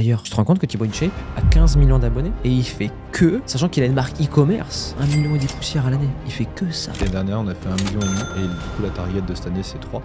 D'ailleurs, tu te rends compte que Thibaut InShape a 15 millions d'abonnés et il fait que, sachant qu'il a une marque e-commerce, 1 million et des poussières à l'année. Il fait que ça. L'année dernière, on a fait 1,5 million et du coup, la target de cette année, c'est 3.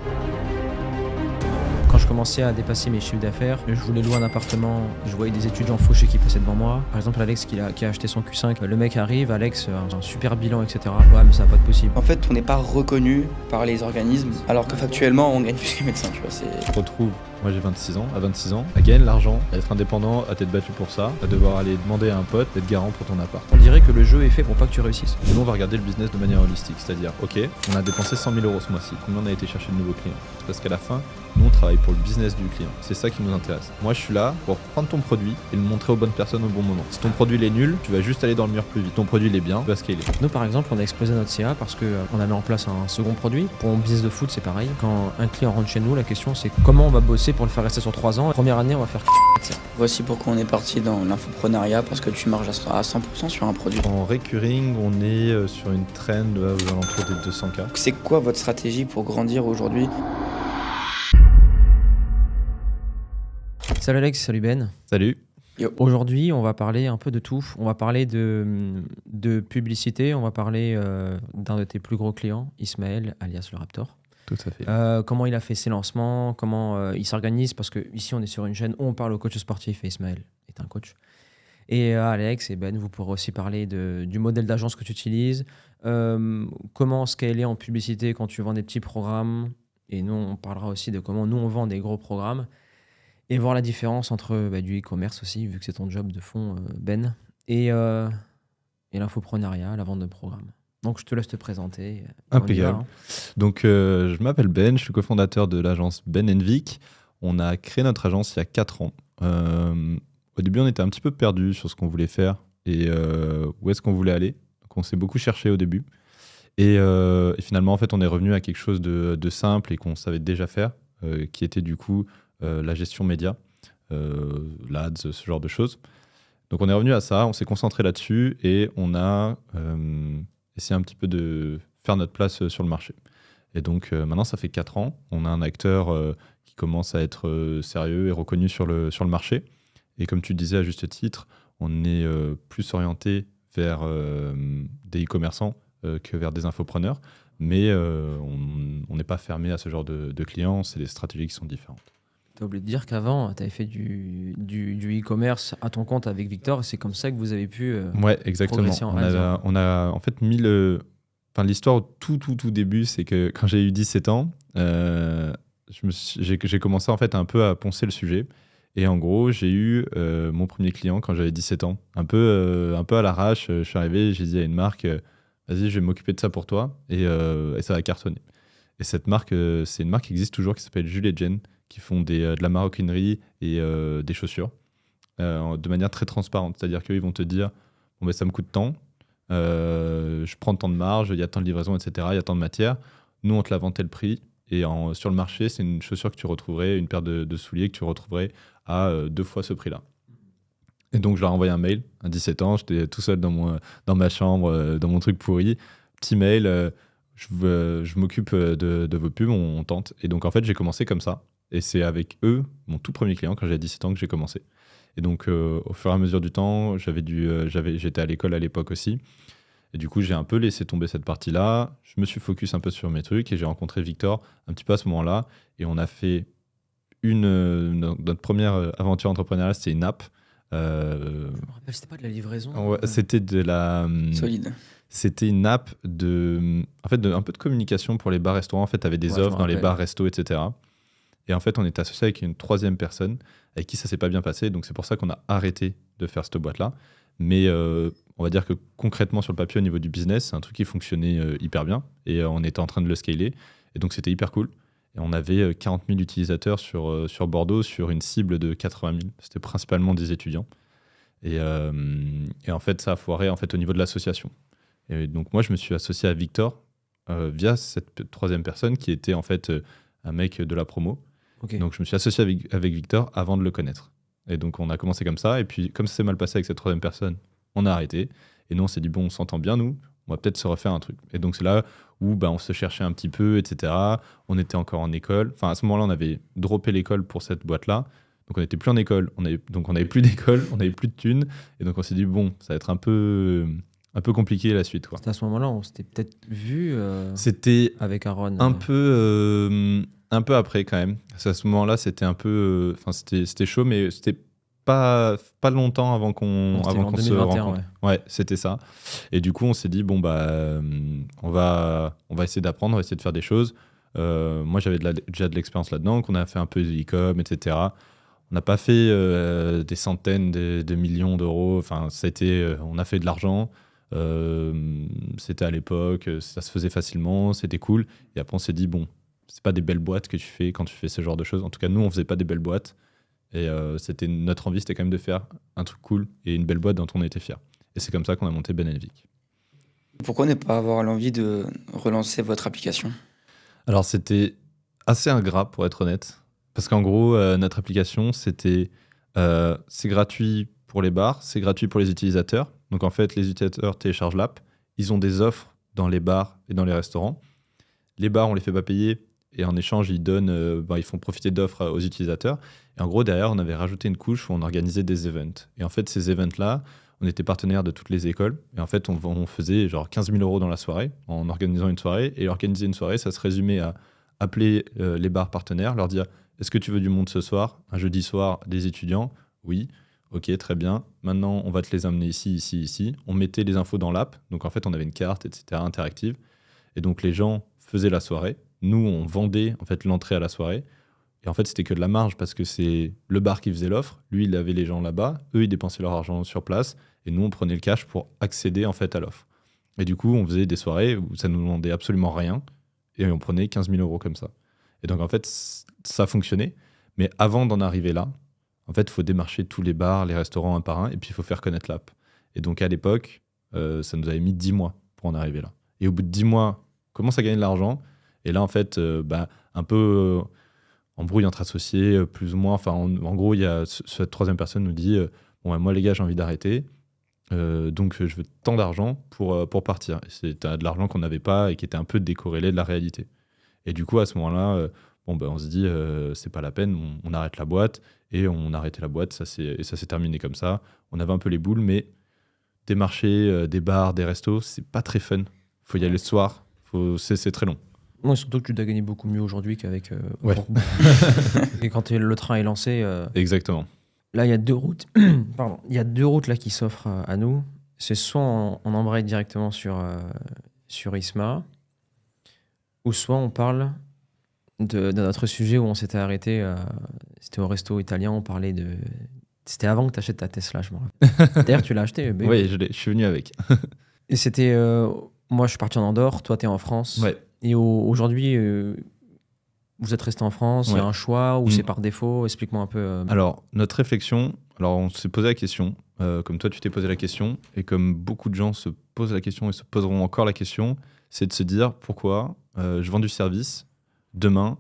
Quand je commençais à dépasser mes chiffres d'affaires, je voulais louer un appartement, je voyais des étudiants fauchés qui passaient devant moi. Par exemple, Alex qui a acheté son Q5, le mec arrive, Alex a un super bilan, etc. Ouais, mais ça va pas être possible. En fait, on n'est pas reconnu par les organismes, alors que factuellement, on gagne plus que les médecins, tu vois. Je retrouve, moi j'ai 26 ans, à 26 ans, à gagner l'argent, à être indépendant, à t'être battu pour ça, à devoir aller demander à un pote d'être garant pour ton appart. On dirait que le jeu est fait pour pas que tu réussisses. Et nous, on va regarder le business de manière holistique, c'est-à-dire, ok, on a dépensé 100 000 euros ce mois-ci, combien on a été chercher de nouveaux clients? Parce qu'à la fin, nous on travaille pour le business du client, c'est ça qui nous intéresse. Moi je suis là pour prendre ton produit et le montrer aux bonnes personnes au bon moment. Si ton produit il est nul, tu vas juste aller dans le mur plus vite. Ton produit il est bien, tu vas scaler. Nous par exemple, on a explosé notre CA parce qu'on a mis en place un second produit. Pour mon business de foot, c'est pareil. Quand un client rentre chez nous, la question c'est comment on va bosser pour le faire rester sur 3 ans. Première année, on va faire Voici pourquoi on est parti dans l'infoprenariat, parce que tu marges à 100% sur un produit. En recurring, on est sur une trend aux alentours des 200K. C'est quoi votre stratégie pour grandir aujourd'hui? Salut Alex, salut Ben. Salut. Aujourd'hui, on va parler un peu de tout. On va parler de publicité, on va parler d'un de tes plus gros clients, Ismaël, alias le Raptor. Tout à fait. Comment il a fait ses lancements, comment il s'organise, parce qu'ici on est sur une chaîne où on parle au coach sportif et Ismaël est un coach. Et Alex et Ben, vous pourrez aussi parler du modèle d'agence que tu utilises, comment scaler en publicité quand tu vends des petits programmes, et nous on parlera aussi de comment nous on vend des gros programmes, et voir la différence entre du e-commerce aussi, vu que c'est ton job de fond, Ben, et l'infoprenariat, la vente de programmes. Donc, je te laisse te présenter. Impeccable. Donc, je m'appelle Ben, je suis cofondateur de l'agence Ben & Vic. On a créé notre agence il y a 4 ans. Au début, on était un petit peu perdu sur ce qu'on voulait faire et où est-ce qu'on voulait aller. Donc, on s'est beaucoup cherché au début. Et finalement, en fait, on est revenu à quelque chose de simple et qu'on savait déjà faire, qui était du coup la gestion média, l'ADS, ce genre de choses. Donc, on est revenu à ça, on s'est concentré là-dessus et on a essayer un petit peu de faire notre place sur le marché. Et donc maintenant, ça fait 4 ans. On a un acteur qui commence à être sérieux et reconnu sur le marché. Et comme tu disais à juste titre, on est plus orienté vers des e-commerçants que vers des infopreneurs. Mais on n'est pas fermé à ce genre de clients. C'est des stratégies qui sont différentes. Tu as oublié de dire qu'avant, tu avais fait du e-commerce à ton compte avec Victor, et c'est comme ça que vous avez pu ouais, exactement. progresser On a en fait mis l'histoire au tout début, c'est que quand j'ai eu 17 ans, j'ai commencé en fait un peu à poncer le sujet. Et en gros, j'ai eu mon premier client quand j'avais 17 ans. Un peu à l'arrache, je suis arrivé, j'ai dit à une marque, vas-y, je vais m'occuper de ça pour toi, et ça va cartonner. Et cette marque, c'est une marque qui existe toujours, qui s'appelle Jules et Jen, qui font de la maroquinerie et des chaussures de manière très transparente. C'est-à-dire qu'ils vont te dire, bon, ça me coûte tant, je prends tant de marge, il y a tant de livraison, etc., il y a tant de matière. Nous, on te la vend tel prix. Et sur le marché, c'est une chaussure que tu retrouverais, une paire de souliers que tu retrouverais à 2 fois ce prix-là. Et donc, je leur ai envoyé un mail à 17 ans. J'étais tout seul dans ma chambre, dans mon truc pourri. Petit mail, je m'occupe de vos pubs, on tente. Et donc, en fait, j'ai commencé comme ça. Et c'est avec eux, mon tout premier client, quand j'avais 17 ans, que j'ai commencé. Et donc, au fur et à mesure du temps, j'étais à l'école à l'époque aussi. Et du coup, j'ai un peu laissé tomber cette partie-là. Je me suis focus un peu sur mes trucs et j'ai rencontré Victor un petit peu à ce moment-là. Et on a fait notre première aventure entrepreneuriale, c'était une app. Je me rappelle, c'était pas de la livraison. Ouais, c'était de la... Solide. C'était une app un peu de communication pour les bars-restaurants. En fait, tu avais des offres dans les bars-restos, etc. Et en fait, on était associé avec une 3e personne avec qui ça s'est pas bien passé. Donc, c'est pour ça qu'on a arrêté de faire cette boîte-là. Mais on va dire que concrètement, sur le papier, au niveau du business, c'est un truc qui fonctionnait hyper bien. Et on était en train de le scaler. Et donc, c'était hyper cool. Et on avait 40 000 utilisateurs sur Bordeaux, sur une cible de 80 000. C'était principalement des étudiants. Et en fait, ça a foiré en fait, au niveau de l'association. Et donc, moi, je me suis associé à Victor via cette 3e personne qui était en fait un mec de la promo. Okay. Donc, je me suis associé avec Victor avant de le connaître. Et donc, on a commencé comme ça. Et puis, comme ça s'est mal passé avec cette 3e personne, on a arrêté. Et nous, on s'est dit, bon, on s'entend bien, nous. On va peut-être se refaire un truc. Et donc, c'est là où on se cherchait un petit peu, etc. On était encore en école. Enfin, à ce moment-là, on avait droppé l'école pour cette boîte-là. Donc on n'était plus en école, donc on n'avait plus d'école, on n'avait plus de thunes, et donc on s'est dit bon, ça va être un peu compliqué la suite, quoi. C'était à ce moment-là, on s'était peut-être vu C'était avec Aaron. un peu après quand même. À ce moment-là, c'était un peu, c'était chaud, mais c'était pas longtemps avant qu'on C'était en se 2021, rencontre. Ouais, c'était ça. Et du coup, on s'est dit bon bah on va essayer d'apprendre, on va essayer de faire des choses. Moi, j'avais déjà de l'expérience là-dedans, qu'on a fait un peu d'e-com, etc. On n'a pas fait des centaines de millions d'euros. Enfin, on a fait de l'argent. C'était à l'époque, ça se faisait facilement, c'était cool. Et après, on s'est dit bon, c'est pas des belles boîtes que tu fais quand tu fais ce genre de choses. En tout cas, nous, on faisait pas des belles boîtes. Et c'était notre envie, c'était quand même de faire un truc cool et une belle boîte dont on était fiers. Et c'est comme ça qu'on a monté Ben & Vic. Pourquoi ne pas avoir l'envie de relancer votre application? Alors, c'était assez ingrat, pour être honnête. Parce qu'en gros, notre application, c'est gratuit pour les bars, c'est gratuit pour les utilisateurs. Donc, en fait, les utilisateurs téléchargent l'app. Ils ont des offres dans les bars et dans les restaurants. Les bars, on les fait pas payer. Et en échange, ils font profiter d'offres aux utilisateurs. Et en gros, derrière, on avait rajouté une couche où on organisait des events. Et en fait, ces events-là, on était partenaire de toutes les écoles. Et en fait, on faisait genre 15 000 € dans la soirée en organisant une soirée. Et organiser une soirée, ça se résumait à appeler les bars partenaires, leur dire « Est-ce que tu veux du monde ce soir? Un jeudi soir, des étudiants ?» Oui. Ok, très bien. Maintenant, on va te les amener ici, ici, ici. On mettait les infos dans l'app. Donc, en fait, on avait une carte, etc., interactive. Et donc, les gens faisaient la soirée. Nous, on vendait en fait l'entrée à la soirée. Et en fait, c'était que de la marge parce que c'est le bar qui faisait l'offre. Lui, il avait les gens là-bas. Eux, ils dépensaient leur argent sur place. Et nous, on prenait le cash pour accéder en fait à l'offre. Et du coup, on faisait des soirées où ça ne nous demandait absolument rien. Et on prenait 15 000 € comme ça. Et donc, en fait, ça fonctionnait. Mais avant d'en arriver là, en fait, il faut démarcher tous les bars, les restaurants un par un. Et puis, il faut faire connaître l'app. Et donc, à l'époque, ça nous avait mis 10 mois pour en arriver là. Et au bout de 10 mois, on commence à gagner de l'argent. Et là, en fait, un peu embrouille entre associés, plus ou moins. Enfin, en gros, il y a cette troisième personne nous dit moi, les gars, j'ai envie d'arrêter. Donc, je veux tant d'argent pour partir. Et c'était de l'argent qu'on n'avait pas et qui était un peu décorrélé de la réalité. Et du coup, à ce moment-là, on se dit c'est pas la peine, on arrête la boîte. Et on a arrêté la boîte. Ça s'est terminé comme ça. On avait un peu les boules, mais des marchés, des bars, des restos, c'est pas très fun. Faut y aller le soir. C'est très long. Moi, surtout que tu dois gagner beaucoup mieux aujourd'hui qu'avec. Ouais. Et quand le train est lancé. Exactement. Là, il y a deux routes. Pardon. Il y a deux routes là qui s'offrent à nous. C'est soit on embraye directement sur Isma, ou soit on parle de notre sujet où on s'était arrêté. C'était au resto italien. On parlait de. C'était avant que tu achètes ta Tesla, je me rappelle. D'ailleurs, tu l'as acheté. Oui, je suis venu avec. Et c'était. Moi, je suis parti en Andorre. Toi, tu es en France. Ouais. Et aujourd'hui, vous êtes resté en France, il y a un choix ou c'est par défaut? Explique-moi un peu. Alors, notre réflexion, on s'est posé la question, comme toi tu t'es posé la question, et comme beaucoup de gens se posent la question et se poseront encore la question, c'est de se dire pourquoi je vends du service, demain,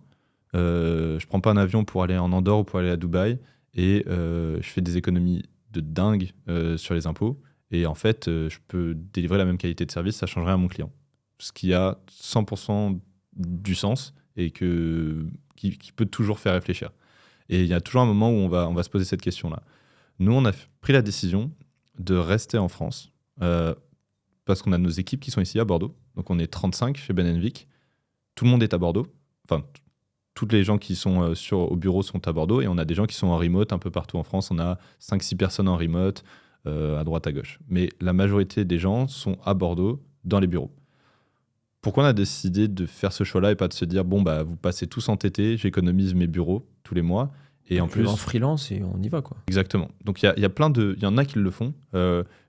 je prends pas un avion pour aller en Andorre ou pour aller à Dubaï, et je fais des économies de dingue sur les impôts, et en fait, je peux délivrer la même qualité de service, ça change rien à mon client. Ce qui a 100% du sens et qui peut toujours faire réfléchir. Et il y a toujours un moment où on va se poser cette question-là. Nous, on a pris la décision de rester en France parce qu'on a nos équipes qui sont ici à Bordeaux. Donc, on est 35 chez Ben & Vic. Tout le monde est à Bordeaux. Enfin, toutes les gens qui sont au bureau sont à Bordeaux et on a des gens qui sont en remote un peu partout en France. On a 5-6 personnes en remote à droite, à gauche. Mais la majorité des gens sont à Bordeaux dans les bureaux. Pourquoi on a décidé de faire ce choix-là et pas de se dire vous passez tous en TT, j'économise mes bureaux tous les mois et en plus en freelance et on y va quoi. Exactement. Donc il y en a qui le font.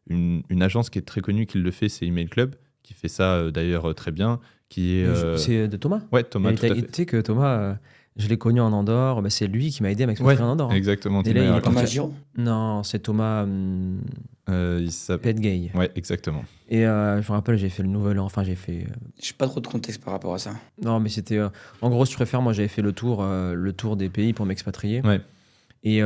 Une agence qui est très connue qui le fait, c'est Email Club qui fait ça d'ailleurs très bien. C'est de Thomas. Ouais, Thomas. Tout à fait. Tu sais que Thomas, je l'ai connu en Andorre. C'est lui qui m'a aidé à m'expatrier en Andorre. Exactement. Et là, Thomas Giraud. Non, c'est Thomas. Il s'appelle Petgay. Ouais, exactement. Et je me rappelle, j'ai fait le nouvel an. Enfin, j'ai fait. J'ai pas trop de contexte par rapport à ça. Non, mais c'était. En gros, si tu préfères, moi, j'avais fait le tour des pays pour m'expatrier. Ouais. Et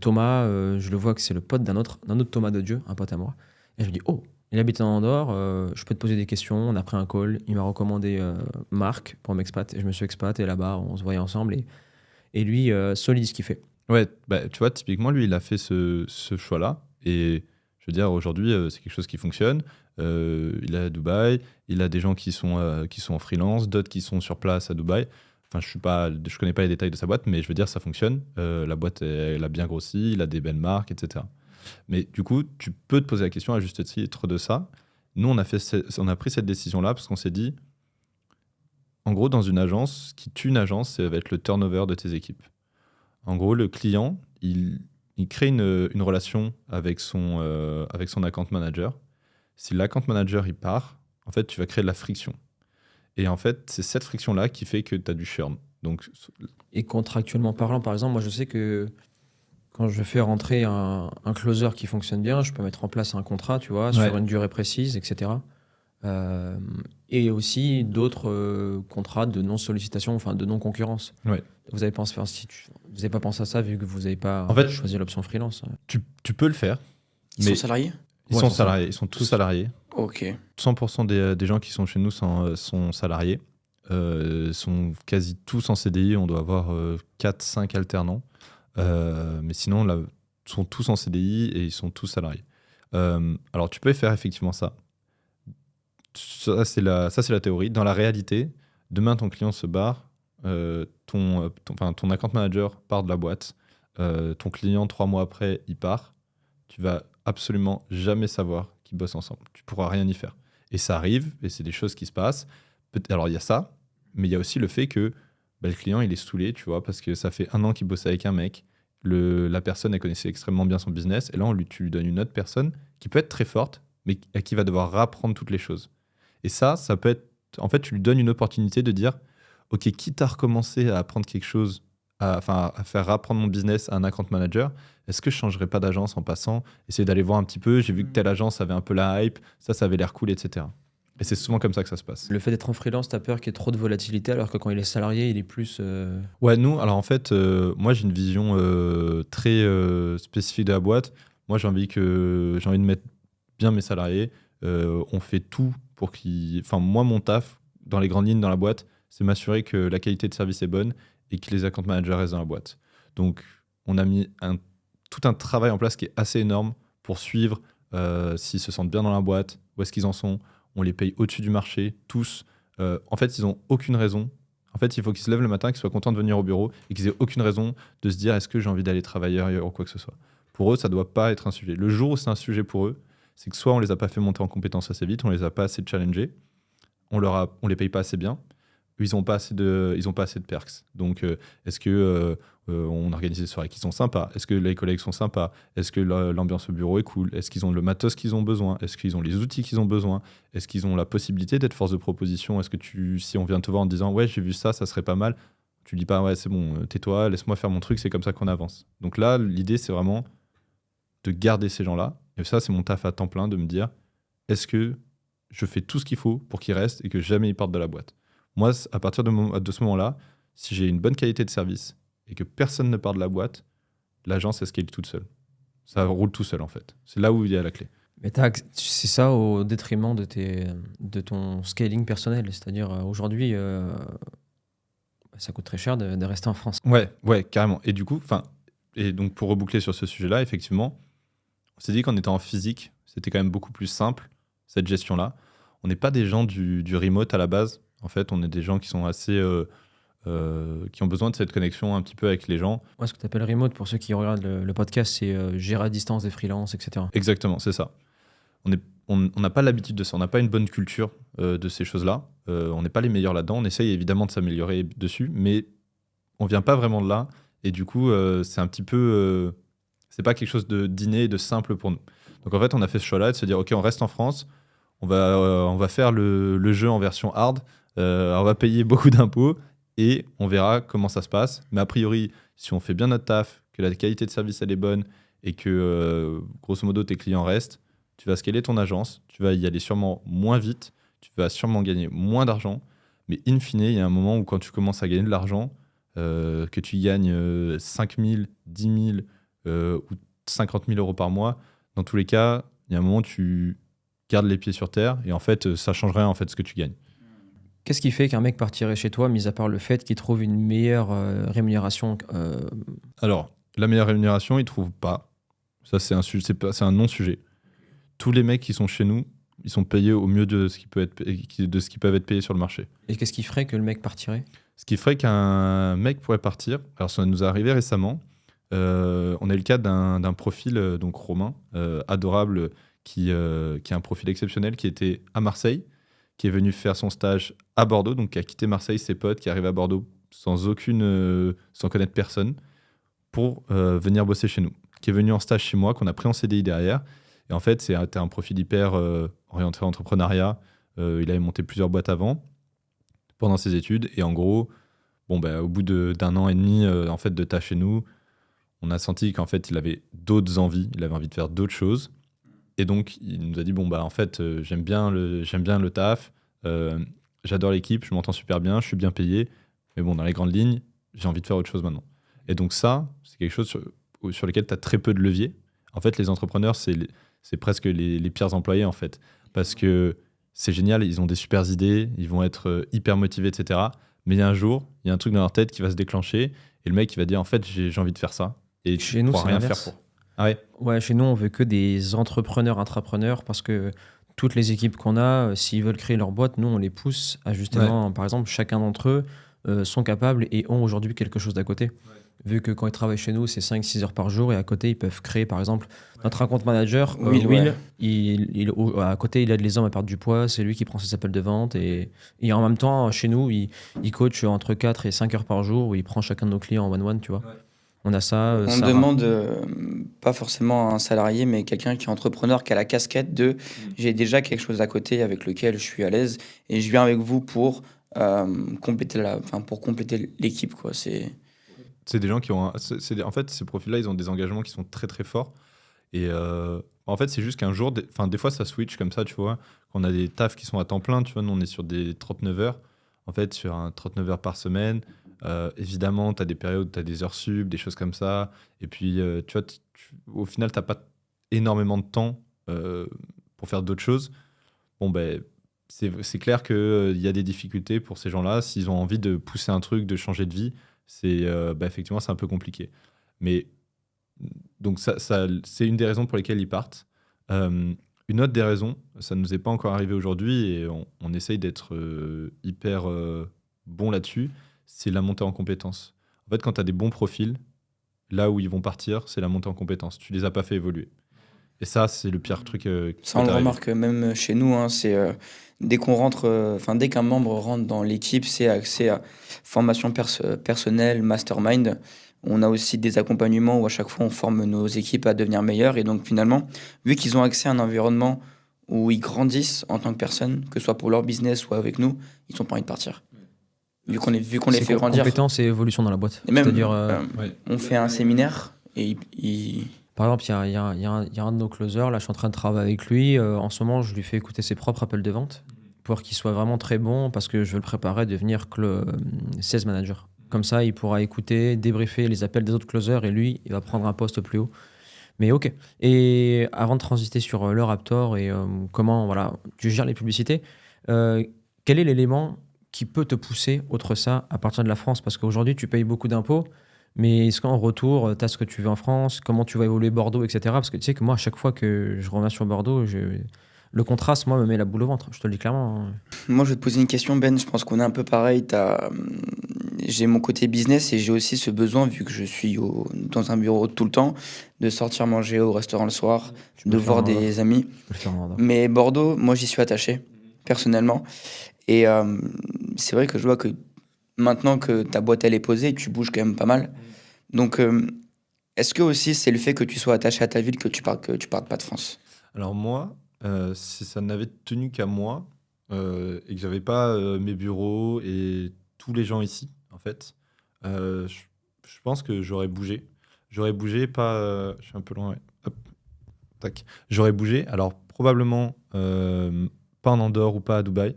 Thomas, je le vois que c'est le pote d'un autre Thomas de Dieu, un pote à moi. Et je me dis, oh, il habite en Andorre, je peux te poser des questions. On a pris un call. Il m'a recommandé Marc pour m'expat. Et je me suis expat. Et là-bas, on se voyait ensemble. Et lui, solide ce qu'il fait. Ouais, bah, tu vois, typiquement, lui, il a fait ce choix-là. Et je veux dire, aujourd'hui, c'est quelque chose qui fonctionne. Il est à Dubaï, il a des gens qui sont en freelance, d'autres qui sont sur place à Dubaï. Enfin, je connais pas les détails de sa boîte, mais je veux dire, ça fonctionne. La boîte, elle a bien grossi, il a des belles marques, etc. Mais du coup, tu peux te poser la question à juste titre de ça. Nous, on a pris cette décision-là parce qu'on s'est dit, en gros, dans une agence, ce qui tue une agence, ça va être le turnover de tes équipes. En gros, le client, il crée une relation avec son account manager. Si l'account manager il part, en fait, tu vas créer de la friction. Et en fait, c'est cette friction-là qui fait que tu as du churn. Donc, Et contractuellement parlant, par exemple, moi je sais que quand je fais rentrer un closer qui fonctionne bien, je peux mettre en place un contrat, tu vois, sur une durée précise, etc. Et aussi d'autres contrats de non-sollicitation, enfin de non-concurrence. Ouais. Vous avez pensé, enfin, vous n'avez pas pensé à ça vu que vous n'avez pas En fait, choisi l'option freelance. tu peux le faire. Ils sont salariés? Ils sont salariés, ils sont tous salariés. Ok. 100% des gens qui sont chez nous sont salariés. Sont quasi tous en CDI. On doit avoir 4-5 alternants. Mais sinon, là, ils sont tous en CDI et ils sont tous salariés. Alors, tu peux faire effectivement ça. Ça, c'est la théorie. Dans la réalité, demain, ton client se barre, ton account manager part de la boîte, ton client, 3 mois après, il part. Tu vas absolument jamais savoir qu'ils bossent ensemble. Tu pourras rien y faire. Et ça arrive, et c'est des choses qui se passent. Alors, il y a ça, mais il y a aussi le fait que le client, il est saoulé, tu vois, parce que ça fait 1 an qu'il bossait avec un mec. La personne, elle connaissait extrêmement bien son business. Et là, tu lui donnes une autre personne qui peut être très forte, mais à qui va devoir apprendre toutes les choses. Et ça peut être... En fait, tu lui donnes une opportunité de dire, OK, quitte à recommencer à apprendre quelque chose, à faire apprendre mon business à un account manager, est-ce que je ne changerais pas d'agence en passant, essayer d'aller voir un petit peu, j'ai vu que telle agence avait un peu la hype, ça avait l'air cool, etc. Et c'est souvent comme ça que ça se passe. Le fait d'être en freelance, t'as peur qu'il y ait trop de volatilité, alors que quand il est salarié, il est plus... Ouais, nous, alors en fait, moi j'ai une vision très spécifique de la boîte. Moi j'ai envie de mettre bien mes salariés. On fait tout pour qu'ils... Enfin, moi, mon taf, dans les grandes lignes dans la boîte, c'est m'assurer que la qualité de service est bonne et que les account managers restent dans la boîte. Donc, on a mis tout un travail en place qui est assez énorme pour suivre s'ils se sentent bien dans la boîte, où est-ce qu'ils en sont. On les paye au-dessus du marché, tous. En fait, ils n'ont aucune raison. En fait, il faut qu'ils se lèvent le matin, qu'ils soient contents de venir au bureau et qu'ils aient aucune raison de se dire est-ce que j'ai envie d'aller travailler ailleurs ou quoi que ce soit. Pour eux, ça ne doit pas être un sujet. Le jour où c'est un sujet pour eux, c'est que soit on les a pas fait monter en compétences assez vite, on les a pas assez challengés, on les paye pas assez bien, ils ont pas assez de perks. Donc est-ce que on organise des soirées qui sont sympas, est-ce que les collègues sont sympas, est-ce que l'ambiance au bureau est cool, est-ce qu'ils ont le matos qu'ils ont besoin, est-ce qu'ils ont les outils qu'ils ont besoin, est-ce qu'ils ont la possibilité d'être force de proposition, est-ce que si on vient te voir en disant ouais j'ai vu ça serait pas mal, tu dis pas ouais c'est bon tais-toi, laisse-moi faire mon truc, c'est comme ça qu'on avance. Donc là l'idée c'est vraiment de garder ces gens-là. Et ça, c'est mon taf à temps plein de me dire est-ce que je fais tout ce qu'il faut pour qu'ils restent et que jamais ils partent de la boîte. Moi, à partir de ce moment-là, si j'ai une bonne qualité de service et que personne ne part de la boîte, l'agence, elle scale toute seule. Ça roule tout seul, en fait. C'est là où il y a la clé. Mais c'est ça au détriment de ton scaling personnel. C'est-à-dire, aujourd'hui, ça coûte très cher de rester en France. Ouais, carrément. Et du coup, donc pour reboucler sur ce sujet-là, effectivement, on s'est dit qu'en étant en physique, c'était quand même beaucoup plus simple, cette gestion-là. On n'est pas des gens du remote à la base. En fait, on est des gens qui sont assez... qui ont besoin de cette connexion un petit peu avec les gens. Ouais, ce que tu appelles remote, pour ceux qui regardent le podcast, c'est gérer à distance des freelances, etc. Exactement, c'est ça. On n'a pas l'habitude de ça. On n'a pas une bonne culture de ces choses-là. On n'est pas les meilleurs là-dedans. On essaye évidemment de s'améliorer dessus, mais on vient pas vraiment de là. Et du coup, c'est un petit peu... c'est pas quelque chose d'inné et de simple pour nous. Donc en fait, on a fait ce choix-là de se dire, OK, on reste en France, on va faire le jeu en version hard, on va payer beaucoup d'impôts et on verra comment ça se passe. Mais a priori, si on fait bien notre taf, que la qualité de service elle est bonne et que grosso modo tes clients restent, tu vas scaler ton agence, tu vas y aller sûrement moins vite, tu vas sûrement gagner moins d'argent, mais in fine, il y a un moment où quand tu commences à gagner de l'argent, que tu gagnes 5 000, 10 000 ou 50 000 euros par mois, dans tous les cas, il y a un moment où tu gardes les pieds sur terre et en fait, ça change rien en fait ce que tu gagnes. Qu'est-ce qui fait qu'un mec partirait chez toi, mis à part le fait qu'il trouve une meilleure rémunération Alors, la meilleure rémunération, ils trouvent pas. Ça, c'est un non-sujet. Tous les mecs qui sont chez nous, ils sont payés au mieux de ce qui peuvent être payés sur le marché. Et qu'est-ce qui ferait que le mec partirait? Ce qui ferait qu'un mec pourrait partir, alors ça nous est arrivé récemment, on a eu le cas d'un profil, donc Romain, adorable, qui a un profil exceptionnel, qui était à Marseille, qui est venu faire son stage à Bordeaux, donc qui a quitté Marseille, ses potes, qui arrive à Bordeaux sans connaître personne, pour venir bosser chez nous. Qui est venu en stage chez moi, qu'on a pris en CDI derrière. Et en fait, c'était un profil hyper orienté entrepreneuriat. Il avait monté plusieurs boîtes avant, pendant ses études. Et en gros, au bout d'un an et demi en fait, de taf chez nous, on a senti qu'en fait, il avait d'autres envies. Il avait envie de faire d'autres choses. Et donc, il nous a dit, en fait, j'aime bien le taf. J'adore l'équipe, je m'entends super bien, je suis bien payé. Mais dans les grandes lignes, j'ai envie de faire autre chose maintenant. Et donc ça, c'est quelque chose sur lequel tu as très peu de levier. En fait, les entrepreneurs, c'est presque les pires employés, en fait. Parce que c'est génial, ils ont des super idées, ils vont être hyper motivés, etc. Mais il y a un jour, il y a un truc dans leur tête qui va se déclencher et le mec, il va dire, en fait, j'ai envie de faire ça. Et Chez tu nous, pourras c'est rien faire l'inverse. pour. Ah ouais? Ouais, chez nous, on veut que des entrepreneurs, intrapreneurs, parce que toutes les équipes qu'on a, s'ils veulent créer leur boîte, nous, on les pousse à justement, par exemple, chacun d'entre eux sont capables et ont aujourd'hui quelque chose d'à côté. Vu que quand ils travaillent chez nous, c'est 5-6 heures par jour et à côté, ils peuvent créer, par exemple, notre account manager, Will, Will, ouais. à côté, il aide les hommes à perdre du poids, c'est lui qui prend ses appels de vente et en même temps, chez nous, il coach entre 4 et 5 heures par jour où il prend chacun de nos clients en one-one, tu vois. Ouais. On a ça, On Sarah. demande pas forcément un salarié, mais quelqu'un qui est entrepreneur, qui a la casquette de j'ai déjà quelque chose à côté avec lequel je suis à l'aise et je viens avec vous pour compléter l'équipe, quoi. C'est des gens qui ont. En fait, ces profils-là, ils ont des engagements qui sont très très forts. Et en fait, c'est juste qu'un jour, des fois, ça switch comme ça, tu vois. Quand on a des tafs qui sont à temps plein, tu vois, nous, on est sur des 39 heures. En fait, sur un 39 heures par semaine, évidemment, tu as des périodes où tu as des heures sub, des choses comme ça. Et puis, tu vois, au final, tu n'as pas énormément de temps pour faire d'autres choses. C'est clair qu'il y a des difficultés pour ces gens-là. S'ils ont envie de pousser un truc, de changer de vie, effectivement, c'est un peu compliqué. Mais donc, ça, c'est une des raisons pour lesquelles ils partent. Une autre des raisons, ça ne nous est pas encore arrivé aujourd'hui et on essaye d'être hyper bon là-dessus, c'est la montée en compétences. En fait, quand tu as des bons profils, là où ils vont partir, c'est la montée en compétences. Tu les as pas fait évoluer. Et ça, c'est le pire truc qui Ça, on peut le t'arriver. remarque même chez nous, hein, dès qu'on rentre, dès qu'un membre rentre dans l'équipe, c'est accès à formation personnelle, mastermind. On a aussi des accompagnements où à chaque fois on forme nos équipes à devenir meilleures. Et donc finalement, vu qu'ils ont accès à un environnement où ils grandissent en tant que personne, que ce soit pour leur business ou avec nous, ils sont pas envie de partir. Vu qu'on les fait grandir. Compétences et évolution dans la boîte. Et même, C'est-à-dire, Ouais. on fait un séminaire et par exemple, il y a un de nos closers, là je suis en train de travailler avec lui. En ce moment, je lui fais écouter ses propres appels de vente pour qu'il soit vraiment très bon parce que je veux le préparer à devenir sales manager. Comme ça, il pourra écouter, débriefer les appels des autres closers et lui, il va prendre un poste plus haut. Mais ok. Et avant de transiter sur le Raptor et comment voilà, tu gères les publicités, quel est l'élément qui peut te pousser autre ça à partir de la France? Parce qu'aujourd'hui, tu payes beaucoup d'impôts. Mais est-ce qu'en retour, tu as ce que tu veux en France? Comment tu vas évoluer Bordeaux, etc. Parce que tu sais que moi, à chaque fois que je reviens sur Bordeaux, le contraste, moi, me met la boule au ventre. Je te le dis clairement. Hein. moi, je vais te poser une question, Ben. Je pense qu'on est un peu pareil. J'ai mon côté business et j'ai aussi ce besoin, vu que je suis dans un bureau tout le temps, de sortir manger au restaurant le soir, Tu peux de le faire voir en Andorre. des amis. Tu peux le faire en Andorre. Mais Bordeaux, moi, j'y suis attaché, personnellement. Et c'est vrai que je vois que maintenant que ta boîte, elle est posée, tu bouges quand même pas mal. Donc, est-ce que aussi c'est le fait que tu sois attaché à ta ville que tu partes pas de France? Alors moi, si ça n'avait tenu qu'à moi et que j'avais pas mes bureaux et tous les gens ici, en fait, je pense que j'aurais bougé. J'aurais bougé, pas. Je suis un peu loin, ouais. Hop, tac. J'aurais bougé. Alors probablement pas en Andorre ou pas à Dubaï.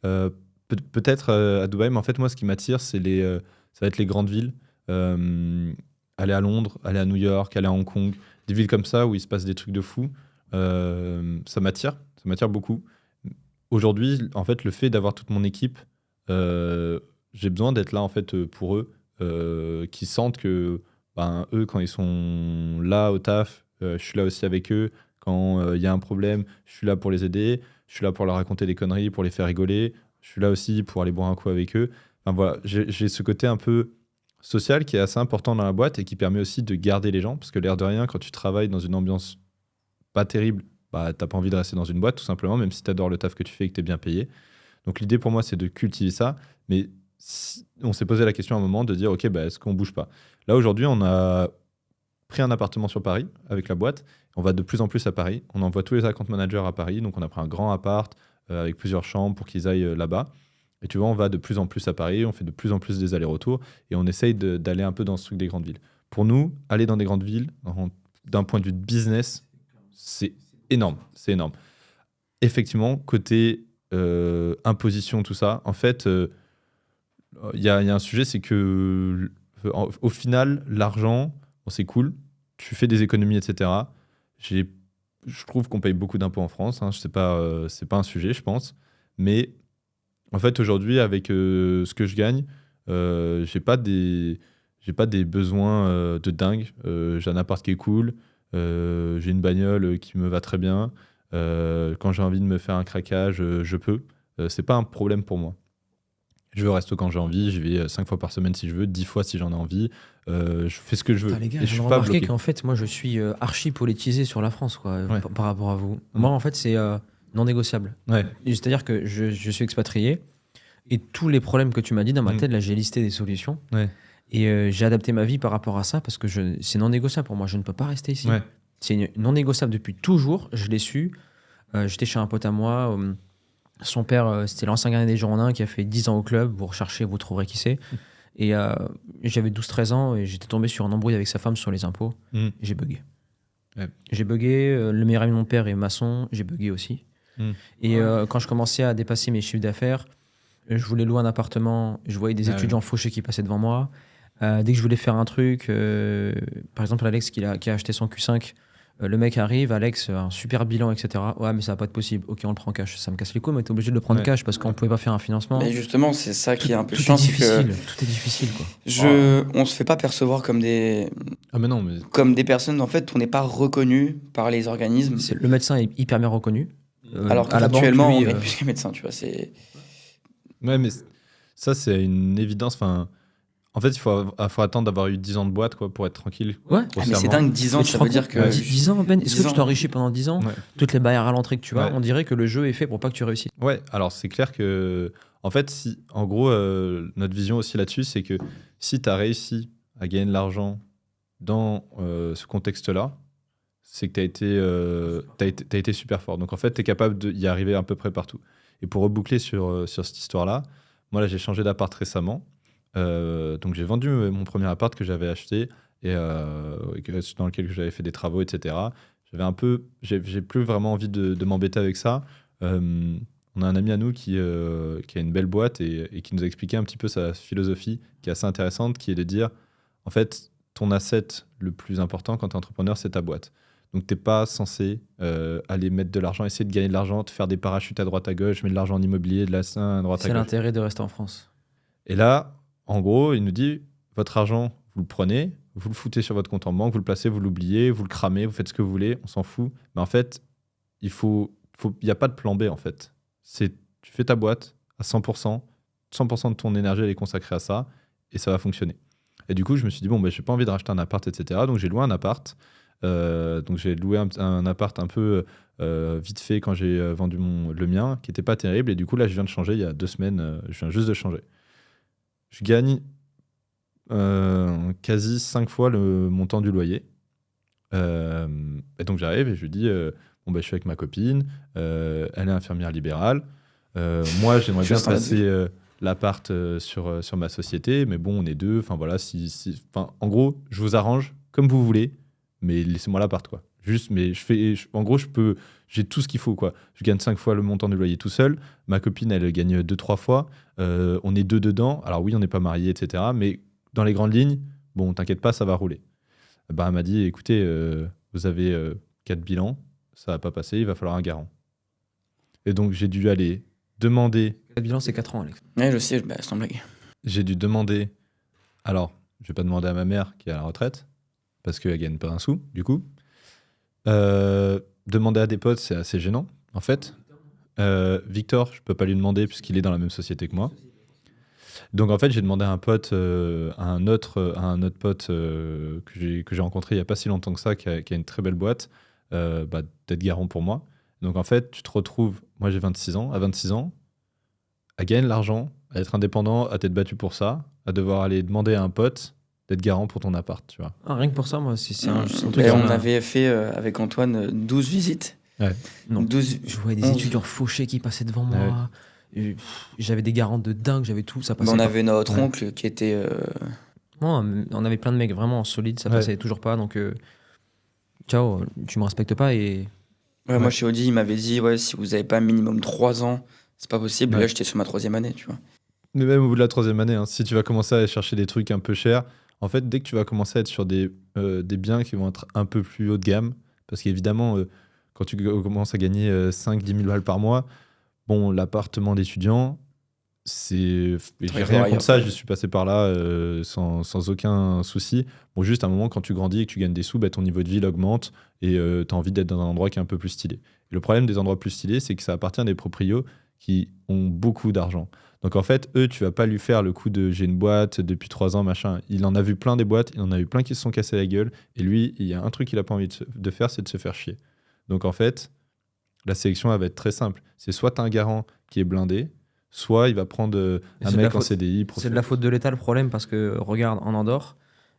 Peut-être à Dubaï, mais en fait moi, ce qui m'attire, ça va être les grandes villes. Aller à Londres, aller à New York, aller à Hong Kong, des villes comme ça où il se passe des trucs de fou. Ça m'attire beaucoup. Aujourd'hui, en fait, le fait d'avoir toute mon équipe j'ai besoin d'être là en fait pour eux, qui sentent que eux, quand ils sont là au taf, je suis là aussi avec eux. Quand il y a un problème, je suis là pour les aider. Je suis là pour leur raconter des conneries, pour les faire rigoler. Je suis là aussi pour aller boire un coup avec eux. Enfin, voilà, j'ai ce côté un peu social qui est assez important dans la boîte et qui permet aussi de garder les gens. Parce que l'air de rien, quand tu travailles dans une ambiance pas terrible, t'as pas envie de rester dans une boîte tout simplement, même si tu adores le taf que tu fais et que tu es bien payé. Donc l'idée pour moi, c'est de cultiver ça. Mais on s'est posé la question à un moment de dire, ok, est-ce qu'on bouge pas? Là, aujourd'hui, on a pris un appartement sur Paris avec la boîte. On va de plus en plus à Paris. On envoie tous les account managers à Paris. Donc, on a pris un grand appart avec plusieurs chambres pour qu'ils aillent là-bas. Et tu vois, on va de plus en plus à Paris. On fait de plus en plus des allers-retours. Et on essaye d'aller un peu dans ce truc des grandes villes. Pour nous, aller dans des grandes villes, d'un point de vue de business, c'est énorme. C'est énorme. Effectivement, côté imposition, tout ça, en fait, il y a un sujet, c'est que au final, l'argent, c'est cool, tu fais des économies, etc. Je trouve qu'on paye beaucoup d'impôts en France, hein, c'est pas un sujet, je pense. Mais en fait, aujourd'hui, avec ce que je gagne, j'ai pas des besoins de dingue. J'ai un appart qui est cool, j'ai une bagnole qui me va très bien. Quand j'ai envie de me faire un craquage, je peux. C'est pas un problème pour moi. Je vais au resto quand j'ai envie, je vais 5 fois par semaine si je veux, 10 fois si j'en ai envie. Je fais ce que je veux. Putain, les gars, Et je je viens suis de pas remarquer bloqué. qu'en fait, moi, je suis archi politisé sur la France, quoi, Ouais. par rapport à vous. Moi, en fait, c'est non négociable. Ouais. C'est-à-dire que je suis expatrié et tous les problèmes que tu m'as dit dans ma tête, là, j'ai listé des solutions Ouais. et j'ai adapté ma vie par rapport à ça parce que c'est non négociable pour moi. Je ne peux pas rester ici. Ouais. C'est non négociable depuis toujours. Je l'ai su. J'étais chez un pote à moi. Son père, c'était l'ancien gardien des Girondins qui a fait 10 ans au club. Vous recherchez, vous trouverez qui c'est. Et j'avais 12-13 ans et j'étais tombé sur un embrouille avec sa femme sur les impôts. J'ai bugué. Ouais. J'ai bugué. Le meilleur ami de mon père est maçon. J'ai bugué aussi. Et quand je commençais à dépasser mes chiffres d'affaires, je voulais louer un appartement. Je voyais des étudiants fauchés qui passaient devant moi. Dès que je voulais faire un truc, par exemple Alex qui a acheté son Q5, le mec arrive, Alex, un super bilan, etc. Ouais, mais ça va pas être possible. Ok, on le prend cash. Ça me casse les couilles, mais t'es obligé de le prendre cash parce qu'on pouvait pas faire un financement. Mais justement, c'est ça qui est un peu Tout chiant, est c'est que difficile. Tout est difficile, quoi. on se fait pas percevoir comme des Ah, mais non, mais. comme des personnes. En fait, on n'est pas reconnu par les organismes. Le médecin est hyper bien reconnu. Alors à la banque, qu'actuellement, lui, on gagne plus que médecin, tu vois. Ouais, mais ça, c'est une évidence. Enfin, en fait, il faut attendre d'avoir eu 10 ans de boîte quoi, pour être tranquille. Ouais. Ah, mais c'est dingue, 10 ans, Mais tu ça te veut rends dire compte, que. 10 ans, Ben, est-ce que 10 tu ans. t'es enrichi pendant 10 ans? Ouais. Toutes les barrières à l'entrée que tu vois, Ouais. on dirait que le jeu est fait pour pas que tu réussisses. Ouais, alors c'est clair que, en fait, en gros, notre vision aussi là-dessus, c'est que si tu as réussi à gagner de l'argent dans ce contexte-là, c'est que tu as été super fort. Donc en fait, tu es capable d'y arriver à peu près partout. Et pour reboucler sur cette histoire-là, moi là, j'ai changé d'appart récemment. Donc j'ai vendu mon premier appart que j'avais acheté et dans lequel j'avais fait des travaux, etc. J'ai plus vraiment envie de m'embêter avec ça. On a un ami à nous qui a une belle boîte et qui nous a expliqué un petit peu sa philosophie qui est assez intéressante, qui est de dire, en fait, ton asset le plus important quand tu es entrepreneur, c'est ta boîte. Donc, tu n'es pas censé aller mettre de l'argent, essayer de gagner de l'argent, te faire des parachutes à droite à gauche, mettre de l'argent en immobilier, de la à droite à C'est gauche. l'intérêt de rester en France. Et là, en gros, il nous dit, votre argent, vous le prenez, vous le foutez sur votre compte en banque, vous le placez, vous l'oubliez, vous le cramez, vous faites ce que vous voulez, on s'en fout. Mais en fait, il y a pas de plan B, en fait. Tu fais ta boîte à 100%, 100% de ton énergie, elle est consacrée à ça, et ça va fonctionner. Et du coup, je me suis dit, bon, j'ai pas envie de racheter un appart, etc. Donc, j'ai loué un appart. Donc, j'ai loué un appart un peu vite fait quand j'ai vendu le mien, qui était pas terrible. Et du coup, là, je viens de changer il y a 2 semaines. Je viens juste de changer. Je gagne quasi 5 fois le montant du loyer. Et donc, j'arrive et je lui dis, je suis avec ma copine, elle est infirmière libérale. Moi, j'aimerais bien passer l'appart sur ma société, mais bon, on est deux. Enfin, voilà, en gros, je vous arrange comme vous voulez, mais laissez-moi l'appart, quoi. Juste, mais en gros, j'ai tout ce qu'il faut, quoi. Je gagne 5 fois le montant du loyer tout seul. Ma copine, elle gagne 2-3 fois. On est deux dedans. Alors oui, on n'est pas mariés, etc. Mais dans les grandes lignes, bon, t'inquiète pas, ça va rouler. Elle m'a dit, écoutez, vous avez 4 bilans, ça va pas passer, il va falloir un garant. Et donc, j'ai dû aller demander. Le bilan, c'est 4 ans, Alex. Ouais, je sais, bah, sans blague. J'ai dû demander. Alors, je vais pas demander à ma mère qui est à la retraite, parce qu'elle gagne pas un sou, du coup. Demander à des potes, c'est assez gênant, en fait. Victor, je peux pas lui demander puisqu'il est dans la même société que moi. Donc en fait, j'ai demandé à un pote, à un autre pote que j'ai rencontré il y a pas si longtemps que ça, qui a une très belle boîte, d'être garant pour moi. Donc en fait, tu te retrouves, moi j'ai 26 ans, à 26 ans, à gagner de l'argent, à être indépendant, à t'être battu pour ça, à devoir aller demander à un pote d'être garant pour ton appart, tu vois. Ah, rien que pour ça, moi, c'est un truc. Et qui on m'a- avait fait avec Antoine 12 visites. Ouais. Non. 12... Je voyais des 11. étudiants fauchés qui passaient devant Ouais. moi. Et, j'avais des garantes de dingue, j'avais tout, ça Mais passait on pas. avait notre Ouais. oncle qui était. Non, on avait plein de mecs vraiment solides, ça Ouais. passait toujours pas. Donc, ciao, tu me respectes pas et. Ouais, moi, chez Audi, il m'avait dit ouais, si vous avez pas minimum 3 ans, c'est pas possible. Ouais. Là, j'étais sur ma 3e année, tu vois. Mais même au bout de la 3e année, hein, si tu vas commencer à aller chercher des trucs un peu chers, en fait, dès que tu vas commencer à être sur des biens qui vont être un peu plus haut de gamme, parce qu'évidemment, quand tu commences à gagner 5-10 000 balles par mois, bon, l'appartement d'étudiant, j'ai rien ailleurs, contre ça, ouais. je suis passé par là sans aucun souci. Bon, juste à un moment, quand tu grandis et que tu gagnes des sous, ton niveau de vie il augmente et tu as envie d'être dans un endroit qui est un peu plus stylé. Et le problème des endroits plus stylés, c'est que ça appartient à des proprios qui ont beaucoup d'argent. Donc en fait, eux, tu vas pas lui faire le coup de j'ai une boîte depuis 3 ans, machin. Il en a vu plein des boîtes, il en a eu plein qui se sont cassés la gueule. Et lui, il y a un truc qu'il a pas envie de faire, c'est de se faire chier. Donc en fait, la sélection, elle va être très simple. C'est soit tu as un garant qui est blindé, soit il va prendre Et un c'est de la mec en faute- CDI. C'est de la faute de l'État le problème parce que, regarde, en Andorre,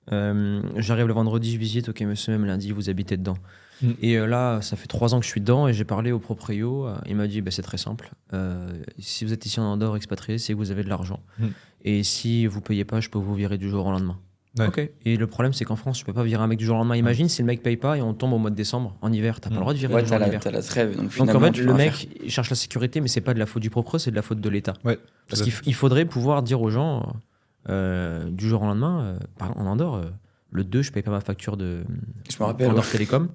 j'arrive le vendredi, je visite, ok, monsieur, même lundi, vous habitez dedans. Mm. Et là, ça fait 3 ans que je suis dedans et j'ai parlé au proprio. Il m'a dit, c'est très simple. Si vous êtes ici en Andorre expatrié, c'est que vous avez de l'argent. Mm. Et si vous payez pas, je peux vous virer du jour au lendemain. Ouais. Ok. Et le problème, c'est qu'en France, je peux pas virer un mec du jour au lendemain. Imagine si le mec paye pas et on tombe au mois de décembre, en hiver, t'as pas le droit de virer Ouais, du jour t'as en hiver. la trêve. Donc Donc finalement, en fait, tu le peux rien mec il cherche la sécurité, mais c'est pas de la faute du propre, c'est de la faute de l'État. Ouais, Parce tout à qu'il faudrait pouvoir dire aux gens, du jour au lendemain, par exemple, en Andorre, le 2, je paye pas ma facture de Je me rappelle. Andorre Télécom.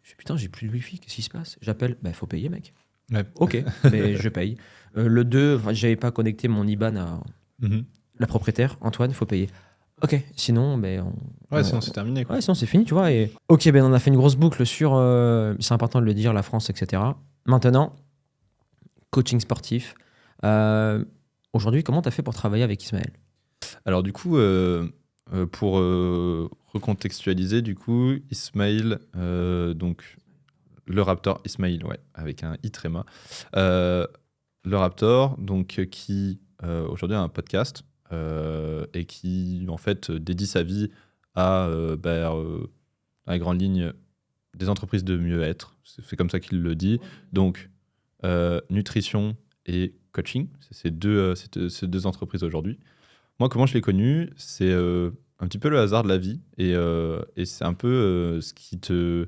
Je dis putain, j'ai plus de wifi, qu'est-ce qui se passe? J'appelle, il faut payer, mec. Ouais. Ok, mais je paye. Le 2, j'avais pas connecté mon IBAN à Mhm. la propriétaire, Antoine, faut payer. Ok, sinon, Sinon c'est terminé, quoi. Ouais, sinon c'est fini, tu vois. Et... Ok, on a fait une grosse boucle sur, c'est important de le dire, la France, etc. Maintenant, coaching sportif. Aujourd'hui, comment tu as fait pour travailler avec Ismaël? Alors du coup, pour recontextualiser, du coup, Ismail, donc le Raptor Ismail, ouais, avec un I tréma, le Raptor, donc qui aujourd'hui a un podcast et qui en fait dédie sa vie à dans la grande ligne des entreprises de mieux-être. C'est comme ça qu'il le dit. Donc nutrition et coaching, c'est ces deux entreprises aujourd'hui. Moi, comment je l'ai connu, c'est un petit peu le hasard de la vie et c'est un peu ce qui te...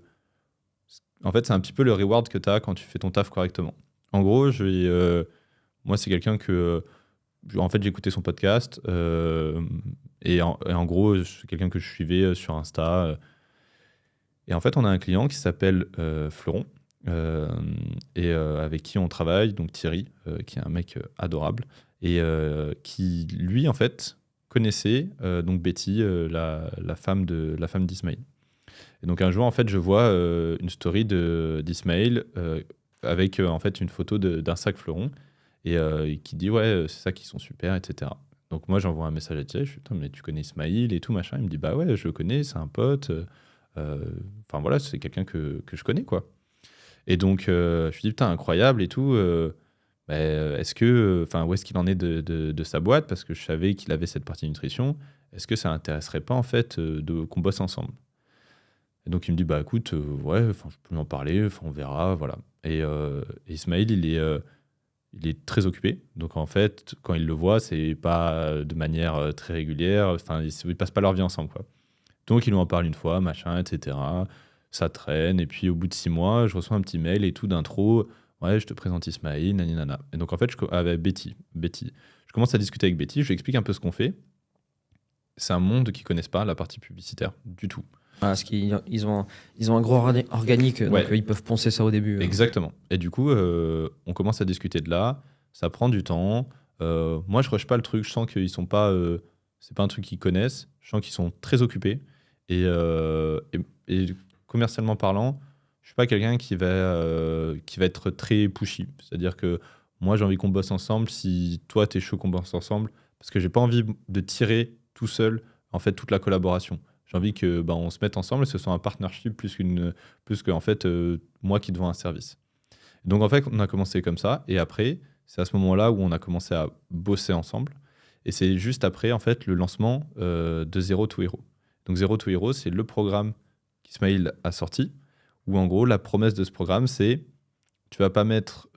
En fait, c'est un petit peu le reward que tu as quand tu fais ton taf correctement. En gros, moi, c'est quelqu'un que... en fait, j'écoutais son podcast et en gros, c'est quelqu'un que je suivais sur Insta. Et en fait, on a un client qui s'appelle Fleuron et avec qui on travaille, donc Thierry, qui est un mec adorable. Et qui, lui, en fait, connaissait donc Betty, la femme d'Ismaël. Et donc, un jour, en fait, je vois une story d'Ismaël avec, en fait, une photo d'un sac fleuron et qui dit « Ouais, c'est ça qui sont super, etc. » Donc, moi, j'envoie un message à Thierry, je suis « Mais tu connais Ismaël et tout, machin ?» Il me dit « Bah ouais, je le connais, c'est un pote. Enfin, voilà, c'est quelqu'un que je connais, quoi. » Et donc, je lui dis « Putain, incroyable et tout. » est-ce que, où est-ce qu'il en est de sa boîte? Parce que je savais qu'il avait cette partie nutrition. Est-ce que ça intéresserait pas en fait qu'on bosse ensemble? Et donc il me dit bah écoute, ouais, je peux lui en parler, on verra, voilà. Et Ismaël, il est très occupé. Donc en fait, quand il le voit, c'est pas de manière très régulière. Enfin, ils passent pas leur vie ensemble, quoi. Donc il lui en parle une fois, machin, etc. Ça traîne. Et puis au bout de 6 mois, je reçois un petit mail et tout d'intro. Ouais, je te présente Ismaël, naninana. Et donc, en fait, avec Betty. Je commence à discuter avec Betty, je lui explique un peu ce qu'on fait. C'est un monde qui ne connaissent pas la partie publicitaire du tout. Parce qu'ils ont un gros organique, Ouais. donc ils peuvent poncer ça au début. Exactement. Et du coup, on commence à discuter de là. ça prend du temps. Moi, je rush pas le truc. Je sens qu'ils sont pas. C'est pas un truc qu'ils connaissent. Je sens qu'ils sont très occupés. Et commercialement parlant, je suis pas quelqu'un qui va être très pushy. C'est-à-dire que moi, j'ai envie qu'on bosse ensemble. Si toi, t'es chaud qu'on bosse ensemble, parce que j'ai pas envie de tirer tout seul en fait toute la collaboration. J'ai envie que on se mette ensemble et que ce soit un partnership plus que en fait moi qui te vends un service. Donc en fait, on a commencé comme ça et après, c'est à ce moment-là où on a commencé à bosser ensemble et c'est juste après en fait le lancement de Zero to Hero. Donc Zero to Hero, c'est le programme qu'Ismail a sorti où en gros la promesse de ce programme c'est tu vas pas mettre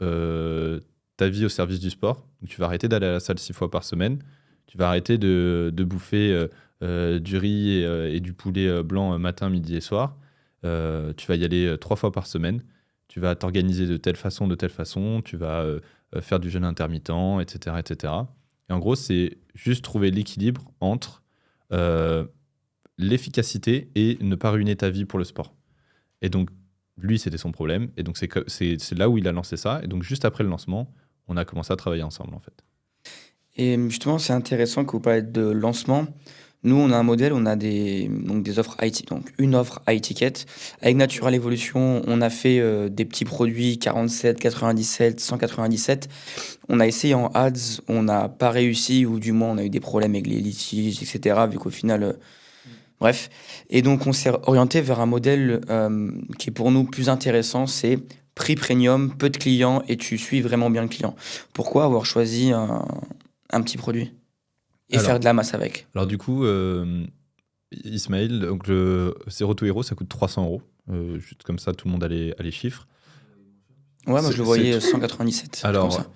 ta vie au service du sport, donc tu vas arrêter d'aller à la salle 6 fois par semaine, tu vas arrêter de bouffer du riz et du poulet blanc matin, midi et soir. Tu vas y aller 3 fois par semaine. Tu vas t'organiser de telle façon. Tu vas faire du jeûne intermittent, etc., etc. Et en gros, c'est juste trouver l'équilibre entre l'efficacité et ne pas ruiner ta vie pour le sport. Et donc, lui, c'était son problème. Et donc, c'est là où il a lancé ça. Et donc, juste après le lancement, on a commencé à travailler ensemble, en fait. Et justement, c'est intéressant que vous parlez de lancement. Nous, on a un modèle, on a des offres high-ticket. Donc, une offre high-ticket. Avec Natural Evolution, on a fait des petits produits 47, 97, 197. On a essayé en ads, on n'a pas réussi, ou du moins, on a eu des problèmes avec les litiges, etc. Vu qu'au final, bref. Et donc, on s'est orienté vers un modèle qui est pour nous plus intéressant. C'est prix premium, peu de clients, et tu suis vraiment bien le client. Pourquoi avoir choisi un petit produit et faire de la masse avec? Alors du coup, Ismail, donc Zero to Hero, ça coûte 300 euros. Juste comme ça, tout le monde a les chiffres. Ouais, moi je le voyais 197. Alors,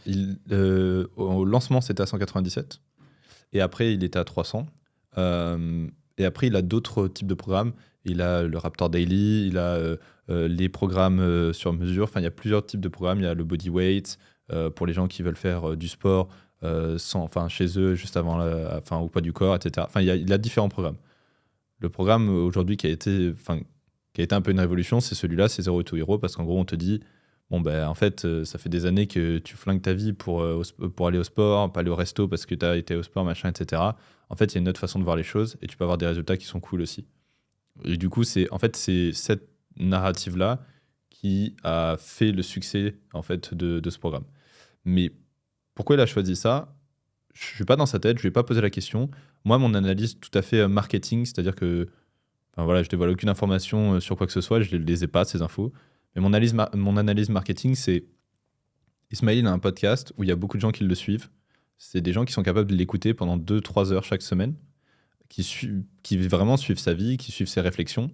au lancement, c'était à 197. Et après, il était à 300. Et après, il a d'autres types de programmes. Il a le Raptor Daily, il a les programmes sur mesure. Enfin, il y a plusieurs types de programmes. Il y a le Bodyweight pour les gens qui veulent faire du sport chez eux, juste avant au poids du corps, etc. Enfin, il a différents programmes. Le programme aujourd'hui qui a été un peu une révolution, c'est celui-là, c'est Zero to Hero, parce qu'en gros, on te dit, en fait, ça fait des années que tu flingues ta vie pour aller au sport, pas aller au resto parce que tu as été au sport, machin, etc. En fait, il y a une autre façon de voir les choses et tu peux avoir des résultats qui sont cool aussi. Et du coup, c'est cette narrative-là qui a fait le succès en fait, de ce programme. Mais pourquoi il a choisi ça? Je ne suis pas dans sa tête, je ne lui ai pas posé la question. Moi, mon analyse tout à fait marketing, c'est-à-dire que je ne dévoile aucune information sur quoi que ce soit, je ne les ai pas, ces infos. Mais mon analyse marketing, c'est Ismail a un podcast où il y a beaucoup de gens qui le suivent. C'est des gens qui sont capables de l'écouter pendant 2-3 heures chaque semaine, qui vraiment suivent sa vie, qui suivent ses réflexions.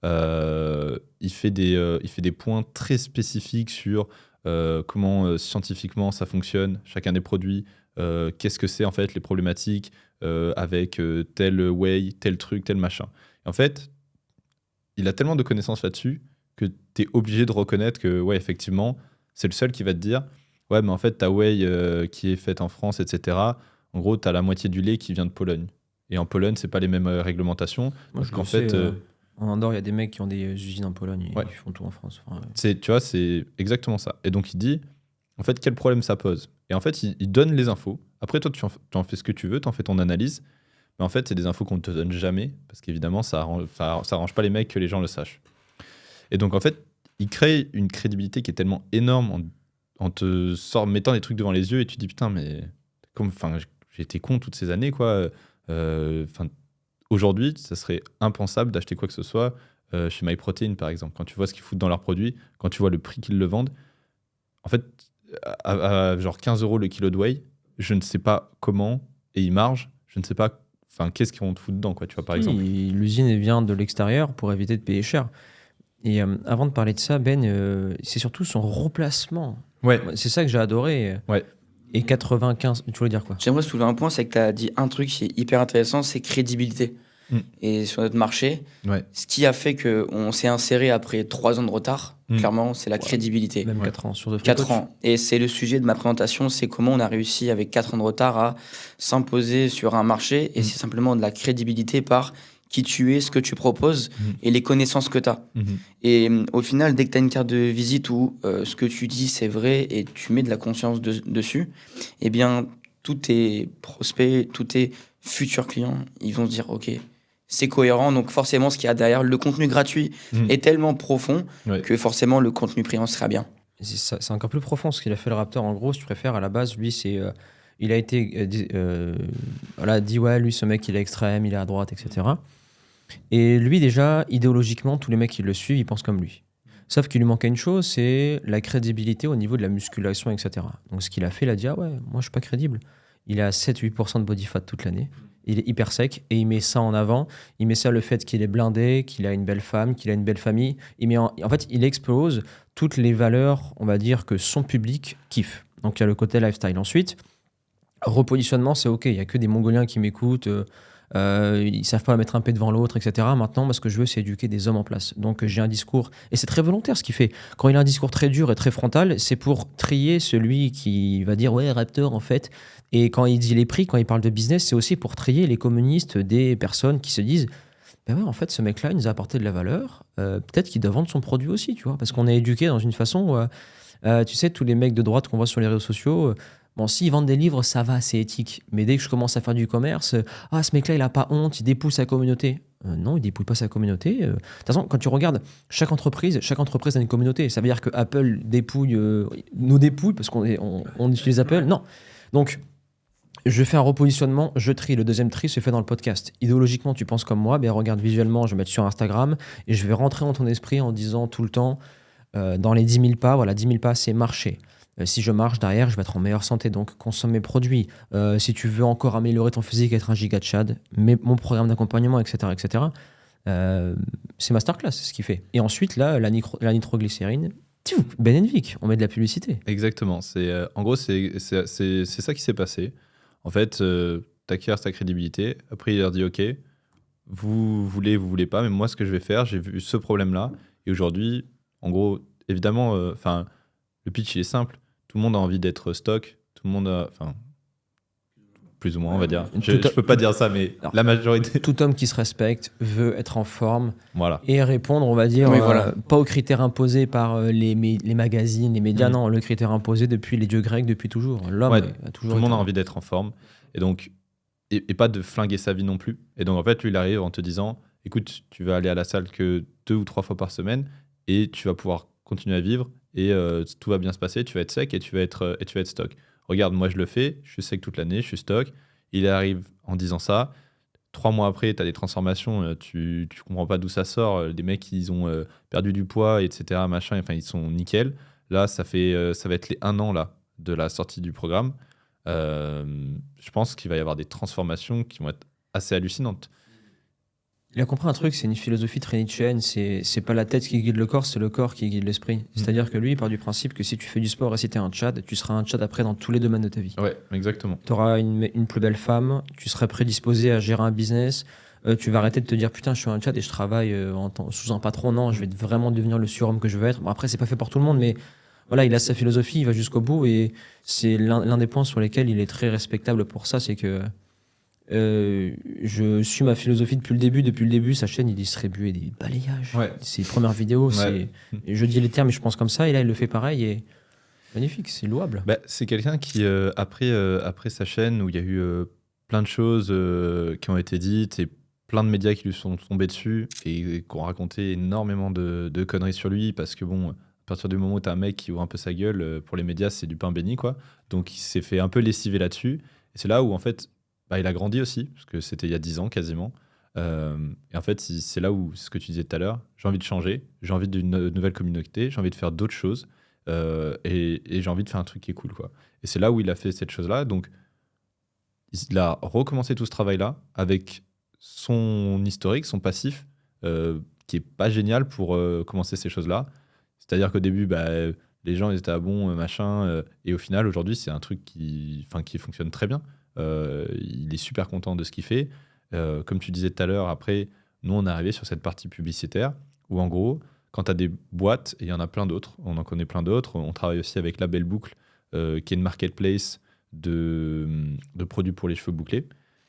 Il fait des points très spécifiques sur comment scientifiquement ça fonctionne, chacun des produits, qu'est-ce que c'est en fait les problématiques avec tel whey, tel truc, tel machin. Et en fait, il a tellement de connaissances là-dessus que tu es obligé de reconnaître que, ouais, effectivement, c'est le seul qui va te dire ouais, mais en fait, ta whey qui est faite en France, etc., en gros, tu as la moitié du lait qui vient de Pologne. Et en Pologne, c'est pas les mêmes réglementations. Moi, donc, en fait. En Andorre, il y a des mecs qui ont des usines en Pologne et ils font tout en France. Tu vois, c'est exactement ça. Et donc, il dit, en fait, quel problème ça pose? Et en fait, il donne les infos. Après, toi, tu en fais ce que tu veux, tu en fais ton analyse. Mais en fait, c'est des infos qu'on ne te donne jamais parce qu'évidemment, ça arrange pas les mecs que les gens le sachent. Et donc, en fait, il crée une crédibilité qui est tellement énorme en te mettant des trucs devant les yeux et tu te dis, putain, mais j'ai été con toutes ces années, quoi. Aujourd'hui, ça serait impensable d'acheter quoi que ce soit chez MyProtein, par exemple. Quand tu vois ce qu'ils foutent dans leurs produits, quand tu vois le prix qu'ils le vendent, en fait, à genre 15 € le kilo de whey, je ne sais pas comment, et ils margent, je ne sais pas qu'est-ce qu'ils vont te foutre dedans, quoi, tu vois, par exemple. L'usine vient de l'extérieur pour éviter de payer cher. Et avant de parler de ça, Ben, c'est surtout son replacement. Ouais. C'est ça que j'ai adoré. Ouais. Et 95, tu voulais dire quoi? J'aimerais soulever un point, c'est que tu as dit un truc qui est hyper intéressant, c'est crédibilité. Et sur notre marché, ce qui a fait qu'on s'est inséré après 3 ans de retard, clairement, c'est la crédibilité. Même 4 ans sur 4 ans. Et c'est le sujet de ma présentation, c'est comment on a réussi avec 4 ans de retard à s'imposer sur un marché. Et c'est simplement de la crédibilité par qui tu es, ce que tu proposes et les connaissances que tu as. Et au final, dès que tu as une carte de visite où ce que tu dis c'est vrai et tu mets de la conscience dessus, eh bien, tous tes prospects, tous tes futurs clients, ils vont se dire ok, c'est cohérent. Donc forcément, ce qu'il y a derrière, le contenu gratuit est tellement profond que forcément le contenu payant sera bien. C'est encore plus profond ce qu'il a fait le Raptor. En gros, si tu préfères, à la base, lui, il a été dit ouais, lui, ce mec, il est extrême, il est à droite, etc. Et lui, déjà, idéologiquement, tous les mecs qui le suivent, ils pensent comme lui. Sauf qu'il lui manquait une chose, c'est la crédibilité au niveau de la musculation, etc. Donc ce qu'il a fait, il a dit ah ouais, moi je suis pas crédible. Il est à 7-8% de body fat toute l'année. Il est hyper sec et il met ça en avant. Il met ça le fait qu'il est blindé, qu'il a une belle femme, qu'il a une belle famille. En fait, il explose toutes les valeurs, on va dire, que son public kiffe. Donc il y a le côté lifestyle. Ensuite, repositionnement, c'est ok. Il n'y a que des Mongoliens qui m'écoutent. Ils savent pas mettre un pied devant l'autre, etc. Maintenant, moi, ce que je veux, c'est éduquer des hommes en place. Donc, j'ai un discours, et c'est très volontaire ce qu'il fait. Quand il a un discours très dur et très frontal, c'est pour trier celui qui va dire ouais, Raptor, en fait. Et quand il dit les prix, quand il parle de business, c'est aussi pour trier les communistes des personnes qui se disent ben ouais, en fait, ce mec-là, il nous a apporté de la valeur. Peut-être qu'il doit vendre son produit aussi, tu vois, parce qu'on est éduqué dans une façon tu sais, tous les mecs de droite qu'on voit sur les réseaux sociaux. Bon, s'ils vendent des livres, ça va, c'est éthique. Mais dès que je commence à faire du commerce, ce mec-là, il a pas honte, il dépouille sa communauté. Non, il dépouille pas sa communauté. De toute façon, quand tu regardes chaque entreprise a une communauté. Ça veut dire que Apple dépouille, nous dépouille parce qu'on utilise Apple. Non. Donc, je fais un repositionnement, je trie. Le deuxième tri se fait dans le podcast. Idéologiquement, tu penses comme moi, ben regarde visuellement, je vais mettre sur Instagram et je vais rentrer dans ton esprit en disant tout le temps, dans les 10 000 pas, voilà, 10 000 pas, c'est marcher. Si je marche derrière, je vais être en meilleure santé, donc consomme mes produits. Si tu veux encore améliorer ton physique, être un giga Tchad, mon programme d'accompagnement, etc. etc. C'est masterclass, c'est ce qu'il fait. Et ensuite, là, la nitroglycérine, Ben Vic, on met de la publicité. Exactement. En gros, c'est ça qui s'est passé. En fait, t'acquiers ta crédibilité. Après, il leur dit ok, vous voulez pas, mais moi, ce que je vais faire, j'ai vu ce problème-là. Et aujourd'hui, en gros, évidemment, le pitch, il est simple. Tout le monde a envie d'être stock. Tout le monde a... plus ou moins, on va dire. Je peux pas dire ça, mais la majorité... Tout homme qui se respecte veut être en forme voilà. Et répondre, on va dire, pas aux critères imposés par les magazines, les médias, non, le critère imposé depuis les dieux grecs, depuis toujours. L'homme a toujours... Tout le monde a envie d'être en forme. Et donc, et pas de flinguer sa vie non plus. Et donc, en fait, lui, il arrive en te disant, écoute, tu vas aller à la salle que 2 ou 3 fois par semaine et tu vas pouvoir continuer à vivre et tout va bien se passer, tu vas être sec et tu vas être stock. Regarde, moi je le fais, je suis sec toute l'année, je suis stock. Il arrive en disant ça. 3 mois après, tu as des transformations, tu comprends pas d'où ça sort. Des mecs, ils ont perdu du poids, etc. Machin, enfin, ils sont nickel. Là, ça va être les 1 an là, de la sortie du programme. Je pense qu'il va y avoir des transformations qui vont être assez hallucinantes. Il a compris un truc, c'est une philosophie très nietzschéenne, c'est pas la tête qui guide le corps, c'est le corps qui guide l'esprit. C'est-à-dire que lui, il part du principe que si tu fais du sport et si t'es un Tchad, tu seras un Tchad après dans tous les domaines de ta vie. Ouais, exactement. Tu auras une plus belle femme, tu serais prédisposé à gérer un business, tu vas arrêter de te dire putain, je suis un Tchad et je travaille sous un patron. Non, je vais vraiment devenir le surhomme que je veux être. Bon, après, c'est pas fait pour tout le monde, mais voilà, il a sa philosophie, il va jusqu'au bout et c'est l'un des points sur lesquels il est très respectable pour ça, c'est que je suis ma philosophie depuis le début. Sa chaîne, il distribuait des balayages. Ouais. Ses premières vidéos, je dis les termes, mais je pense comme ça. Et là, il le fait pareil. Et magnifique, c'est louable. Bah, c'est quelqu'un qui, après sa chaîne, où il y a eu plein de choses qui ont été dites et plein de médias qui lui sont tombés dessus et qui ont raconté énormément de conneries sur lui parce que, bon, à partir du moment où tu as un mec qui ouvre un peu sa gueule, pour les médias, c'est du pain béni, quoi. Donc, il s'est fait un peu lessiver là-dessus. Et c'est là où, en fait, il a grandi aussi, parce que c'était il y a 10 ans quasiment. Et en fait, c'est là où, ce que tu disais tout à l'heure, j'ai envie de changer, j'ai envie d'une nouvelle communauté, j'ai envie de faire d'autres choses, et j'ai envie de faire un truc qui est cool, quoi. Et c'est là où il a fait cette chose-là. Donc, il a recommencé tout ce travail-là avec son historique, son passif, qui est pas génial pour commencer ces choses-là. C'est-à-dire qu'au début, les gens ils étaient à bon, machin, et au final, aujourd'hui, c'est un truc qui fonctionne très bien. Il est super content de ce qu'il fait. Comme tu disais tout à l'heure, après, nous, on est arrivé sur cette partie publicitaire où, en gros, quand tu as des boîtes, et il y en a plein d'autres, on en connaît plein d'autres, on travaille aussi avec La Belle Boucle, qui est une marketplace de produits pour les cheveux bouclés.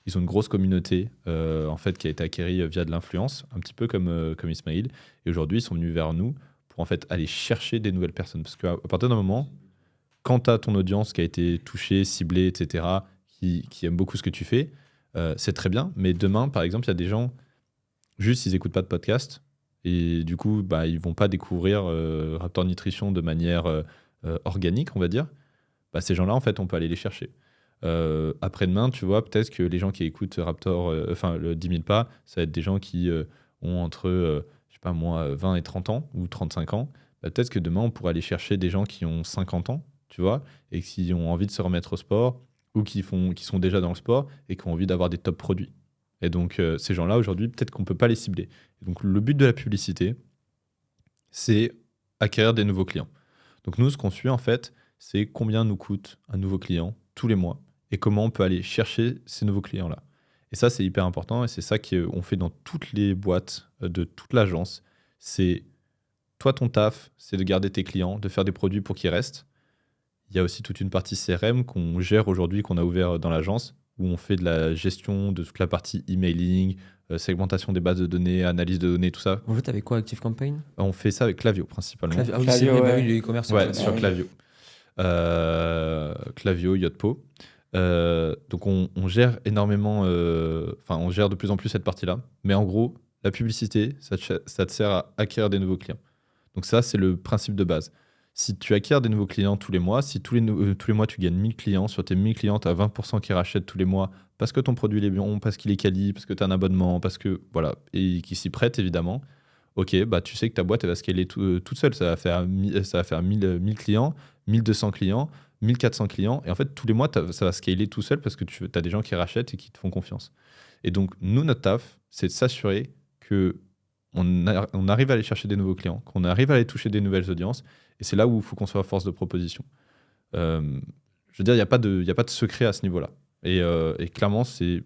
Ils ont une grosse communauté en fait, qui a été acquérie via de l'influence, un petit peu comme Ismail. Et aujourd'hui, ils sont venus vers nous pour en fait, aller chercher des nouvelles personnes. Parce qu'à partir d'un moment, quand tu as ton audience qui a été touchée, ciblée, etc., qui aime beaucoup ce que tu fais, c'est très bien. Mais demain, par exemple, il y a des gens, juste, ils n'écoutent pas de podcast. Et du coup, ils ne vont pas découvrir Raptor Nutrition de manière organique, on va dire. Ces gens-là, en fait, on peut aller les chercher. Après-demain, tu vois, peut-être que les gens qui écoutent Raptor, le 10 000 pas, ça va être des gens qui ont entre, je sais pas moi, 20 et 30 ans ou 35 ans. Peut-être que demain, on pourrait aller chercher des gens qui ont 50 ans, tu vois, et qui ont envie de se remettre au sport ou qui sont déjà dans le sport et qui ont envie d'avoir des top produits. Et donc, ces gens-là, aujourd'hui, peut-être qu'on ne peut pas les cibler. Et donc, le but de la publicité, c'est acquérir des nouveaux clients. Donc, nous, ce qu'on suit, en fait, c'est combien nous coûte un nouveau client tous les mois et comment on peut aller chercher ces nouveaux clients-là. Et ça, c'est hyper important et c'est ça qu'on fait dans toutes les boîtes de toute l'agence. C'est toi, ton taf, c'est de garder tes clients, de faire des produits pour qu'ils restent. Il y a aussi toute une partie CRM qu'on gère aujourd'hui, qu'on a ouvert dans l'agence, où on fait de la gestion de toute la partie emailing, segmentation des bases de données, analyse de données, tout ça. Vous faites avec quoi, ActiveCampaign? On fait ça avec Klaviyo principalement. Ah oui, c'est Klaviyo, vrai, ouais. le e-commerce. Ouais, en fait. sur Klaviyo. Klaviyo, Yotpo. Donc on gère énormément, on gère de plus en plus cette partie-là. Mais en gros, la publicité, ça te sert à acquérir des nouveaux clients. Donc ça, c'est le principe de base. Si tu acquiers des nouveaux clients tous les mois, si tous les mois tu gagnes 1000 clients, sur tes 1000 clients, tu as 20% qui rachètent tous les mois parce que ton produit est bon, parce qu'il est quali, parce que tu as un abonnement, parce que voilà, et qui s'y prête évidemment. Ok, tu sais que ta boîte elle va scaler toute seule. Ça va faire 1000 clients, 1200 clients, 1400 clients. Et en fait, tous les mois, ça va scaler tout seul parce que tu as des gens qui rachètent et qui te font confiance. Et donc, nous, notre taf, c'est de s'assurer qu'on arrive à aller chercher des nouveaux clients, qu'on arrive à aller toucher des nouvelles audiences. Et c'est là où il faut qu'on soit force de proposition. Je veux dire, il n'y a pas de secret à ce niveau-là. Et clairement, c'est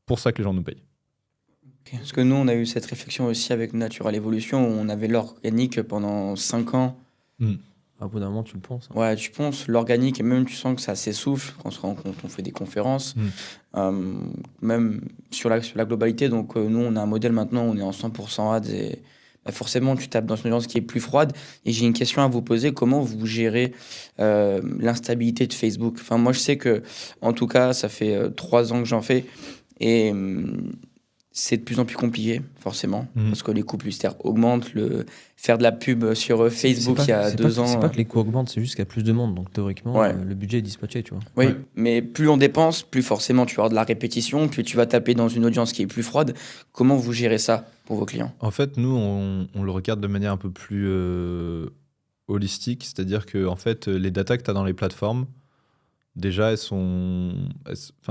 pour ça que les gens nous payent. Okay. Parce que nous, on a eu cette réflexion aussi avec Natural Evolution, où on avait l'organique pendant 5 ans. À bout d'un moment, tu le penses. Ouais, tu penses, l'organique, et même tu sens que ça s'essouffle quand on se rencontre, on fait des conférences, même sur la globalité. Donc, nous, on a un modèle maintenant, on est en 100% ads et forcément, tu tapes dans une audience qui est plus froide. Et j'ai une question à vous poser. Comment vous gérez l'instabilité de Facebook? Enfin, moi, je sais que, en tout cas, ça fait 3 ans que j'en fais et c'est de plus en plus compliqué, forcément, parce que les coûts publicitaires augmentent. Faire de la pub sur Facebook il y a 2 ans. C'est pas que les coûts augmentent, c'est juste qu'il y a plus de monde. Donc théoriquement, Ouais. le budget est dispatché, tu vois. Oui, Ouais. mais plus on dépense, plus forcément tu vas avoir de la répétition, plus tu vas taper dans une audience qui est plus froide. Comment vous gérez ça pour vos clients? En fait, nous, on le regarde de manière un peu plus holistique, c'est-à-dire que en fait, les datas que tu as dans les plateformes, déjà,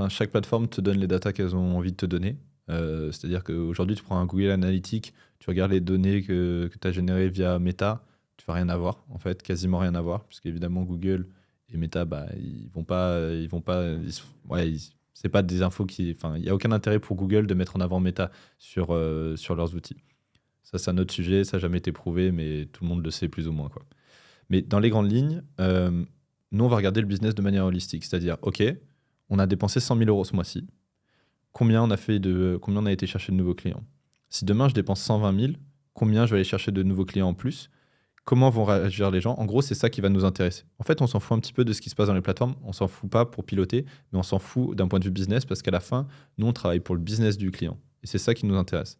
chaque plateforme te donne les datas qu'elles ont envie de te donner. C'est-à-dire qu'aujourd'hui, tu prends un Google Analytics, tu regardes les données que tu as générées via Meta, tu vas rien avoir, en fait, quasiment rien avoir, puisqu'évidemment, Google et Meta, c'est pas des infos il n'y a aucun intérêt pour Google de mettre en avant Meta sur leurs outils. Ça, c'est un autre sujet, ça n'a jamais été prouvé, mais tout le monde le sait plus ou moins, quoi. Mais dans les grandes lignes, nous, on va regarder le business de manière holistique, c'est-à-dire, OK, on a dépensé 100 000 € ce mois-ci. Combien on a été chercher de nouveaux clients? Si demain je dépense 120 000, combien je vais aller chercher de nouveaux clients en plus? Comment vont réagir les gens? En gros, c'est ça qui va nous intéresser. En fait, on s'en fout un petit peu de ce qui se passe dans les plateformes. On s'en fout pas pour piloter, mais on s'en fout d'un point de vue business parce qu'à la fin, nous, on travaille pour le business du client. Et c'est ça qui nous intéresse.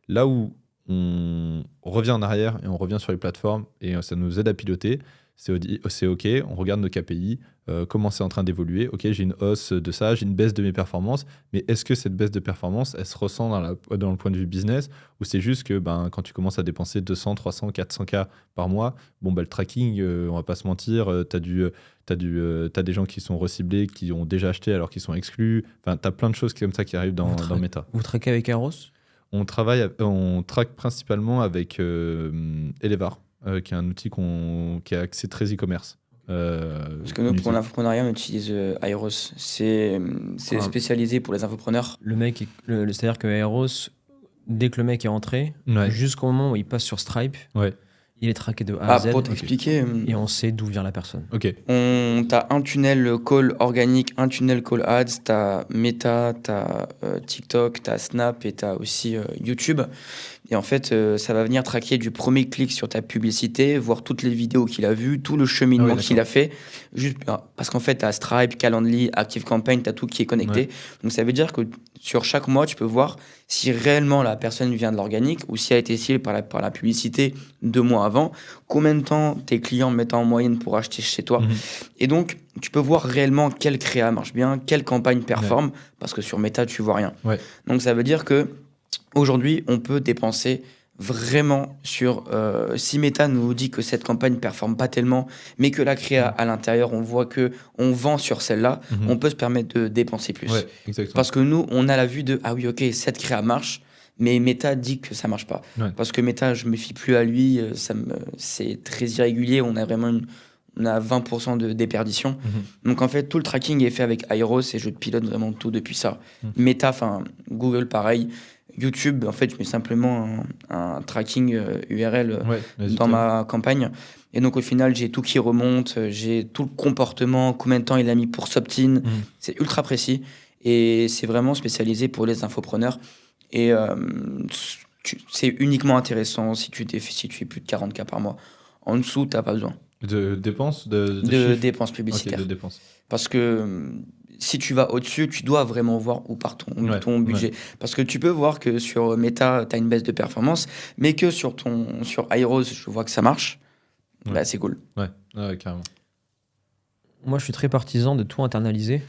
Là où on revient en arrière et on revient sur les plateformes et ça nous aide à piloter, c'est OK, on regarde nos KPI, comment c'est en train d'évoluer. OK, j'ai une hausse de ça, j'ai une baisse de mes performances, mais est-ce que cette baisse de performance, elle se ressent dans le point de vue business ou c'est juste que quand tu commences à dépenser 200, 300, 400K par mois, le tracking, on va pas se mentir, t'as des gens qui sont reciblés, qui ont déjà acheté alors qu'ils sont exclus. Enfin, t'as plein de choses comme ça qui arrivent dans Meta. Vous traquez avec Eros? On traque principalement avec Elevar. Qui est un outil qui est axé très e-commerce. Parce que nous, pour l'infoprenariat, on utilise Airos. C'est spécialisé pour les infopreneurs. C'est-à-dire que Eros, dès que le mec est entré, jusqu'au moment où il passe sur Stripe, ouais. Il est traqué de A à Z Pour t'expliquer, et on sait d'où vient la personne. Ok. t'as un tunnel call organique, un tunnel call ads, t'as Meta, t'as TikTok, t'as Snap et t'as aussi YouTube. Et en fait, ça va venir traquer du premier clic sur ta publicité, voir toutes les vidéos qu'il a vues, tout le cheminement Ah oui, qu'il a fait. Juste, parce qu'en fait, tu as Stripe, Calendly, ActiveCampaign, tu as tout qui est connecté. Ouais. Donc ça veut dire que sur chaque mois, tu peux voir si réellement la personne vient de l'organique ou si elle a été ciblée par la publicité 2 mois avant, combien de temps tes clients mettent en moyenne pour acheter chez toi. Mhm. Et donc, tu peux voir réellement quelle créa marche bien, quelle campagne performe, parce que sur Meta, tu vois rien. Ouais. Donc ça veut dire que aujourd'hui, on peut dépenser vraiment sur... si Meta nous dit que cette campagne performe pas tellement, mais que la créa à l'intérieur, on voit que on vend sur celle-là, Mhm. on peut se permettre de dépenser plus. Ouais, exactement. Parce que nous, on a la vue de, ah oui, ok, cette créa marche, mais Meta dit que ça marche pas. Ouais. Parce que Meta, je me fie plus à lui, c'est très irrégulier, on a vraiment on a 20% de déperdition. Mhm. Donc en fait, tout le tracking est fait avec Airos et je pilote vraiment tout depuis ça. Mhm. Meta, enfin Google, pareil. YouTube, en fait, je mets simplement un tracking URL Ouais, vas-y, dans toi. ma campagne. Et donc au final, j'ai tout qui remonte, j'ai tout le comportement, combien de temps il a mis pour s'opt-in. Mhm. C'est ultra précis et c'est vraiment spécialisé pour les infopreneurs. Et c'est uniquement intéressant si tu fais plus de 40K par mois. En dessous, tu n'as pas besoin De dépenses, de chiffres. dépenses Ok, publicitaires. de dépenses. Parce que si tu vas au-dessus, tu dois vraiment voir où part Ouais, ton budget. Parce que tu peux voir que sur Meta, tu as une baisse de performance, mais que sur Airos, je vois que ça marche. Ouais. Bah, c'est cool. Ouais, ouais, carrément. Moi, je suis très partisan de tout internaliser.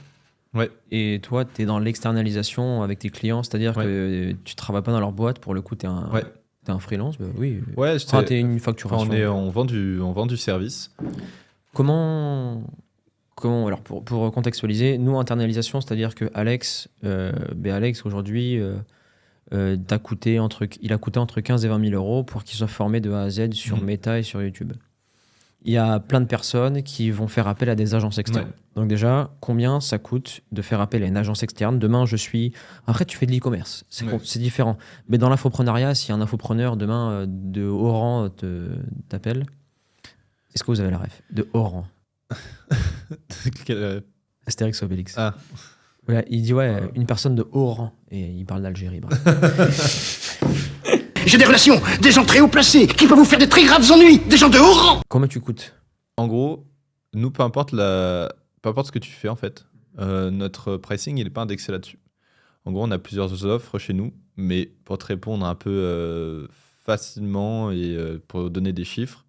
Ouais. Et toi, tu es dans l'externalisation avec tes clients, c'est-à-dire Ouais. que tu travailles pas dans leur boîte, pour le coup, tu es Ouais. un freelance, bah oui. Ouais, Enfin, tu es une enfin, facturation. on vend du service. Comment alors pour contextualiser, nous, internalisation, c'est-à-dire que Alex aujourd'hui, il a coûté entre 15 et 20 000 euros pour qu'il soit formé de A à Z sur Mhm. Meta et sur YouTube. Il y a plein de personnes qui vont faire appel à des agences externes. Ouais. Donc déjà, combien ça coûte de faire appel à une agence externe? Demain, Après, tu fais de l'e-commerce, Ouais. c'est différent. Mais dans l'infoprenariat, si un infopreneur demain de haut rang t'appelle, est-ce que vous avez la ref? De haut rang. Astérix Obélix. Ah. Voilà, il dit une personne de haut rang. Et il parle d'Algérie. bref. J'ai des relations, des gens très haut placés, qui peuvent vous faire des très graves ennuis, des gens de haut rang. Combien tu coûtes? En gros, nous, peu importe ce que tu fais, en fait, notre pricing, il n'est pas indexé là-dessus. En gros, on a plusieurs offres chez nous, mais pour te répondre un peu facilement et pour donner des chiffres,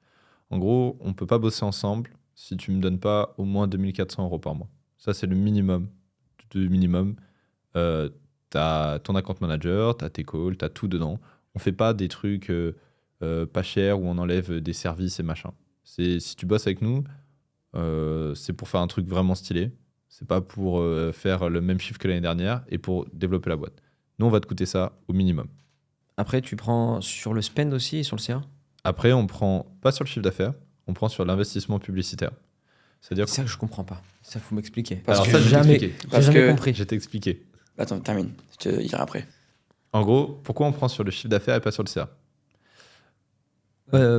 en gros, on ne peut pas bosser ensemble si tu ne me donnes pas au moins 2400 euros par mois. Ça, c'est le minimum du minimum. Tu as ton account manager, tu as tes calls, tu as tout dedans. On ne fait pas des trucs pas chers où on enlève des services et machin. Si tu bosses avec nous, c'est pour faire un truc vraiment stylé. C'est pas pour faire le même chiffre que l'année dernière et pour développer la boîte. Nous, on va te coûter ça au minimum. Après, tu prends sur le spend aussi et sur le CA? Après, on prend pas sur le chiffre d'affaires, on prend sur l'investissement publicitaire. C'est-à-dire C'est ça que je comprends pas. Ça, faut m'expliquer. Parce Alors que ça, je vais jamais, t'expliquer. j'ai Parce jamais que- compris. Je vais t'expliquer. Attends, termine. Je te dirai après. En gros, pourquoi on prend sur le chiffre d'affaires et pas sur le CA?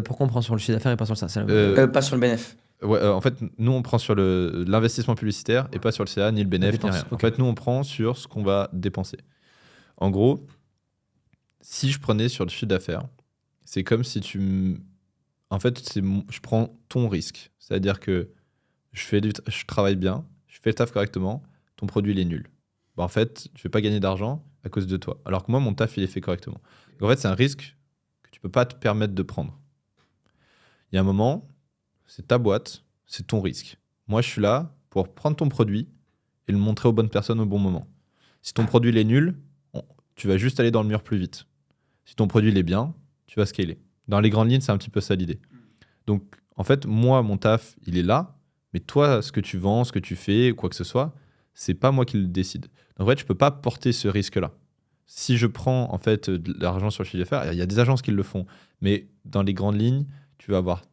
Pourquoi on prend sur le chiffre d'affaires et pas sur le CA? C'est la- Pas sur le bénéf. Ouais, en fait, nous, on prend sur l'investissement publicitaire et pas sur le CA, ni le bénéfice, ni dépense, rien. En ok. fait, nous, on prend sur ce qu'on va dépenser. En gros, si je prenais sur le chiffre d'affaires, c'est comme si en fait, je prends ton risque. C'est-à-dire que je travaille bien, je fais le taf correctement, ton produit, il est nul. Bah, en fait, je vais pas gagner d'argent à cause de toi. Alors que moi, mon taf, il est fait correctement. Donc, en fait, c'est un risque que tu peux pas te permettre de prendre. Il y a un moment, c'est ta boîte, c'est ton risque. Moi, je suis là pour prendre ton produit et le montrer aux bonnes personnes au bon moment. Si ton produit il est nul, tu vas juste aller dans le mur plus vite. Si ton produit il est bien, tu vas scaler. Dans les grandes lignes, c'est un petit peu ça l'idée. Donc, en fait, moi, mon taf, il est là, mais toi, ce que tu vends, ce que tu fais, quoi que ce soit, c'est pas moi qui le décide. Donc, en fait, je peux pas porter ce risque-là. Si je prends en fait de l'argent sur le chiffre d'affaires, il y a des agences qui le font, mais dans les grandes lignes, tu vas avoir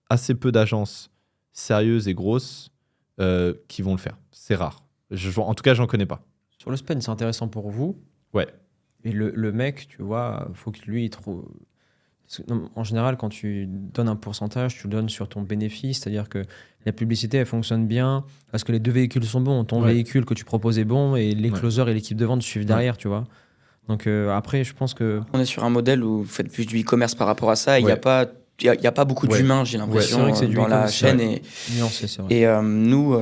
assez peu d'agences sérieuses et grosses qui vont le faire. C'est rare. En tout cas, j'en connais pas. Sur le spend, c'est intéressant pour vous. Ouais. Et le mec, tu vois, faut que lui, il trouve. En général, quand tu donnes un pourcentage, tu le donnes sur ton bénéfice, c'est-à-dire que la publicité, elle fonctionne bien parce que les deux véhicules sont bons. Ton véhicule que tu proposes est bon et les closers et l'équipe de vente suivent derrière, tu vois. Donc après, je pense que... On est sur un modèle où vous faites plus du e-commerce par rapport à ça. Il n'y a pas... Il y a pas beaucoup d'humains, j'ai l'impression, c'est vrai que c'est du dans la e-commerce, chaîne. Nuancé, c'est vrai. Et nous,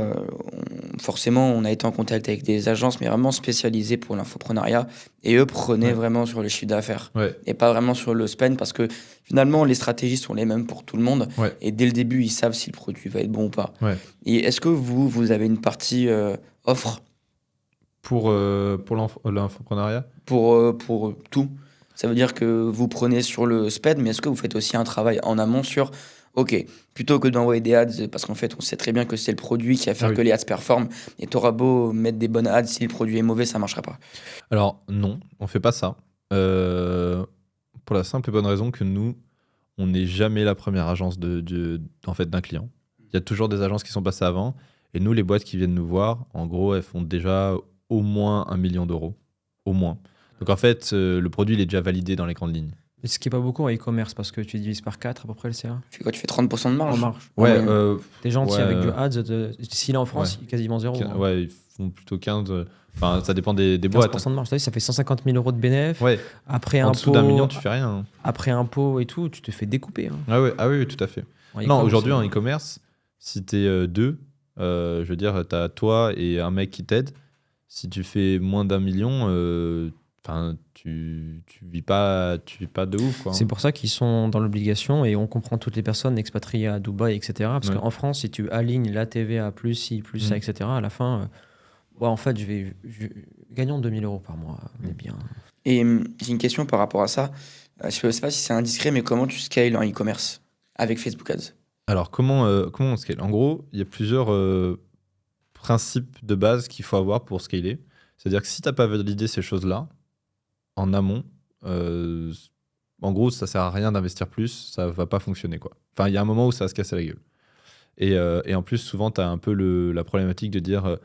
forcément, on a été en contact avec des agences, mais vraiment spécialisées pour l'infoprenariat. Et eux prenaient vraiment sur le chiffre d'affaires. Et pas vraiment sur le spend, parce que finalement, les stratégies sont les mêmes pour tout le monde. Et dès le début, ils savent si le produit va être bon ou pas. Et est-ce que vous avez une partie offre pour l'infoprenariat? Pour tout. Ça veut dire que vous prenez sur le spend, mais est-ce que vous faites aussi un travail en amont sur, OK, plutôt que d'envoyer des ads, parce qu'en fait, on sait très bien que c'est le produit qui va faire que les ads performent, et t'auras beau mettre des bonnes ads, si le produit est mauvais, ça ne marchera pas. Alors non, on fait pas ça. Pour la simple et bonne raison que nous, on n'est jamais la première agence en fait, d'un client. Il y a toujours des agences qui sont passées avant, et nous, les boîtes qui viennent nous voir, en gros, elles font déjà au moins 1 million d'euros. Au moins. Donc en fait, le produit il est déjà validé dans les grandes lignes. Ce qui n'est pas beaucoup en e-commerce parce que tu divises par 4 à peu près le CA. Tu fais quoi? Tu fais 30% de marge? En marge. Ouais. T'es gentil avec du ads. S'il est en France, il est quasiment zéro. Ouais, ils font plutôt 15. Enfin, ça dépend des boîtes. 15% de marge. Ça fait 150 000 euros de bénéfice. Ouais. Après en dessous d'1 million, tu fais rien. Après impôt et tout, tu te fais découper. Hein. Ah oui, tout à fait. Non, aujourd'hui en e-commerce, si t'es deux, je veux dire, t'as toi et un mec qui t'aide. Si tu fais moins d'1 million, tu vis pas de ouf, quoi. C'est pour ça qu'ils sont dans l'obligation et on comprend toutes les personnes expatriées à Dubaï, etc. Parce qu'en France, si tu alignes la TVA plus ci, plus ça, etc., à la fin, en fait, gagnons 2 000 euros par mois, on est bien. Et j'ai une question par rapport à ça. Je ne sais pas si c'est indiscret, mais comment tu scales en e-commerce avec Facebook Ads? Alors, comment on scale? En gros, il y a plusieurs principes de base qu'il faut avoir pour scaler. C'est-à-dire que si tu n'as pas validé ces choses-là, en amont, en gros, ça sert à rien d'investir plus, ça va pas fonctionner, quoi. Enfin, il y a un moment où ça va se casser la gueule. Et en plus, souvent, tu as un peu la problématique de dire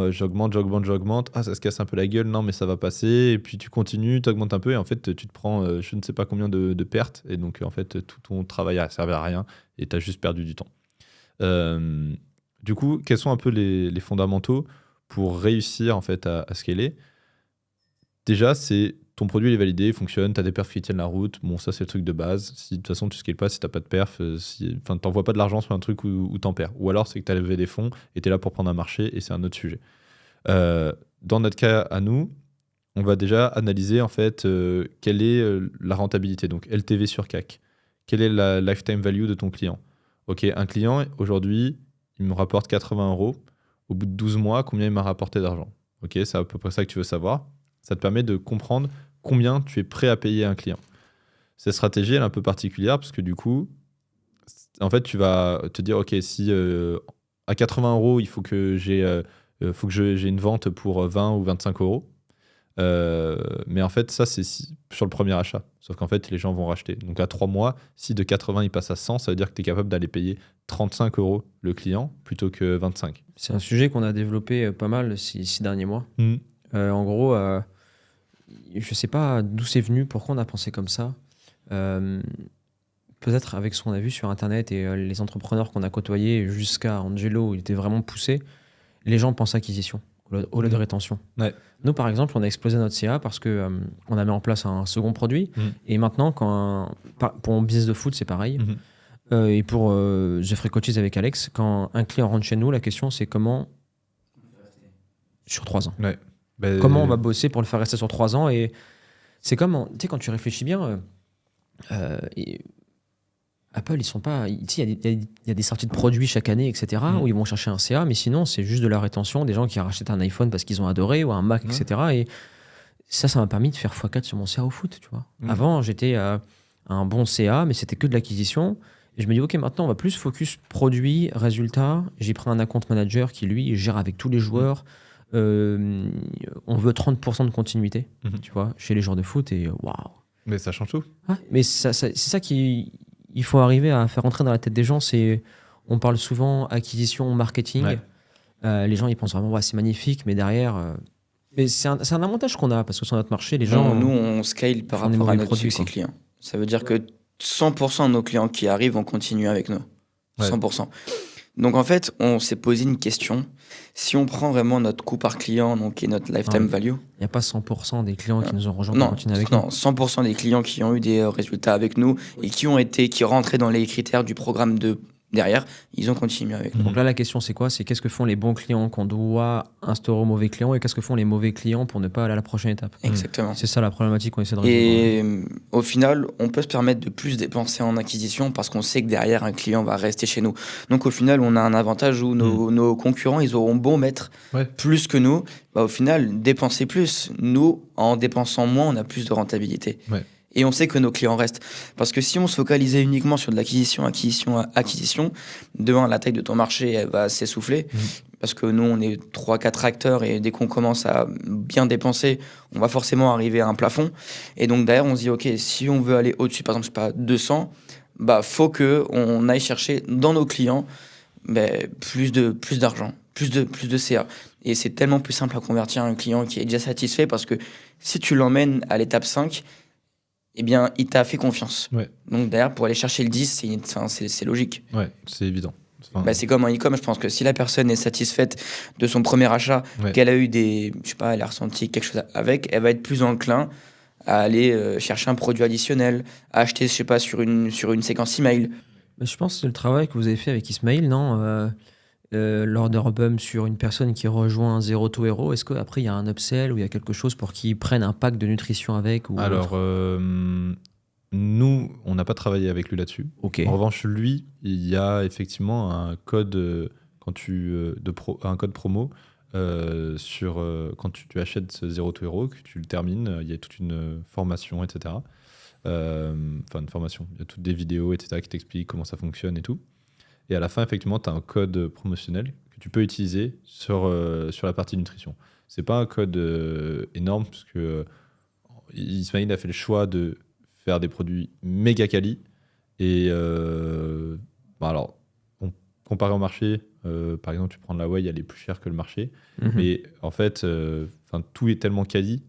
j'augmente, ah, ça se casse un peu la gueule, non, mais ça va passer, et puis tu continues, tu augmentes un peu, et en fait, tu te prends je ne sais pas combien de pertes, et donc, en fait, tout ton travail a servi à rien, et tu as juste perdu du temps. Du coup, quels sont un peu les fondamentaux pour réussir, en fait, à scaler? Déjà, c'est ton produit il est validé, il fonctionne, tu as des perfs qui tiennent la route. Bon, ça, c'est le truc de base. Si de toute façon, tu ne scales pas, si tu n'as pas de perf, t'envoies pas de l'argent sur un truc où t'en perds. Ou alors, c'est que tu as levé des fonds et tu es là pour prendre un marché et c'est un autre sujet. Dans notre cas à nous, on va déjà analyser en fait quelle est la rentabilité, donc LTV sur CAC. Quelle est la lifetime value de ton client? Ok, un client, aujourd'hui, il me rapporte 80 euros. Au bout de 12 mois, combien il m'a rapporté d'argent? Ok, c'est à peu près ça que tu veux savoir. Ça te permet de comprendre combien tu es prêt à payer un client. Cette stratégie, elle est un peu particulière parce que du coup, en fait, tu vas te dire, OK, si à 80 euros, il faut que j'ai une vente pour 20 ou 25 euros. Mais en fait, ça, c'est sur le premier achat. Sauf qu'en fait, les gens vont racheter. Donc, à 3 mois, si de 80, il passe à 100, ça veut dire que tu es capable d'aller payer 35 euros le client plutôt que 25. C'est un sujet qu'on a développé pas mal ces derniers mois. En gros, je sais pas d'où c'est venu, pourquoi on a pensé comme ça. Peut-être avec ce qu'on a vu sur Internet et les entrepreneurs qu'on a côtoyés jusqu'à Angelo, il était vraiment poussé. Les gens pensent acquisition au lieu de rétention. Ouais. Nous, par exemple, on a explosé notre CA parce qu'on a mis en place un second produit. Et maintenant, pour mon business de foot, c'est pareil. Et pour Jeffrey Coaches avec Alex, quand un client rentre chez nous, la question, c'est comment sur 3 ans. Ouais. Comment on va bosser pour le faire rester sur 3 ans? Et c'est comme, tu sais, quand tu réfléchis bien, Apple, ils sont pas. Il y a des sorties de produits chaque année, etc., où ils vont chercher un CA, mais sinon, c'est juste de la rétention, des gens qui rachètent un iPhone parce qu'ils ont adoré, ou un Mac, etc. Et ça m'a permis de faire x4 sur mon CA au foot, tu vois. Avant, j'étais à un bon CA, mais c'était que de l'acquisition. Et je me dis, OK, maintenant, on va plus focus produit, résultat. J'ai pris un account manager qui, lui, gère avec tous les joueurs. On veut 30% de continuité, tu vois, chez les joueurs de foot, et waouh. Mais ça change tout. Ah, mais c'est ça qu'il faut arriver à faire entrer dans la tête des gens. On parle souvent acquisition, marketing. Ouais. Les gens, ils pensent vraiment, ouais, c'est magnifique, mais derrière... mais c'est un avantage qu'on a, parce que sur notre marché, les gens... Nous, on scale par rapport à notre succès client. Ça veut dire que 100% de nos clients qui arrivent vont continuer avec nous. Ouais. 100%. Donc en fait, on s'est posé une question. Si on prend vraiment notre coût par client, donc qui est notre lifetime Ouais. value, Il n'y a pas 100% des clients qui nous ont rejoints qui non, continuent avec nous. non, 100% des clients qui ont eu des résultats avec nous et qui rentraient dans les critères du programme derrière, ils ont continué avec nous. Donc là, la question, c'est quoi? C'est qu'est-ce que font les bons clients qu'on doit instaurer aux mauvais clients et qu'est-ce que font les mauvais clients pour ne pas aller à la prochaine étape? Exactement. C'est ça la problématique qu'on essaie de résoudre. Et au final, on peut se permettre de plus dépenser en acquisition parce qu'on sait que derrière, un client va rester chez nous. Donc au final, on a un avantage où nos concurrents, ils auront beau mettre Ouais. plus que nous, bah, au final, dépenser plus. Nous, en dépensant moins, on a plus de rentabilité. Ouais. Et on sait que nos clients restent. Parce que si on se focalisait uniquement sur de l'acquisition, la taille de ton marché, elle va s'essouffler. Parce que nous, on est 3-4 acteurs et dès qu'on commence à bien dépenser, on va forcément arriver à un plafond. Et donc derrière, on se dit, OK, si on veut aller au-dessus, par exemple, je sais pas, 200, bah, faut qu'on aille chercher dans nos clients plus d'argent, plus de CA. Et c'est tellement plus simple à convertir un client qui est déjà satisfait parce que si tu l'emmènes à l'étape 5, eh bien, il t'a fait confiance. Ouais. Donc derrière, pour aller chercher le 10, c'est logique. Ouais, c'est évident. Enfin, Bah, c'est comme en e-com, je pense que si la personne est satisfaite de son premier achat, Ouais. qu'elle a eu elle a ressenti quelque chose avec, elle va être plus enclin à aller chercher un produit additionnel, à acheter, je sais pas, sur une séquence email. Mais je pense que c'est le travail que vous avez fait avec Ismail, non? L'order bump sur une personne qui rejoint un Zero to Hero, est-ce qu'après il y a un upsell ou il y a quelque chose pour qu'ils prennent un pack de nutrition avec ou Alors, autre? nous, on n'a pas travaillé avec lui là-dessus. Ok. En revanche, lui, il y a effectivement un code un code promo quand tu achètes ce Zero to Hero, que tu le termines, il y a toute une formation, etc. Enfin, une formation, il y a toutes des vidéos, etc., qui t'expliquent comment ça fonctionne et tout. Et à la fin, effectivement, tu as un code promotionnel que tu peux utiliser sur la partie nutrition. C'est pas un code énorme, parce que Ismail a fait le choix de faire des produits méga quali. Et alors, comparé au marché, par exemple, tu prends de la whey, elle est plus chère que le marché. Mhm. Mais en fait, tout est tellement quali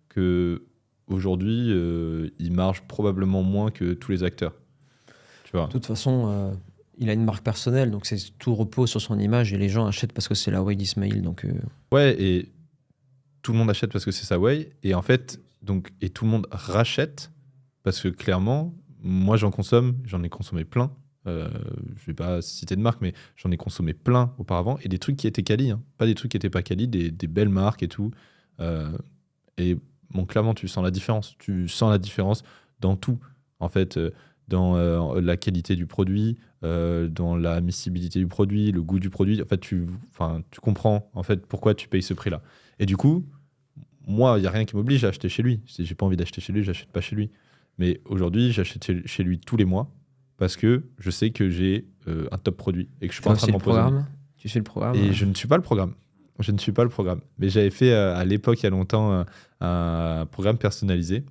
que aujourd'hui, il marche probablement moins que tous les acteurs. Tu vois. De toute façon, il a une marque personnelle, donc tout repose sur son image et les gens achètent parce que c'est la whey d'Ismail. Donc, Ouais, et tout le monde achète parce que c'est sa whey. Et en fait, et tout le monde rachète parce que clairement, moi j'en ai consommé plein. Je vais pas citer de marque, mais j'en ai consommé plein auparavant. Et des trucs qui étaient quali, hein. Pas des trucs qui étaient pas quali, des belles marques et tout. Et bon, clairement, tu sens la différence. Tu sens la différence dans tout. En fait, dans la qualité du produit, dans la miscibilité du produit, le goût du produit. En fait, tu comprends en fait pourquoi tu payes ce prix-là. Et du coup, moi, il n'y a rien qui m'oblige à acheter chez lui. Si j'ai pas envie d'acheter chez lui, j'achète pas chez lui. Mais aujourd'hui, j'achète chez lui tous les mois parce que je sais que j'ai un top produit et que je suis pas en train de m'empoisonner. Tu suis le programme. Et je ne suis pas le programme. Je ne suis pas le programme. Mais j'avais fait à l'époque, il y a longtemps, un programme personnalisé.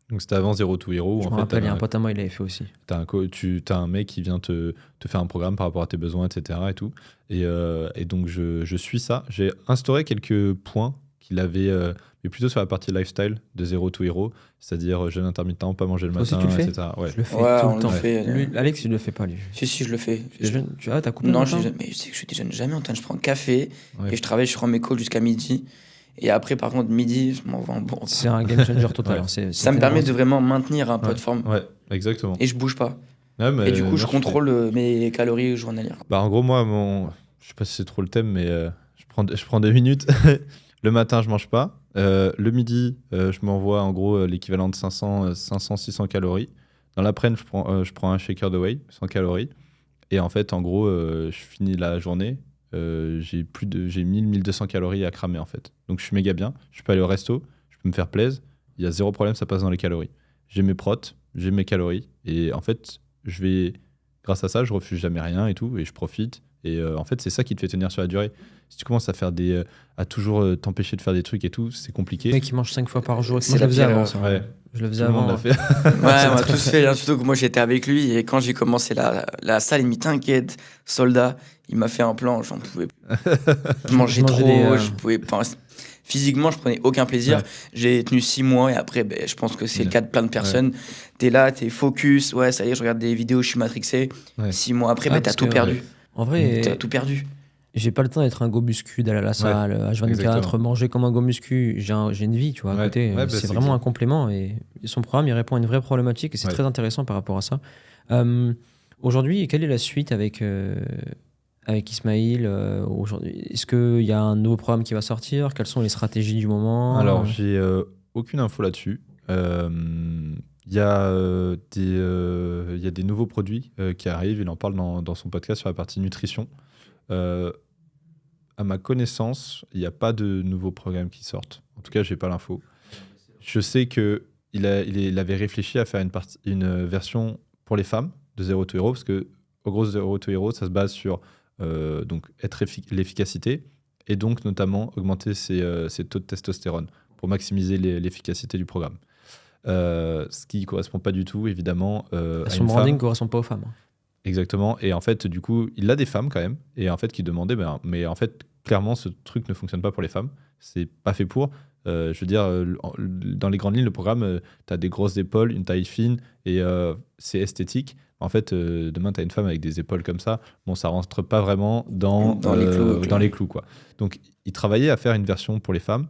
Donc c'était avant Zero to Hero. Je me rappelle, il y a un pote à moi, il l'avait fait aussi. T'as un mec qui vient te faire un programme par rapport à tes besoins, etc. Et tout. Et donc je suis ça. J'ai instauré quelques points qu'il avait, mais plutôt sur la partie lifestyle de Zero to Hero, c'est-à-dire jeûne intermittent, pas manger le Toi aussi, matin, tu le fais etc. Ouais. Je le fais Ouais, tout on le le temps. fait, Lui, Alex, il le fait pas, lui. Si, je le fais. T'as coupé Non, le matin mais je sais que je déjeune jamais, Antoine. Je prends un café Ouais. et je travaille sur mes calls jusqu'à midi. Et après, par contre, midi, je m'envoie un bon. C'est un game changer total. Ouais. hein. Ça me permet de vraiment maintenir un peu Ouais. de forme. Ouais, exactement. Et je bouge pas. Ouais, mais Et du coup, je merci. contrôle mes calories journalières. Bah, en gros, moi, je sais pas si c'est trop le thème, mais je prends 2 minutes. Le matin, je mange pas. Le midi, je m'envoie en gros l'équivalent de 500-600 calories. Dans l'après-midi, je prends un shaker de whey, 100 calories. Et en fait, en gros, je finis la journée. J'ai 1000-1200 calories à cramer en fait. Donc je suis méga bien. Je peux aller au resto, je peux me faire plaisir. Il y a zéro problème, ça passe dans les calories. J'ai mes protes, j'ai mes calories. Et en fait, grâce à ça, je refuse jamais rien et tout. Et je profite. Et en fait, c'est ça qui te fait tenir sur la durée. Si tu commences à toujours t'empêcher de faire des trucs et tout, c'est compliqué. Le mec qui mange 5 fois par jour. C'est Moi, je la le faisais pire, avant. ça. Ouais. Je le Tout faisais le monde avant. l'a fait. Ouais, on a tous fait, hein, surtout que moi j'étais avec lui et quand j'ai commencé la salle, il m'a dit t'inquiète, soldat, il m'a fait un plan, j'en pouvais plus. Je mangeais mangeais trop, des, je pouvais pas. physiquement, je prenais aucun plaisir. Ouais. J'ai tenu 6 mois et après, je pense que c'est le Ouais. cas de plein de personnes. T'es là, t'es focus. Ouais, ça y est, je regarde des vidéos, je suis matrixé. Ouais. 6 mois après, Ah, t'as parce tout que, perdu. En vrai, T'as tout perdu. j'ai pas le temps d'être un go muscu, d'aller à la salle, H24, exactement. manger comme un go muscu. J'ai une vie, tu vois, à Ouais. côté. Ouais, bah, c'est c'est vraiment clair. un complément et son programme, il répond à une vraie problématique et c'est Ouais. très intéressant par rapport à ça. Aujourd'hui, quelle est la suite avec Ismail aujourd'hui? Est-ce qu'il y a un nouveau programme qui va sortir? Quelles sont les stratégies du moment? Alors, j'ai aucune info là-dessus. Il y a des nouveaux produits qui arrivent. Il en parle dans son podcast sur la partie nutrition. À ma connaissance, il n'y a pas de nouveaux programmes qui sortent. En tout cas, je n'ai pas l'info. Je sais qu'il avait réfléchi à faire une version pour les femmes de Zero to Hero, parce que, au gros, Zero to Hero, ça se base sur donc l'efficacité et donc notamment augmenter ses taux de testostérone pour maximiser l'efficacité du programme. Ce qui ne correspond pas du tout, évidemment, à Son une branding femme. ne correspond pas aux femmes. Exactement. Et en fait, du coup, il a des femmes quand même. Et en fait, qui demandaient, mais en fait, clairement, ce truc ne fonctionne pas pour les femmes. C'est pas fait pour. Je veux dire, dans les grandes lignes, le programme, tu as des grosses épaules, une taille fine et c'est esthétique. En fait, demain, tu as une femme avec des épaules comme ça. Bon, ça rentre pas vraiment dans les clous, quoi. Donc, il travaillait à faire une version pour les femmes.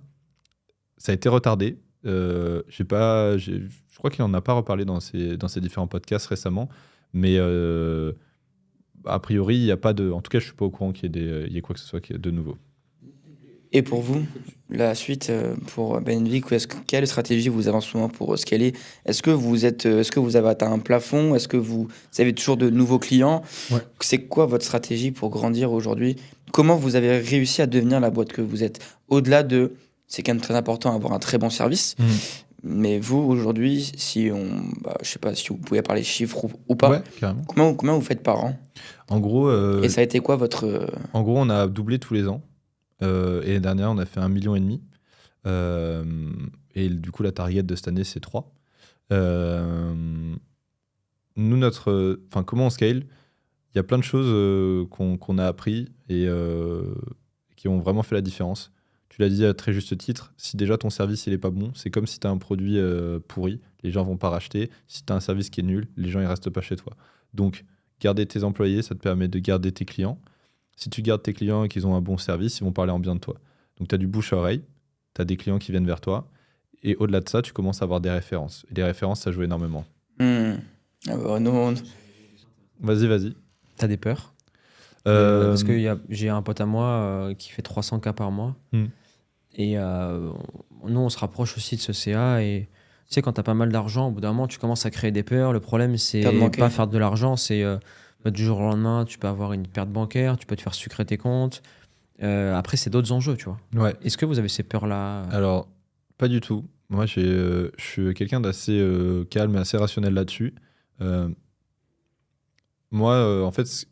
Ça a été retardé. Je crois qu'il n'en a pas reparlé dans ses différents podcasts récemment. Mais a priori, il n'y a pas de. En tout cas, je ne suis pas au courant qu'il y ait quoi que ce soit de nouveau. Et pour vous, la suite pour Benvic, quelle stratégie vous avez en ce moment pour scaler? Est-ce que vous avez atteint un plafond? Est-ce que vous avez toujours de nouveaux clients? Ouais. C'est quoi votre stratégie pour grandir aujourd'hui? Comment vous avez réussi à devenir la boîte que vous êtes? Au-delà de, c'est quand même très important d'avoir un très bon service. Mais vous, aujourd'hui, je sais pas si vous pouvez parler chiffres ou pas. Ouais, carrément. Combien vous faites par an? En gros, Et ça a été quoi votre... En gros, on a doublé tous les ans. Et l'année dernière, on a fait 1,5 million. Et du coup, la target de cette année, c'est 3. Nous, comment on scale? Il y a plein de choses qu'on a appris et qui ont vraiment fait la différence. Tu l'as dit à très juste titre, si déjà ton service il est pas bon, c'est comme si tu as un produit pourri, les gens vont pas racheter. Si tu as un service qui est nul, les gens ils restent pas chez toi. Donc, garder tes employés, ça te permet de garder tes clients. Si tu gardes tes clients et qu'ils ont un bon service, ils vont parler en bien de toi. Donc, tu as du bouche à oreille, tu as des clients qui viennent vers toi. Et au-delà de ça, tu commences à avoir des références. Et les références, ça joue énormément. Ah bah, non. Vas-y. T'as des peurs? Parce que j'ai un pote à moi qui fait 300 K par mois. Et nous, on se rapproche aussi de ce CA. Et tu sais, quand t'as pas mal d'argent, au bout d'un moment, tu commences à créer des peurs. Le problème, c'est pas faire de l'argent, c'est du jour au lendemain, tu peux avoir une perte bancaire, tu peux te faire sucrer tes comptes. Après, c'est d'autres enjeux, tu vois. Ouais. Est-ce que vous avez ces peurs-là? Alors, pas du tout. Moi, je suis quelqu'un d'assez calme et assez rationnel là-dessus. Moi, en fait,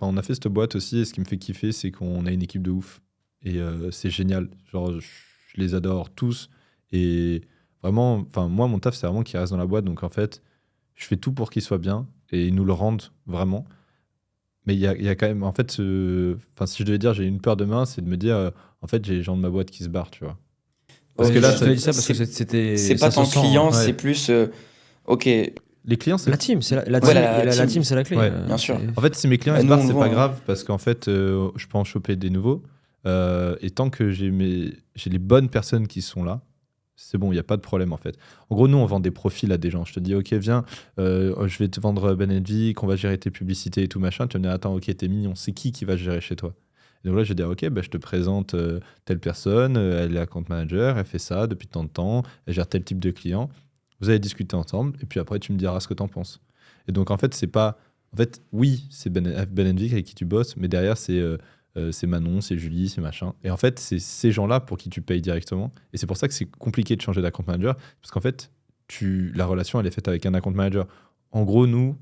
on a fait cette boîte aussi, et ce qui me fait kiffer, c'est qu'on a une équipe de ouf. Et c'est génial. Genre, je les adore tous. Et vraiment, moi, mon taf, c'est vraiment qu'ils restent dans la boîte. Donc, en fait, je fais tout pour qu'ils soient bien. Et ils nous le rendent vraiment. Mais il y a quand même, en fait, si je devais dire j'ai une peur demain, c'est de me dire, en fait, j'ai les gens de ma boîte qui se barrent, tu vois. Parce que là, je je te dis ça parce que c'était. C'est pas tant client, c'est plus... ok. Les clients, c'est La team, c'est la team, c'est la clé. Ouais, bien sûr. En fait, si mes clients se Nous, barrent, on c'est le pas voit, grave parce qu'en fait, je peux en choper des nouveaux. Et tant que j'ai les bonnes personnes qui sont là, c'est bon, il n'y a pas de problème en fait. En gros, nous, on vend des profils à des gens. Je te dis, ok, viens, je vais te vendre Benedict, on va gérer tes publicités et tout machin. Tu vas me dire, attends, ok, t'es mignon, c'est qui va gérer chez toi? Et donc là, je vais dire, ok, je te présente telle personne, elle est account manager, elle fait ça depuis tant de temps, elle gère tel type de client. Vous allez discuter ensemble et puis après, tu me diras ce que t'en penses. Et donc, en fait, c'est pas. En fait, oui, c'est Benedict avec qui tu bosses, mais derrière, c'est Manon, c'est Julie, c'est machin. Et en fait, c'est ces gens-là pour qui tu payes directement. Et c'est pour ça que c'est compliqué de changer d'account manager, parce qu'en fait, la relation, elle est faite avec un account manager. En gros, nous,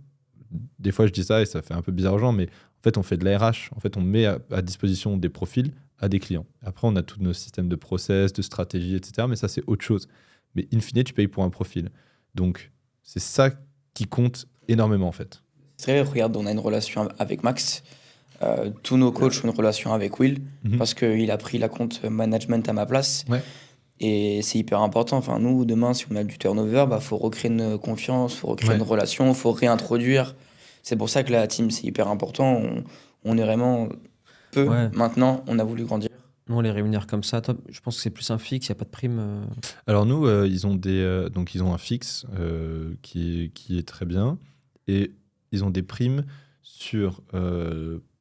des fois, je dis ça et ça fait un peu bizarre aux gens, mais en fait, on fait de la RH. En fait, on met à disposition des profils à des clients. Après, on a tous nos systèmes de process, de stratégie, etc. Mais ça, c'est autre chose. Mais in fine, tu payes pour un profil. Donc, c'est ça qui compte énormément, en fait. C'est vrai, regarde, on a une relation avec Max. Tous nos coachs ont une relation avec Will Mhm. parce qu'il a pris la compte management à ma place. Ouais. Et c'est hyper important. Enfin, nous, demain, si on a du turnover, faut recréer une confiance, faut recréer Ouais. une relation, faut réintroduire. C'est pour ça que la team, c'est hyper important. On est vraiment peu. Ouais. Maintenant, on a voulu grandir. Nous, on les rémunère comme ça. Toi, je pense que c'est plus un fixe, il n'y a pas de prime. Alors nous, ils ont donc ils ont un fixe qui est très bien et ils ont des primes sur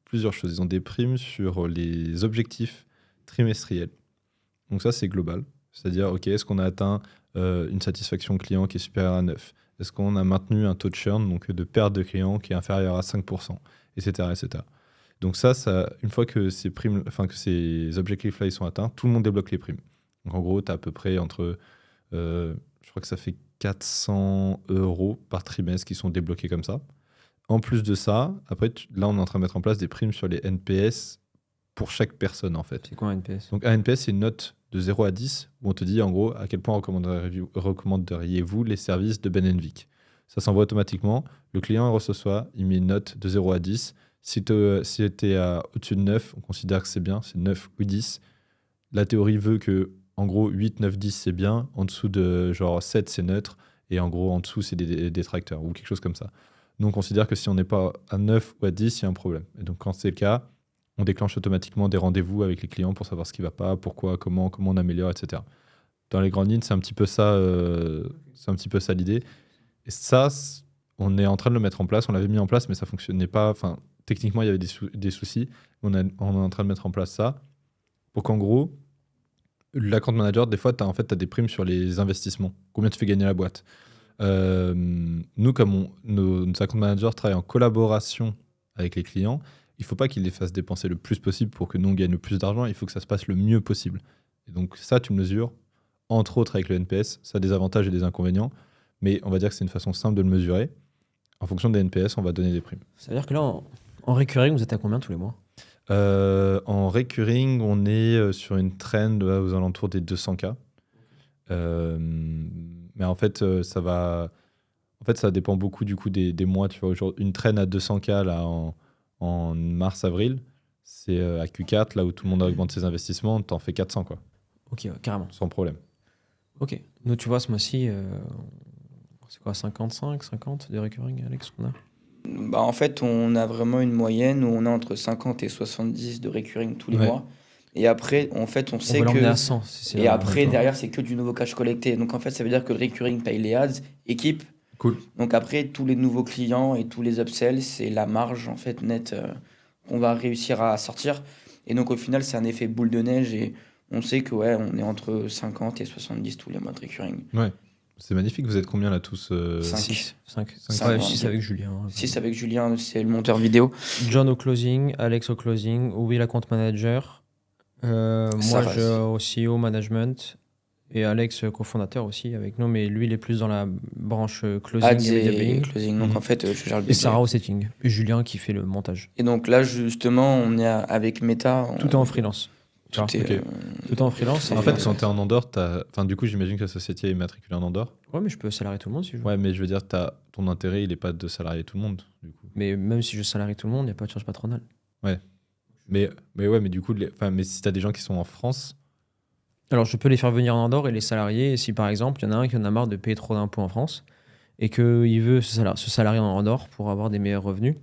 plusieurs choses. Ils ont des primes sur les objectifs trimestriels. Donc ça, c'est global. C'est-à-dire, ok, est-ce qu'on a atteint une satisfaction client qui est supérieure à 9? Est-ce qu'on a maintenu un taux de churn, donc de perte de clients qui est inférieur à 5%, etc., etc. Donc ça, une fois que ces primes, enfin que ces objectifs-là ils sont atteints, tout le monde débloque les primes. Donc en gros, tu as à peu près entre, je crois que ça fait 400 € par trimestre qui sont débloqués comme ça. En plus de ça, après, là, on est en train de mettre en place des primes sur les NPS pour chaque personne, en fait. C'est quoi un NPS? Donc un NPS, c'est une note de 0 à 10 où on te dit, en gros, à quel point recommanderiez-vous les services de Ben & Vic. Ça s'envoie automatiquement. Le client il reçoit, il met une note de 0 à 10. Si tu es au-dessus de 9, on considère que c'est bien, c'est 9 ou 10. La théorie veut que, en gros, 8, 9, 10, c'est bien. En dessous de genre 7, c'est neutre. Et en gros, en dessous, c'est des détracteurs ou quelque chose comme ça. Nous, on considère que si on n'est pas à 9 ou à 10, il y a un problème. Et donc, quand c'est le cas, on déclenche automatiquement des rendez-vous avec les clients pour savoir ce qui ne va pas, pourquoi, comment on améliore, etc. Dans les grandes lignes, c'est un petit peu ça, l'idée. Et ça, on est en train de le mettre en place. On l'avait mis en place, mais ça ne fonctionnait pas. Enfin, techniquement, il y avait des soucis. On est en train de mettre en place ça pour qu'en gros, l'account manager, des fois, tu as des primes sur les investissements. Combien tu fais gagner la boîte. Nous, comme nos account managers travaillent en collaboration avec les clients, il ne faut pas qu'ils les fassent dépenser le plus possible pour que nous, on gagne le plus d'argent. Il faut que ça se passe le mieux possible. Et donc ça, tu mesures, entre autres avec le NPS. Ça a des avantages et des inconvénients. Mais on va dire que c'est une façon simple de le mesurer. En fonction des NPS, on va donner des primes. C'est-à-dire que là, en recurring, vous êtes à combien tous les mois? En recurring, on est sur une trend aux alentours des 200K. Mais en fait, ça dépend beaucoup du coup des mois. Tu vois, une trend à 200K là, en mars-avril, c'est à Q4, là où tout le monde augmente ses investissements, t'en fais 400, quoi. Ok, ouais, carrément. Sans problème. Ok. Nous, tu vois, ce mois-ci, c'est quoi, 55, 50 de recurring, Alex, qu'on a? En fait, on a vraiment une moyenne où on a entre 50 et 70 de recurring tous les Ouais. mois. Et après, en fait, on On sait va l'emmener que... à 100. Et après, derrière, c'est que du nouveau cash collecté. Donc, en fait, ça veut dire que le recurring paye les ads, équipe. Cool. Donc, après, tous les nouveaux clients et tous les upsells, c'est la marge, en fait, nette qu'on va réussir à sortir. Et donc, au final, c'est un effet boule de neige. Et on sait que, ouais, on est entre 50 et 70 tous les mois de recurring. Ouais. C'est magnifique. Vous êtes combien là tous 5. 6. 5. Cinq. Ouais, Ouais, 6 ouais. avec Julien. 6 avec Julien, c'est le monteur vidéo. John au closing, Alex au closing, Will account manager, moi Sarah je au CEO management et Alex cofondateur aussi avec nous, mais lui il est plus dans la branche closing Ads et media et buying. closing. Donc, Mhm. en fait, je gère le Et budget. Sarah au setting. Et Julien qui fait le montage. Et donc là, justement, on est avec Meta. Tout est en freelance. Tout Ah, est, ok. Tout est en freelance. c'est En et- fait, quand tu es en Andorre, du coup, j'imagine que la société est immatriculée en Andorre. Ouais, mais je peux salarier tout le monde si je veux. Ouais, mais je veux dire, ton intérêt, il n'est pas de salarier tout le monde, du coup. Mais même si je salarie tout le monde, il n'y a pas de charge patronale. Mais ouais, mais du coup, mais si tu as des gens qui sont en France, Alors, je peux les faire venir en Andorre et les salarier. Et si par exemple, il y en a un qui en a marre de payer trop d'impôts en France et qu'il veut se salarier en Andorre pour avoir des meilleurs revenus.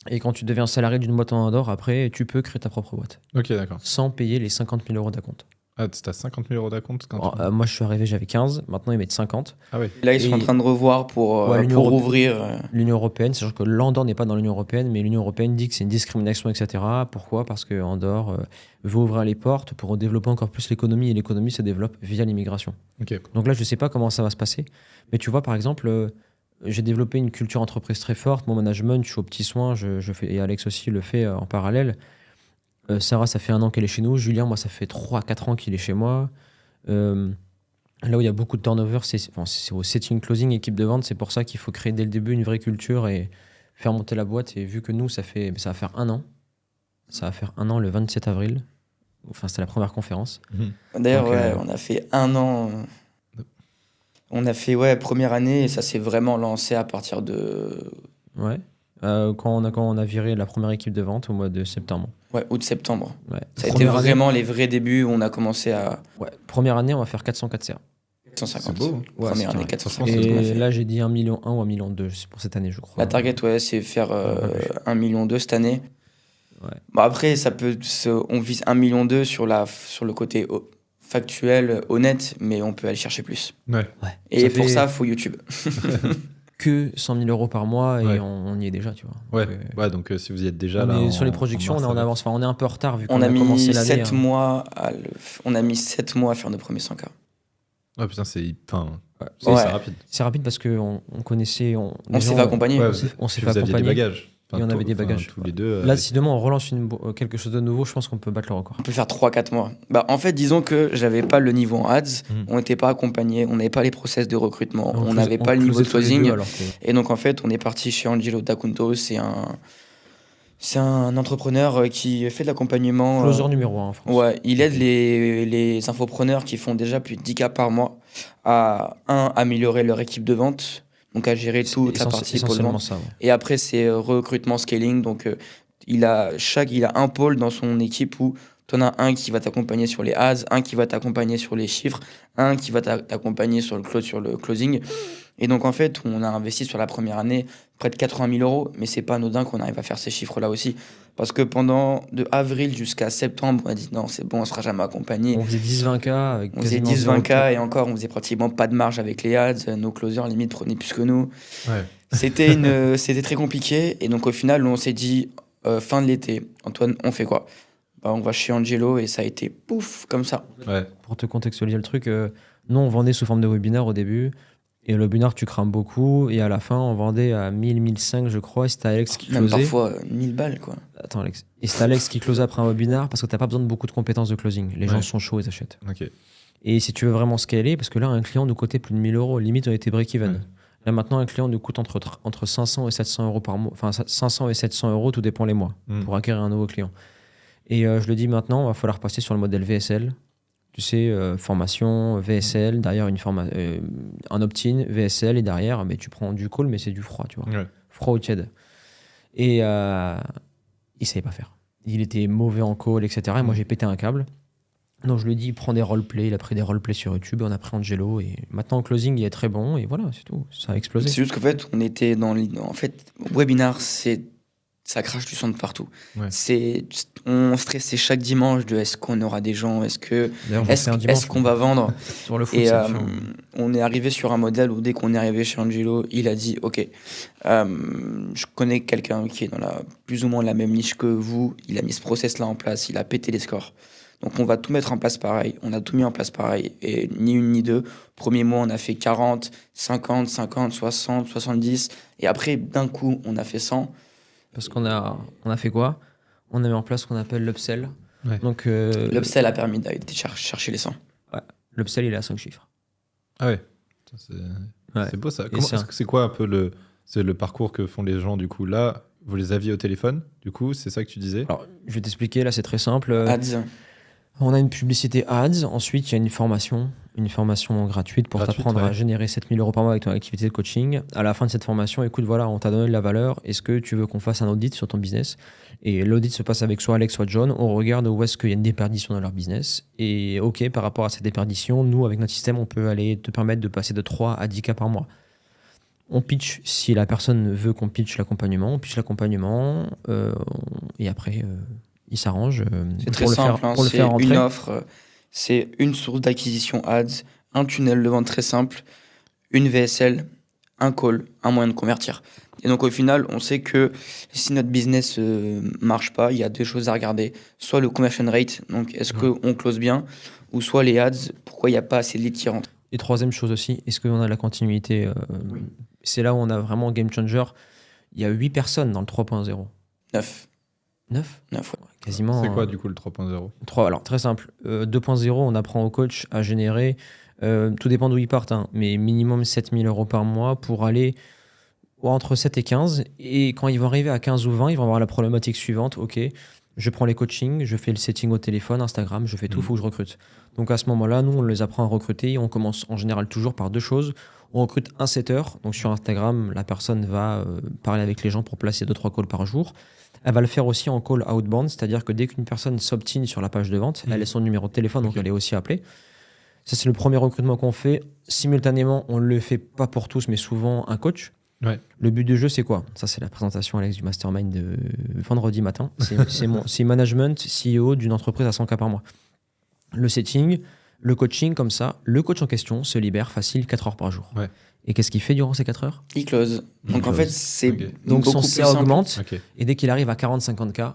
Et quand tu deviens salarié d'une boîte en Andorre, après, tu peux créer ta propre boîte ok, d'accord. sans payer les 50 000 € d'acompte. Ah, tu as 50 000 € d'acompte quand tu... Moi, je suis arrivé, j'avais 15. Maintenant, ils mettent 50. Ah ouais. Là, ils sont Et- en train de revoir pour l'Union européenne. ouvrir. L'Union européenne, c'est-à-dire que l'Andorre n'est pas dans l'Union européenne, mais l'Union européenne dit que c'est une discrimination, etc. Pourquoi? Parce que Andorre veut ouvrir les portes pour développer encore plus l'économie, et l'économie se développe via l'immigration. Ok. Donc là, je ne sais pas comment ça va se passer. Mais tu vois, par exemple, j'ai développé une culture entreprise très forte. Mon management, je suis aux petits soins, je fais, et Alex aussi le fait en parallèle. Sarah, ça fait 1 an qu'elle est chez nous. Julien, moi, ça fait 3-4 ans qu'il est chez moi. Là où il y a beaucoup de turnover, c'est au setting closing, équipe de vente. C'est pour ça qu'il faut créer dès le début une vraie culture et faire monter la boîte. Et vu que nous, ça va faire 1 an. Ça va faire 1 an le 27 avril. Enfin, c'était la première conférence. D'ailleurs, Donc, ouais, on a fait 1 an. On a fait, ouais, première année, et ça s'est vraiment lancé à partir de Ouais. Quand on a viré la première équipe de vente au mois de septembre. Ouais, août-septembre. Ouais. Ça a été Première année- vraiment les vrais débuts où on a commencé à Ouais. Première année, on va faire 404 CA. 150. C'est beau. Ouais, Première c'est année, carré. 450. Franchement, c'est ce qu'on a Et fait. là, j'ai dit 1,1 million ou 1,2 million pour cette année, je crois. La target, ouais, c'est faire pas plus. 1,2 million cette année. Ouais. Bon, après, on vise 1,2 million sur le côté factuel, honnête, mais on peut aller chercher plus. Ouais. Et Ça pour fait- ça, il faut YouTube. Que 100 000 euros par mois et Ouais. on y est déjà, tu vois. Ouais, Donc, ouais, donc si vous y êtes déjà on là. est sur les en projections, mars, on est en ça va. avance. Enfin, on est un peu en retard vu qu'on On a commencé mis l'année. 7 hein. mois on a mis 7 mois à faire nos premiers 100K. Ouais, putain, c'est. Enfin, Ouais. c'est Ouais. rapide. C'est rapide parce qu'on connaissait. On déjà, s'est fait accompagner. Ouais, on s'est puis fait vous aviez des accompagner. bagages. Et on avait des bagages. Tous les deux. Là, si demain on relance quelque chose de nouveau, je pense qu'on peut battre le record. On peut faire 3-4 mois. Bah, en fait, disons que j'avais pas le niveau en ads, Mhm. on n'était pas accompagné, on n'avait pas les process de recrutement, on close- n'avait pas le niveau de closait tous les deux, closing. alors que- Et donc, en fait, on est parti chez Angelo Dacunto. C'est un entrepreneur qui fait de l'accompagnement. Closer numéro 1 en France. Ouais, il aide les infopreneurs qui font déjà plus de 10K par mois à, améliorer leur équipe de vente, donc à gérer toute la partie pôle essentiellement vente. ça. Ouais. Et après, c'est recrutement scaling. Donc, il a un pôle dans son équipe où tu en as un qui va t'accompagner sur les ads, un qui va t'accompagner sur les chiffres, un qui va t'accompagner sur le closing. Et donc, en fait, on a investi sur la première année près de 80 000 euros, mais c'est pas anodin qu'on arrive à faire ces chiffres-là aussi. Parce que de avril jusqu'à septembre, on a dit non, c'est bon, on sera jamais accompagné. On faisait 10-20K avec On faisait quasiment 10-20K et encore, on faisait pratiquement pas de marge avec les ads. Nos closers, limite, prenaient plus que nous. Ouais. C'était très compliqué. Et donc, au final, on s'est dit, fin de l'été, Antoine, on fait quoi? Bah, on va chez Angelo et ça a été pouf, comme ça. Ouais. Pour te contextualiser le truc, nous on vendait sous forme de webinaire au début. Et le webinaire, tu crames beaucoup. Et à la fin, on vendait à 1000, 1005, je crois. Et c'était Alex qui Même closait. parfois 1000 balles, quoi. Attends, Alex. Et c'était Alex qui closait après un webinaire parce que t'as pas besoin de beaucoup de compétences de closing. Les gens Ouais. sont chauds, ils achètent. Ok. Et si tu veux vraiment scaler, parce que là, un client nous coûtait plus de 1000 euros. Limite, on était break-even. Ouais. Là, maintenant, un client nous coûte entre 500 et 700 euros par mois. Enfin, 500 et 700 euros, tout dépend les mois, pour acquérir un nouveau client. Et je le dis maintenant, il va falloir passer sur le modèle VSL. Tu sais, formation, VSL, derrière un opt-in, VSL, et derrière, mais tu prends du call, mais c'est du froid, tu vois. Ouais. Froid ou tiède. Et il savait pas faire. Il était mauvais en call, etc. Et moi, j'ai pété un câble. Donc, je lui ai dit, prends des roleplays. Il a pris des roleplays sur YouTube, on a pris Angelo. Et maintenant, en closing, il est très bon. Et voilà, c'est tout. Ça a explosé. C'est juste qu'en fait, on était en fait, webinar, ça crache du sang de partout. Ouais. On stressait chaque dimanche de est-ce qu'on aura des gens, D'ailleurs, je fais un dimanche est-ce qu'on va vendre. sur le foot. Et c'est chiant. on est arrivé sur un modèle où dès qu'on est arrivé chez Angelo, il a dit ok, je connais quelqu'un qui est dans plus ou moins la même niche que vous. Il a mis ce process là en place, il a pété les scores. Donc on va tout mettre en place pareil. On a tout mis en place pareil. Et ni une ni deux. Premier mois, on a fait 40, 50, 50, 60, 70. Et après, d'un coup, on a fait 100. Parce qu'on a fait quoi? On a mis en place ce qu'on appelle l'upsell. Ouais. Donc, L'upsell a permis d'aller chercher les 100. l'upsell, il est à 5 chiffres. Ah ouais. Ça, Ouais. c'est beau ça. Et C'est quoi un peu le parcours que font les gens du coup là? Vous les aviez au téléphone du coup, c'est ça que tu disais? Alors, je vais t'expliquer. Là, c'est très simple. Ads. On a une publicité ads. Ensuite, il y a une formation gratuite pour Gratuite, t'apprendre à ouais. générer 7 000 euros par mois avec ton activité de coaching. À la fin de cette formation, écoute, voilà, on t'a donné de la valeur. Est-ce que tu veux qu'on fasse un audit sur ton business? Et l'audit se passe avec soit Alex, soit John. On regarde où est-ce qu'il y a une déperdition dans leur business. Et OK, par rapport à cette déperdition, nous, avec notre système, on peut aller te permettre de passer de 3 à 10K par mois. On pitch, si la personne veut qu'on pitch l'accompagnement, on pitch l'accompagnement. Et après, il s'arrange. C'est très simple. Pour le C'est faire rentrer. une offre. C'est une source d'acquisition ads, un tunnel de vente très simple, une VSL, un call, un moyen de convertir. Et donc au final, on sait que si notre business marche pas, il y a deux choses à regarder. Soit le conversion rate, donc est-ce qu'on close bien, ou soit les ads, pourquoi il n'y a pas assez de leads qui rentrent. Et troisième chose aussi, est-ce qu'on a la continuité C'est là où on a vraiment game changer. Il y a 8 personnes dans le 3.0. 9. 9 Ouais. Quasiment. C'est quoi du coup le 3.0? 3, alors très simple. 2.0, on apprend au coach à générer, tout dépend d'où ils partent, hein, mais minimum 7 000 euros par mois pour aller entre 7 et 15. Et quand ils vont arriver à 15 ou 20, ils vont avoir la problématique suivante. OK, je prends les coachings, je fais le setting au téléphone, Instagram, je fais tout, il faut que je recrute. Donc à ce moment-là, nous, on les apprend à recruter et on commence en général toujours par deux choses. On recrute un setter. Donc sur Instagram, la personne va parler avec les gens pour placer 2-3 calls par jour. Elle va le faire aussi en call outbound, c'est-à-dire que dès qu'une personne s'obtine sur la page de vente, elle a son numéro de téléphone, donc elle est aussi appelée. Ça, c'est le premier recrutement qu'on fait. Simultanément, on ne le fait pas pour tous, mais souvent un coach. Ouais. Le but du jeu, c'est quoi? Ça, c'est la présentation, Alex, du mastermind de vendredi matin. C'est management CEO d'une entreprise à 100K par mois. Le setting, le coaching, comme ça, le coach en question se libère facile 4 heures par jour. Ouais. Et qu'est-ce qu'il fait durant ces 4 heures? Il close. Donc en fait, c'est Donc beaucoup son plus CA simple. augmente, Ok. et dès qu'il arrive à 40-50K,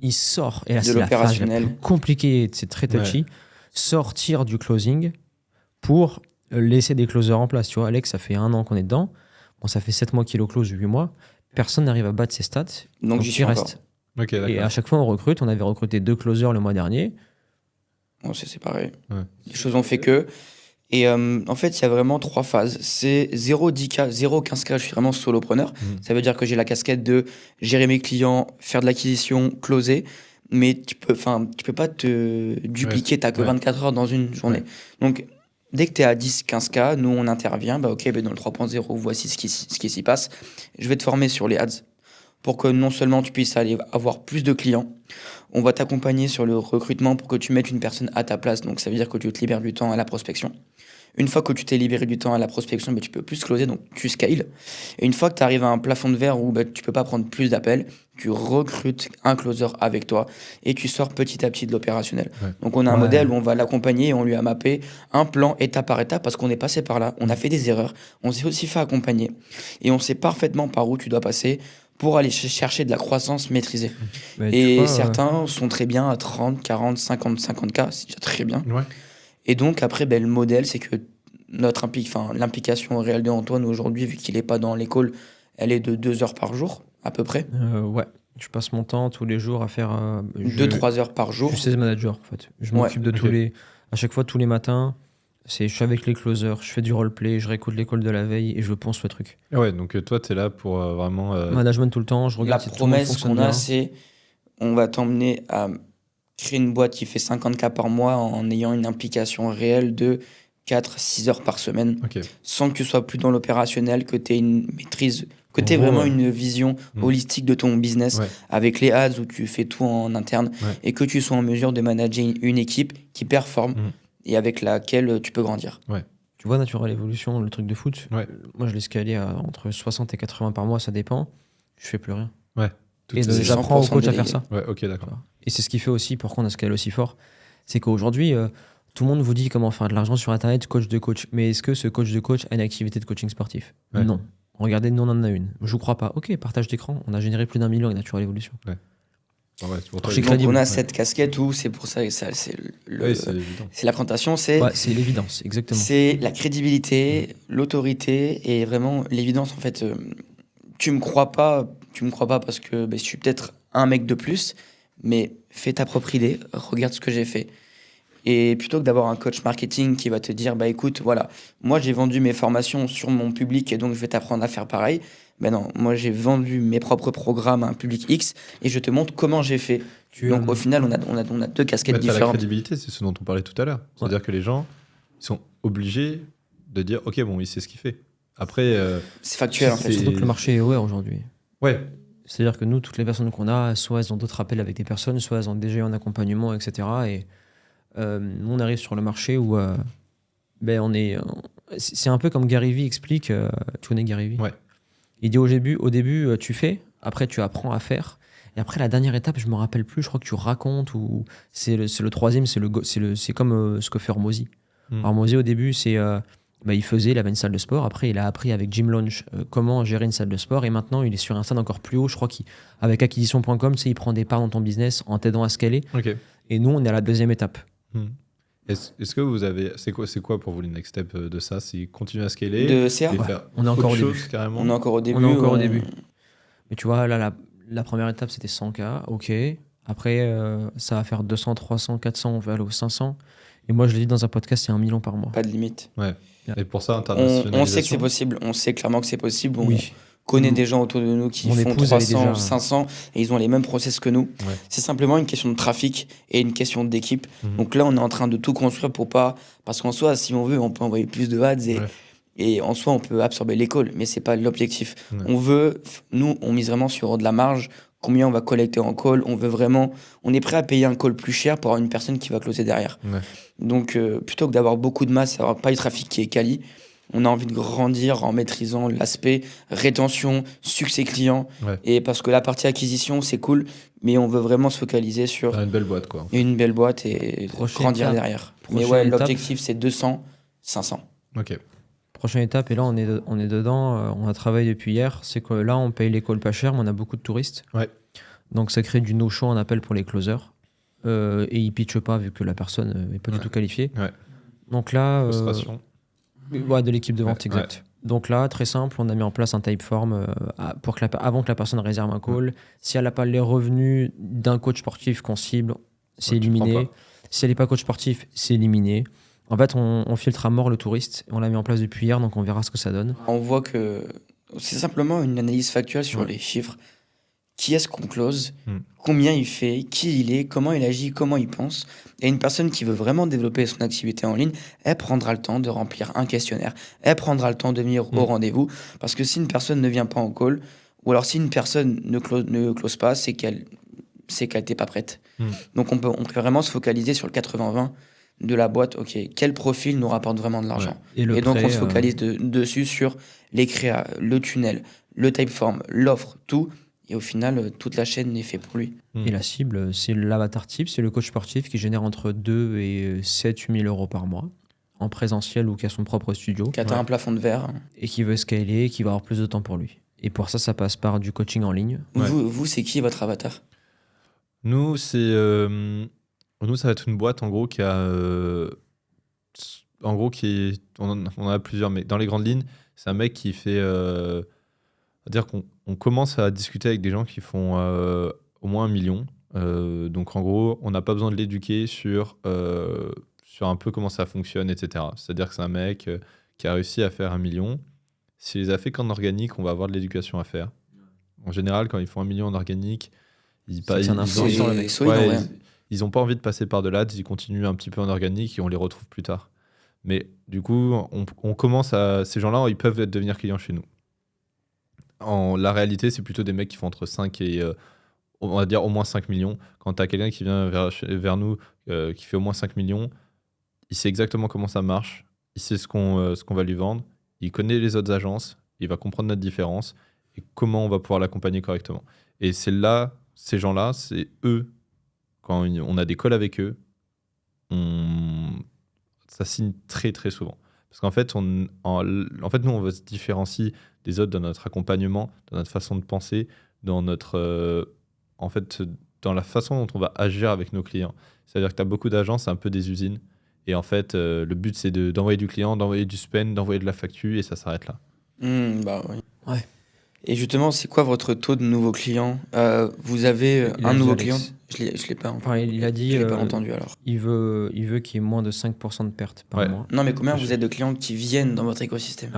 il sort. Et là, De c'est la phase la l'opérationnel. plus compliquée, c'est très touchy. Sortir du closing pour laisser des closers en place. Tu vois, Alex, ça fait 1 an qu'on est dedans. Bon, ça fait 7 mois qu'il est au close, 8 mois. Personne n'arrive à battre ses stats. Donc j'y il suis encore. reste. Ok, Et à d'accord. chaque fois, on recrute. On avait recruté 2 closers le mois dernier. Bon, c'est pareil. Ouais. Les choses ont fait que. Et en fait, il y a vraiment 3 phases. C'est 0 10K, 0 15K. Je suis vraiment solopreneur. Ça veut dire que j'ai la casquette de gérer mes clients, faire de l'acquisition, closer. Mais tu peux pas te dupliquer. Tu n'as que 24 heures dans une journée. Donc, dès que tu es à 10, 15K, nous, on intervient. Bah, OK, dans le 3.0, voici ce qui s'y passe. Je vais te former sur les ads pour que non seulement tu puisses aller avoir plus de clients, on va t'accompagner sur le recrutement pour que tu mettes une personne à ta place. Donc, ça veut dire que tu te libères du temps à la prospection. Une fois que tu t'es libéré du temps à la prospection, tu peux plus closer, donc tu scales. Et une fois que tu arrives à un plafond de verre où tu peux pas prendre plus d'appels, tu recrutes un closer avec toi et tu sors petit à petit de l'opérationnel. Ouais. Donc on a un modèle où on va l'accompagner et on lui a mappé un plan étape par étape parce qu'on est passé par là, on a fait des erreurs, on s'est aussi fait accompagner et on sait parfaitement par où tu dois passer pour aller chercher de la croissance maîtrisée. Mais tu Et vois, certains sont très bien à 30, 40, 50, 50K, c'est déjà très bien. Ouais. Et donc, après, le modèle, c'est que l'implication réelle de Antoine aujourd'hui, vu qu'il n'est pas dans l'école, elle est de 2 heures par jour, à peu près. ouais. Je passe mon temps tous les jours à faire. 2-3 heures par jour. Je suis sales manager, en fait. Je Ouais. m'occupe de tous Ok. les. À chaque fois, tous les matins, je suis avec les closers, je fais du roleplay, je réécoute l'école de la veille et je ponce le truc. Ouais, donc toi, tu es là pour vraiment. Management tout le temps, je La regarde si tout le monde promesse fonctionne qu'on a, bien. c'est on va t'emmener à créer une boîte qui fait 50K par mois en ayant une implication réelle de 4-6 heures par semaine, Ok. sans que tu sois plus dans l'opérationnel, que tu aies une maîtrise, que En tu aies gros, vraiment une vision Mm. holistique de ton business Ouais. avec les ads où tu fais tout en interne Ouais. et que tu sois en mesure de manager une équipe qui performe Mm. et avec laquelle tu peux grandir. Tu vois, Natural Evolution, le truc de foot, Ouais. moi je l'ai scalé à entre 60 et 80 par mois, ça dépend. Je fais plus rien. Toutes Et ces- j'apprends au 100% coach à faire délégué. ça. Ouais, ok, d'accord. Et c'est ce qui fait aussi pourquoi on a scalé aussi fort. C'est qu'aujourd'hui, tout le monde vous dit comment faire de l'argent sur Internet, coach de coach. Mais est-ce que ce coach de coach a une activité de coaching sportif? Ouais. Non. Regardez, nous on en a une. Je vous crois pas. Ok, partage d'écran. On a généré plus d'1 million avec Natural Evolution. Ouais, c'est pour toi. Chez Donc crédible. on a Ouais. cette casquette où c'est pour ça que ça, c'est Oui, c'est évident. c'est la présentation, c'est Ouais, c'est l'évidence, exactement. c'est la crédibilité, l'autorité et vraiment l'évidence. En fait, tu me crois pas parce que je suis peut-être un mec de plus, mais fais ta propre idée, regarde ce que j'ai fait. Et plutôt que d'avoir un coach marketing qui va te dire, écoute, voilà, moi j'ai vendu mes formations sur mon public et donc je vais t'apprendre à faire pareil. Non, moi j'ai vendu mes propres programmes à un public X et je te montre comment j'ai fait. Donc au final, on a deux casquettes Bah, t'as la différentes. crédibilité, c'est ce dont on parlait tout à l'heure. C'est-à-dire que les gens ils sont obligés de dire ok, bon, il sait ce qu'il fait. Après, C'est factuel en fait. c'est- Surtout que le marché est aware aujourd'hui. ouais, C'est-à-dire que nous, toutes les personnes qu'on a, soit elles ont d'autres appels avec des personnes, soit elles ont déjà eu un accompagnement, etc. Et nous, on arrive sur le marché où on est. C'est un peu comme Gary Vee explique. Tu connais Gary Vee? Ouais. Il dit au début, tu fais, après tu apprends à faire. Et après, la dernière étape, je me rappelle plus, je crois que tu racontes, ou c'est le troisième, c'est comme ce que fait Hormozy. Hormozy, au début, il faisait, il avait une salle de sport. Après, il a appris avec Jim Launch comment gérer une salle de sport. Et maintenant, il est sur un stade encore plus haut. Je crois qu'avec acquisition.com, il prend des parts dans ton business en t'aidant à scaler. ok. Et nous, on est à la deuxième étape. Est-ce que vous avez. C'est quoi pour vous le next step de ça? C'est continuer à scaler De CA, et ouais. faire On est encore autre au début. chose, carrément. on est encore au début. On est encore au début. Mais tu vois, là, la première étape, c'était 100K. OK. Après, ça va faire 200, 300, 400, on va aller aux 500. Et moi, je l'ai dit dans un podcast, c'est 1 million par mois. Pas de limite. Et pour ça, On internationalisation. sait que c'est possible. On sait clairement que c'est possible. On Oui. connaît des gens autour de nous qui Mon font épouse, elle est 300, déjà- 500 et ils ont les mêmes process que nous. Ouais. C'est simplement une question de trafic et une question d'équipe. Mhm. Donc là, on est en train de tout construire pour pas. Parce qu'en soi, si on veut, on peut envoyer plus de ads et Ouais. Et en soi, on peut absorber les calls, mais c'est pas l'objectif. Ouais. Nous, on mise vraiment sur de la marge, combien on va collecter en call. On est prêt à payer un call plus cher pour avoir une personne qui va closer derrière. Ouais. Donc, plutôt que d'avoir beaucoup de masse, avoir pas du trafic qui est quali, on a envie de grandir en maîtrisant l'aspect rétention, succès client. Ouais. Et parce que la partie acquisition, c'est cool, mais on veut vraiment se focaliser sur Faire une belle boîte, quoi. une belle boîte et Prochaine grandir étape. derrière. Mais Prochaine ouais, étape. l'objectif, c'est 200, 500. Ok. Prochaine étape, et là on est dedans, on a travaillé depuis hier, c'est que là on paye les calls pas cher, mais on a beaucoup de touristes. Ouais. Donc ça crée du no-show en appel pour les closers. Et ils pitchent pas vu que la personne n'est pas du tout qualifiée. Ouais. Donc là, Frustration. ouais, de l'équipe de vente, Ouais, exact. Donc là, très simple, on a mis en place un typeform pour que avant que la personne réserve un call. Si elle n'a pas les revenus d'un coach sportif qu'on cible, c'est Ouais, tu prends éliminé. pas. Si elle n'est pas coach sportif, c'est éliminé. En fait, on filtre à mort le touriste. On l'a mis en place depuis hier, donc on verra ce que ça donne. On voit que c'est simplement une analyse factuelle sur Ouais. les chiffres. Qui est-ce qu'on close, Mm. combien il fait, qui il est, comment il agit, comment il pense. Et une personne qui veut vraiment développer son activité en ligne, elle prendra le temps de remplir un questionnaire, elle prendra le temps de venir au rendez-vous. Parce que si une personne ne vient pas en call, ou alors si une personne ne close pas, c'est qu'elle n'était pas prête. Mm. Donc on peut vraiment se focaliser sur le 80-20 de la boîte. Ok, quel profil nous rapporte vraiment de l'argent? Et le Et donc prêt, on se focalise dessus sur les créas, le tunnel, le typeform, l'offre, tout. Et au final, toute la chaîne est faite pour lui. Et la cible, c'est l'avatar type, c'est le coach sportif qui génère entre 2 et 7-8 000 euros par mois, en présentiel ou qui a son propre studio, Qui atteint un plafond de verre. et qui veut scaler, qui va avoir plus de temps pour lui. Et pour ça, ça passe par du coaching en ligne. Ouais. Vous, c'est qui votre avatar? Nous, ça va être une boîte en gros qui a. On en a plusieurs, mais dans les grandes lignes, c'est un mec qui fait. C'est-à-dire qu'on commence à discuter avec des gens qui font au moins 1 million. Donc en gros, on n'a pas besoin de l'éduquer sur un peu comment ça fonctionne, etc. C'est-à-dire que c'est un mec qui a réussi à faire 1 million. S'il les a fait qu'en organique, on va avoir de l'éducation à faire. En général, quand ils font 1 million en organique, ils C'est un influenceur, le mec. solide, en vrai. ils n'ont pas envie de passer par de l'ads, ils continuent un petit peu en organique et on les retrouve plus tard. Mais du coup, on commence à. Ces gens-là, ils peuvent devenir clients chez nous. La réalité, c'est plutôt des mecs qui font entre 5 et. On va dire au moins 5 millions. Quand tu as quelqu'un qui vient vers nous, qui fait au moins 5 millions, il sait exactement comment ça marche, il sait ce qu'on va lui vendre, il connaît les autres agences, il va comprendre notre différence et comment on va pouvoir l'accompagner correctement. Et c'est là, ces gens-là, c'est eux, quand on a des calls avec eux, ça signe très très souvent. Parce qu'en fait, nous, on se différencie des autres dans notre accompagnement, dans notre façon de penser, dans notre, dans la façon dont on va agir avec nos clients. C'est-à-dire que tu as beaucoup d'agences, c'est un peu des usines. Et en fait, le but, c'est d'envoyer du client, d'envoyer du spend, d'envoyer de la facture, et ça s'arrête là. Bah oui. Ouais. Et justement, c'est quoi votre taux de nouveaux clients? Vous avez Il a un dit nouveau Alex. client? Je l'ai pas entendu. Enfin, il a dit Je l'ai pas entendu alors. il veut qu'il y ait moins de 5% de pertes par Ouais. mois. Non, mais combien vous êtes de clients qui viennent dans votre écosystème?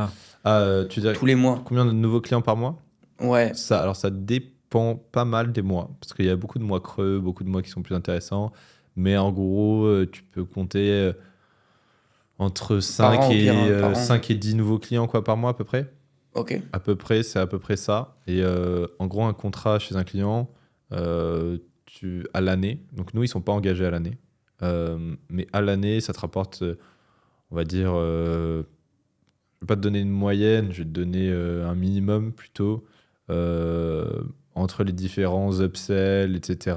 Tu dirais Tous les mois? combien de nouveaux clients par mois? Ouais. Alors, ça dépend pas mal des mois. Parce qu'il y a beaucoup de mois creux, beaucoup de mois qui sont plus intéressants. Mais en gros, tu peux compter entre 5 an, au pire, hein, par an. 5 et 10 nouveaux clients quoi, par mois à peu près. Ok. À peu près, c'est à peu près ça. Et en gros, un contrat chez un client à l'année. Donc nous, ils sont pas engagés à l'année. Mais à l'année, ça te rapporte, on va dire, je vais pas te donner une moyenne, je vais te donner un minimum plutôt entre les différents upsells, etc.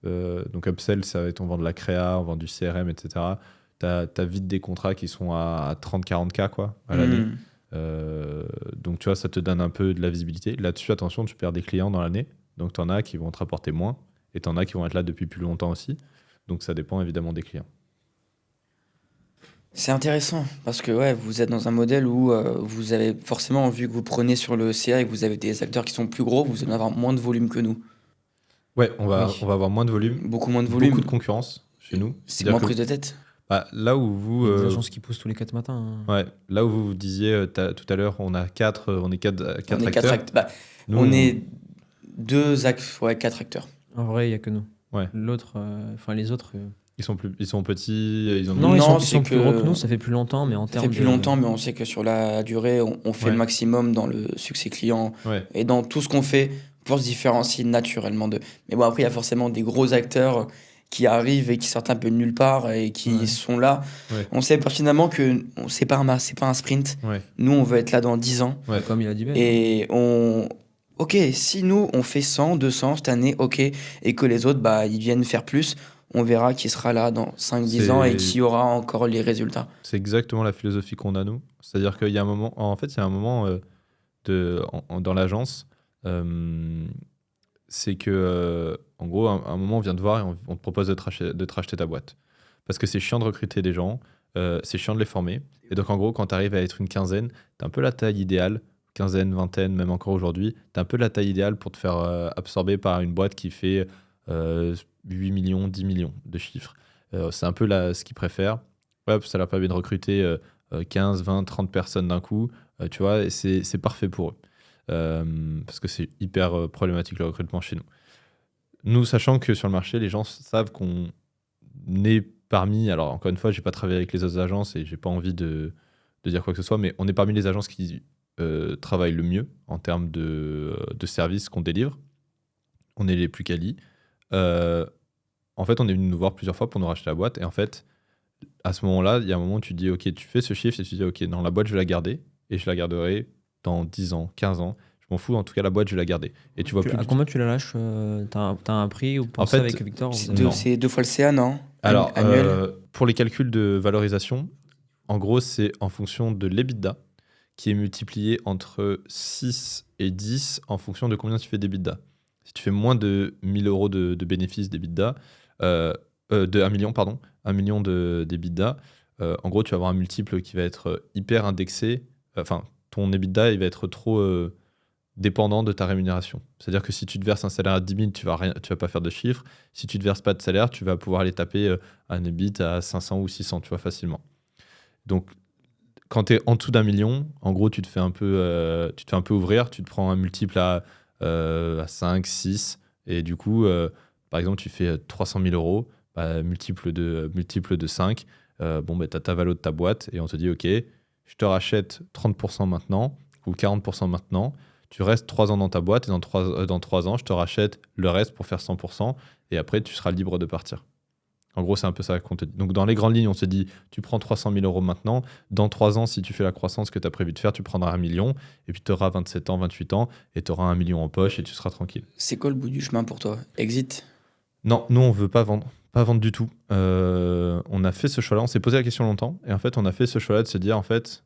Donc upsell, ça va être on vend de la créa, on vend du CRM, etc. T'as vite des contrats qui sont à 30-40K quoi, à l'année. Donc tu vois, ça te donne un peu de la visibilité. Là-dessus, attention, tu perds des clients dans l'année. Donc tu en as qui vont te rapporter moins et tu en as qui vont être là depuis plus longtemps aussi. Donc ça dépend évidemment des clients. C'est intéressant parce que ouais, vous êtes dans un modèle où vous avez forcément, vu que vous prenez sur le CA et que vous avez des acteurs qui sont plus gros, vous allez avoir moins de volume que nous. Ouais, on va Oui. avoir moins de volume, Beaucoup moins de volume. beaucoup de concurrence chez nous. C'est C'est-à-dire moins que- prise de tête. Là où vous... Il y a des agences qui poussent tous les 4 matins. hein. Ouais, là où vous disiez tout à l'heure, on est quatre On est acteurs. quatre acteurs. Nous, On est quatre acteurs. En vrai, il n'y a que nous. Ouais. L'autre, les autres, Ils sont petits, ils en ont... Non, ils Non, sont c'est plus gros que que nous, ça fait plus longtemps, mais en ça fait termes plus de. longtemps, mais on sait que sur la durée, on fait Ouais. le maximum dans le succès client Ouais, et dans tout ce qu'on fait pour se différencier naturellement d'eux. Mais bon, après, il y a forcément des gros acteurs qui arrivent et qui sortent un peu de nulle part et qui Ouais. sont là. ouais, On sait pertinemment que c'est pas c'est pas un sprint. ouais. Nous, on veut être là dans 10 ans. Ouais. Comme il a dit Ben. Et ok, si nous, on fait 100, 200 cette année, ok, et que les autres, bah, ils viennent faire plus, on verra qui sera là dans 5-10 ans et C'est- qui aura encore les résultats. C'est exactement la philosophie qu'on a, nous. C'est-à-dire qu'il y a un moment, en fait, il y a un moment dans l'agence, c'est que, en gros, un moment, on vient te voir et on te propose de te racheter ta boîte. Parce que c'est chiant de recruter des gens, c'est chiant de les former. Et donc, en gros, quand tu arrives à être une quinzaine, tu as un peu la taille idéale, quinzaine, vingtaine, même encore aujourd'hui, tu as un peu la taille idéale pour te faire absorber par une boîte qui fait 8 millions, 10 millions de chiffres. C'est un peu ce qu'ils préfèrent. Hop, ça leur permet de recruter 15, 20, 30 personnes d'un coup, tu vois, et c'est parfait pour eux. Parce que c'est hyper problématique le recrutement chez nous. Nous, sachant que sur le marché, les gens savent qu'on est parmi, alors encore une fois, j'ai pas travaillé avec les autres agences et j'ai pas envie de dire quoi que ce soit, mais on est parmi les agences qui travaillent le mieux en termes de services qu'on délivre. On est les plus quali. En fait, on est venu nous voir plusieurs fois pour nous racheter la boîte et en fait, à ce moment-là, il y a un moment où tu dis, ok, tu fais ce chiffre et tu dis, ok, non, la boîte, je vais la garder et je la garderai dans 10 ans, 15 ans. Je m'en fous, en tout cas, la boîte, je vais la garder. Et tu vois plus À du tout. combien tu la lâches t'as un prix ou pour En ça fait, avec Victor vous C'est avez- Non. c'est 2 fois le CA, non? Alors, Annuel. pour les calculs de valorisation, en gros, c'est en fonction de l'EBITDA qui est multiplié entre 6 et 10 en fonction de combien tu fais d'EBITDA. Si tu fais moins de 1000 euros de bénéfices d'EBITDA, de 1 million, pardon, 1 million d'EBITDA, en gros, tu vas avoir un multiple qui va être hyper indexé. Enfin, ton EBITDA, il va être trop dépendant de ta rémunération. C'est-à-dire que si tu te verses un salaire à 10 000, tu vas pas faire de chiffre. Si tu te verses pas de salaire, tu vas pouvoir aller taper un EBIT à 500 ou 600, tu vois, facilement. Donc, quand tu es en dessous d'1 million, en gros, tu te fais un peu ouvrir, tu te prends un multiple à 5, 6, et du coup, par exemple, tu fais 300 000 euros, bah, multiple de 5, bon, bah, tu as ta valo de ta boîte, et on te dit, OK, je te rachète 30% maintenant, ou 40% maintenant, tu restes 3 ans dans ta boîte, et dans 3 ans, je te rachète le reste pour faire 100%, et après, tu seras libre de partir. En gros, c'est un peu ça qu'on te dit. Donc, dans les grandes lignes, on se dit, tu prends 300 000 euros maintenant. Dans 3 ans, si tu fais la croissance que tu as prévu de faire, tu prendras 1 million. Et puis, tu auras 27 ans, 28 ans. Et tu auras 1 million en poche et tu seras tranquille. C'est quoi le bout du chemin pour toi? Exit? Non, nous, on veut pas vendre. Pas vendre du tout. On a fait ce choix-là. On s'est posé la question longtemps. Et en fait, on a fait ce choix-là de se dire, en fait,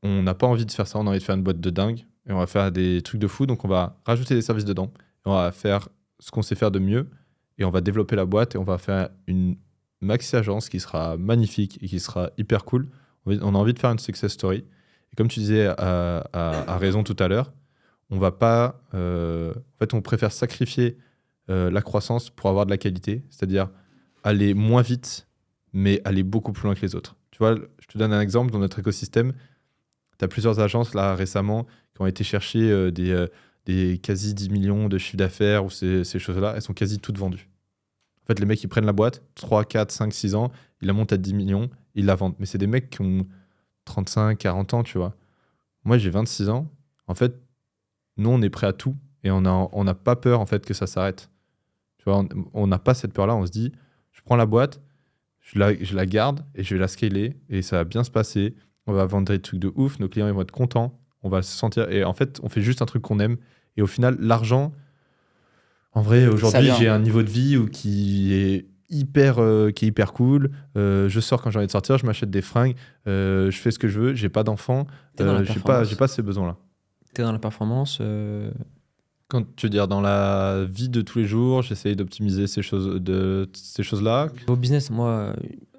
on n'a pas envie de faire ça. On a envie de faire une boîte de dingue. Et on va faire des trucs de fou. Donc, on va rajouter des services dedans. Et on va faire ce qu'on sait faire de mieux. Et on va développer la boîte. Et on va faire une maxi agence qui sera magnifique et qui sera hyper cool. On a envie de faire une success story. Et comme tu disais à raison tout à l'heure, on va pas. En fait, on préfère sacrifier la croissance pour avoir de la qualité, c'est-à-dire aller moins vite, mais aller beaucoup plus loin que les autres. Tu vois, je te donne un exemple dans notre écosystème. Tu as plusieurs agences là récemment qui ont été chercher des quasi 10 millions de chiffre d'affaires ou ces choses-là. Elles sont quasi toutes vendues. En fait, les mecs, ils prennent la boîte, 3, 4, 5, 6 ans, ils la montent à 10 millions, ils la vendent. Mais c'est des mecs qui ont 35, 40 ans, tu vois. Moi, j'ai 26 ans. En fait, nous, on est prêt à tout et on n'a pas peur, en fait, que ça s'arrête. Tu vois, on n'a pas cette peur-là. On se dit, je prends la boîte, je la garde et je vais la scaler et ça va bien se passer. On va vendre des trucs de ouf, nos clients, ils vont être contents. On va se sentir... Et en fait, on fait juste un truc qu'on aime. Et au final, l'argent... En vrai, aujourd'hui, j'ai un niveau de vie qui est hyper cool. Je sors quand j'ai envie de sortir, je m'achète des fringues, je fais ce que je veux, j'ai pas d'enfants, T'es dans la j'ai performance. pas ces besoins-là. T'es dans la performance. Quand tu veux dire dans la vie de tous les jours, j'essaye d'optimiser ces choses-là. Au business, moi,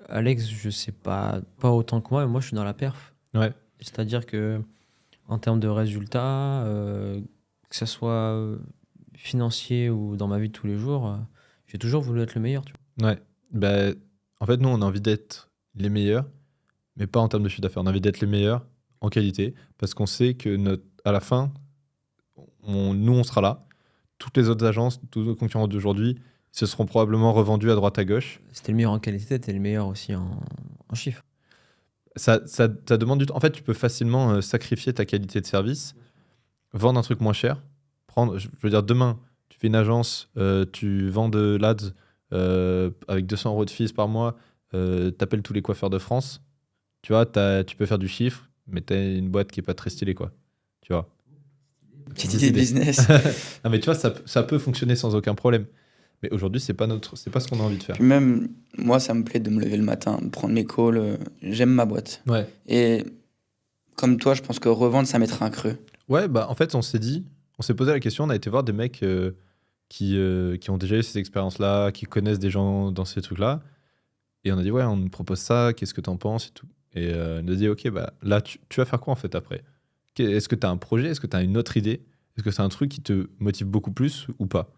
Alex, je sais pas autant que moi, mais moi, je suis dans la perf. Ouais. C'est-à-dire que en termes de résultats, que ce soit financier ou dans ma vie de tous les jours, j'ai toujours voulu être le meilleur. Tu vois. Ouais. Ben, en fait, nous, on a envie d'être les meilleurs, mais pas en termes de chiffre d'affaires. On a envie d'être les meilleurs en qualité, parce qu'on sait que à la fin, nous, on sera là. Toutes les autres agences, tous nos concurrents d'aujourd'hui, Ils se seront probablement revendus à droite à gauche. C'était le meilleur en qualité, t'es le meilleur aussi en chiffres. Ça demande du temps. En fait, tu peux facilement sacrifier ta qualité de service, vendre un truc moins cher. Je veux dire, demain, tu fais une agence, tu vends de l'ADS avec 200 euros de fees par mois, t'appelles tous les coiffeurs de France. Tu vois, tu peux faire du chiffre, mais t'as une boîte qui est pas très stylée, quoi. Tu vois. Petite idée de business. Non, mais tu vois, ça peut fonctionner sans aucun problème. Mais aujourd'hui, c'est pas ce qu'on a envie de faire. Puis même, moi, ça me plaît de me lever le matin, de prendre mes calls. J'aime ma boîte. Ouais. Et comme toi, je pense que revendre, ça mettra un creux. Ouais, bah en fait, on s'est posé la question, on a été voir des mecs qui ont déjà eu ces expériences-là, qui connaissent des gens dans ces trucs-là. Et on a dit, ouais, on nous propose ça, qu'est-ce que t'en penses et tout. Et on nous a dit, ok, bah là, tu vas faire quoi en fait après? Est-ce que t'as un projet? Est-ce que t'as une autre idée? Est-ce que c'est un truc qui te motive beaucoup plus ou pas?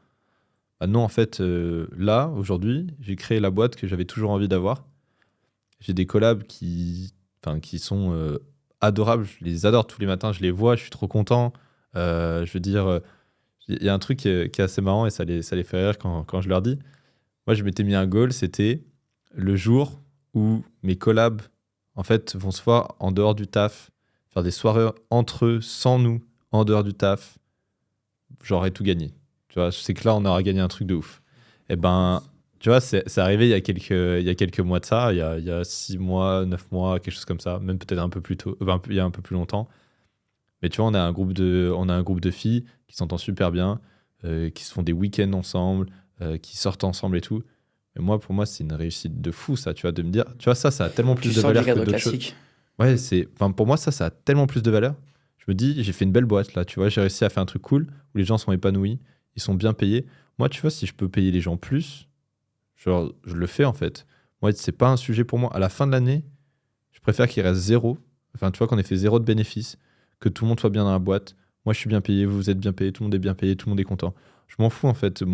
Bah non, en fait, là, aujourd'hui, j'ai créé la boîte que j'avais toujours envie d'avoir. J'ai des collabs qui sont adorables. Je les adore tous les matins, je les vois, je suis trop content. Je veux dire, il y a un truc qui est assez marrant et ça les fait rire quand je leur dis. Moi, je m'étais mis un goal, c'était le jour où mes collabs, en fait, vont se voir en dehors du taf, faire des soirées entre eux, sans nous, en dehors du taf. J'aurais tout gagné. Tu vois, je sais que là, on aura gagné un truc de ouf. Et ben, tu vois, c'est arrivé il y a quelques mois de ça, il y a 6 mois, 9 mois, quelque chose comme ça, même peut-être un peu plus tôt, il y a un peu plus longtemps. Mais tu vois, on a un groupe de filles qui s'entendent super bien, qui se font des week-ends ensemble, qui sortent ensemble et tout. Mais pour moi, c'est une réussite de fou, ça, tu vois, de me dire, tu vois, ça a tellement plus Tu de sors du valeur que cadre d'autres choses. classique. Ouais, pour moi, ça a tellement plus de valeur. Je me dis, j'ai fait une belle boîte, là, tu vois, j'ai réussi à faire un truc cool, où les gens sont épanouis, ils sont bien payés. Moi, tu vois, si je peux payer les gens plus, genre, je le fais, en fait. Moi, c'est pas un sujet pour moi. À la fin de l'année, je préfère qu'il reste zéro, enfin, tu vois, qu'on ait fait zéro de bénéfices, que tout le monde soit bien dans la boîte. Moi, je suis bien payé, vous êtes bien payé, tout le monde est bien payé, tout le monde est content. Je m'en fous, en fait.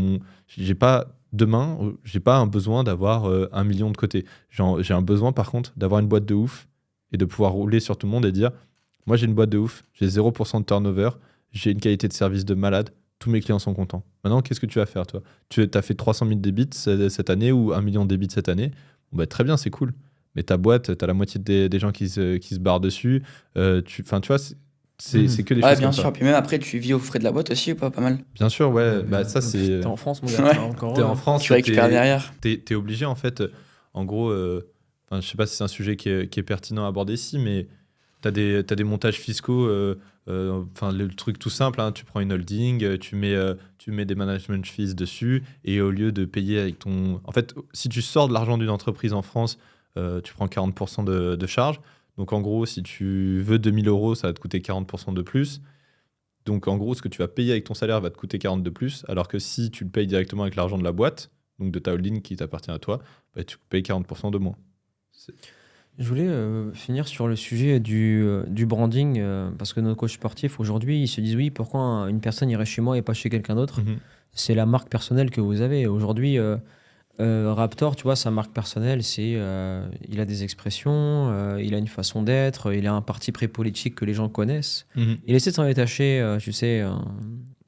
J'ai pas un besoin d'avoir 1 million de côté. J'ai un besoin, par contre, d'avoir une boîte de ouf et de pouvoir rouler sur tout le monde et dire, moi, j'ai une boîte de ouf, j'ai 0% de turnover, j'ai une qualité de service de malade, tous mes clients sont contents. Maintenant, qu'est-ce que tu vas faire, toi? Tu as fait 300 000 débits cette année ou 1 million de débits cette année. Bon, bah, très bien, c'est cool. Mais ta boîte, tu as la moitié des gens qui se barrent dessus. Tu vois, c'est que des Ouais, choses bien comme sûr. ça. Puis même après, tu vis aux frais de la boîte aussi ou pas mal. Bien sûr, ouais. Bah, ça, c'est... T'es en France, mon gars. Ouais. Encore T'es en France, Tu récupères derrière. t'es obligé, en fait. En gros, je sais pas si c'est un sujet qui est pertinent à aborder ici, mais t'as des montages fiscaux. Le truc tout simple, hein, tu prends une holding, tu mets des management fees dessus, et au lieu de payer avec ton... En fait, si tu sors de l'argent d'une entreprise en France, tu prends 40% de charge. Donc, en gros, si tu veux 2 000 euros, ça va te coûter 40% de plus. Donc, en gros, ce que tu vas payer avec ton salaire va te coûter 40 de plus, alors que si tu le payes directement avec l'argent de la boîte, donc de ta holding qui t'appartient à toi, bah, tu payes 40% de moins. Je voulais finir sur le sujet du branding, parce que nos coachs sportifs, aujourd'hui, ils se disent oui, pourquoi une personne irait chez moi et pas chez quelqu'un d'autre? C'est la marque personnelle que vous avez. Aujourd'hui, Raptor, tu vois, sa marque personnelle, c'est il a des expressions, il a une façon d'être, il a un parti pris politique que les gens connaissent. Il essaie de s'en détacher, tu sais,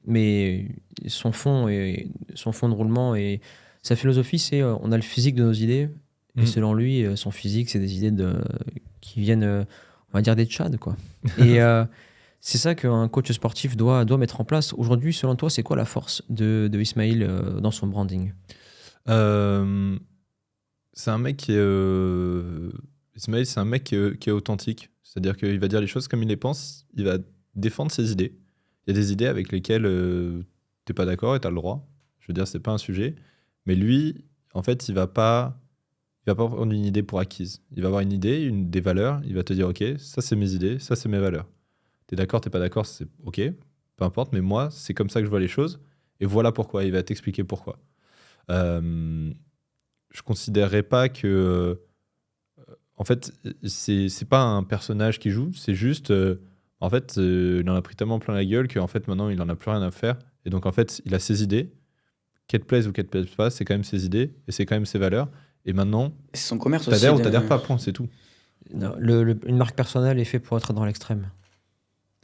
mais son fond de roulement et sa philosophie, c'est on a le physique de nos idées. Et selon lui, son physique, c'est des idées qui viennent, on va dire, des Tchad, quoi. Et c'est ça qu'un coach sportif doit mettre en place. Aujourd'hui, selon toi, c'est quoi la force de Ismail dans son branding? C'est un mec Ismail, c'est un mec qui est authentique. C'est-à-dire qu'il va dire les choses comme il les pense, il va défendre ses idées. Il y a des idées avec lesquelles t'es pas d'accord et t'as le droit. Je veux dire, c'est pas un sujet. Mais lui, en fait, il va pas prendre une idée pour acquise. Il va avoir une idée, des valeurs. Il va te dire, OK, ça, c'est mes idées, ça, c'est mes valeurs. T'es d'accord, t'es pas d'accord, c'est OK, peu importe. Mais moi, c'est comme ça que je vois les choses. Et voilà pourquoi. Il va t'expliquer pourquoi. Je considérerais pas que... en fait, c'est pas un personnage qui joue. C'est juste... en fait, il en a pris tellement plein la gueule qu'en fait, maintenant, il en a plus rien à faire. Et donc, en fait, il a ses idées. Qu'elles te plaisent ou qu'elles te plaisent pas, c'est quand même ses idées. Et c'est quand même ses valeurs. Et maintenant, C'est son commerce aussi. t'adhères ou t'adhères pas, point, c'est tout. Non, une marque personnelle est faite pour être dans l'extrême.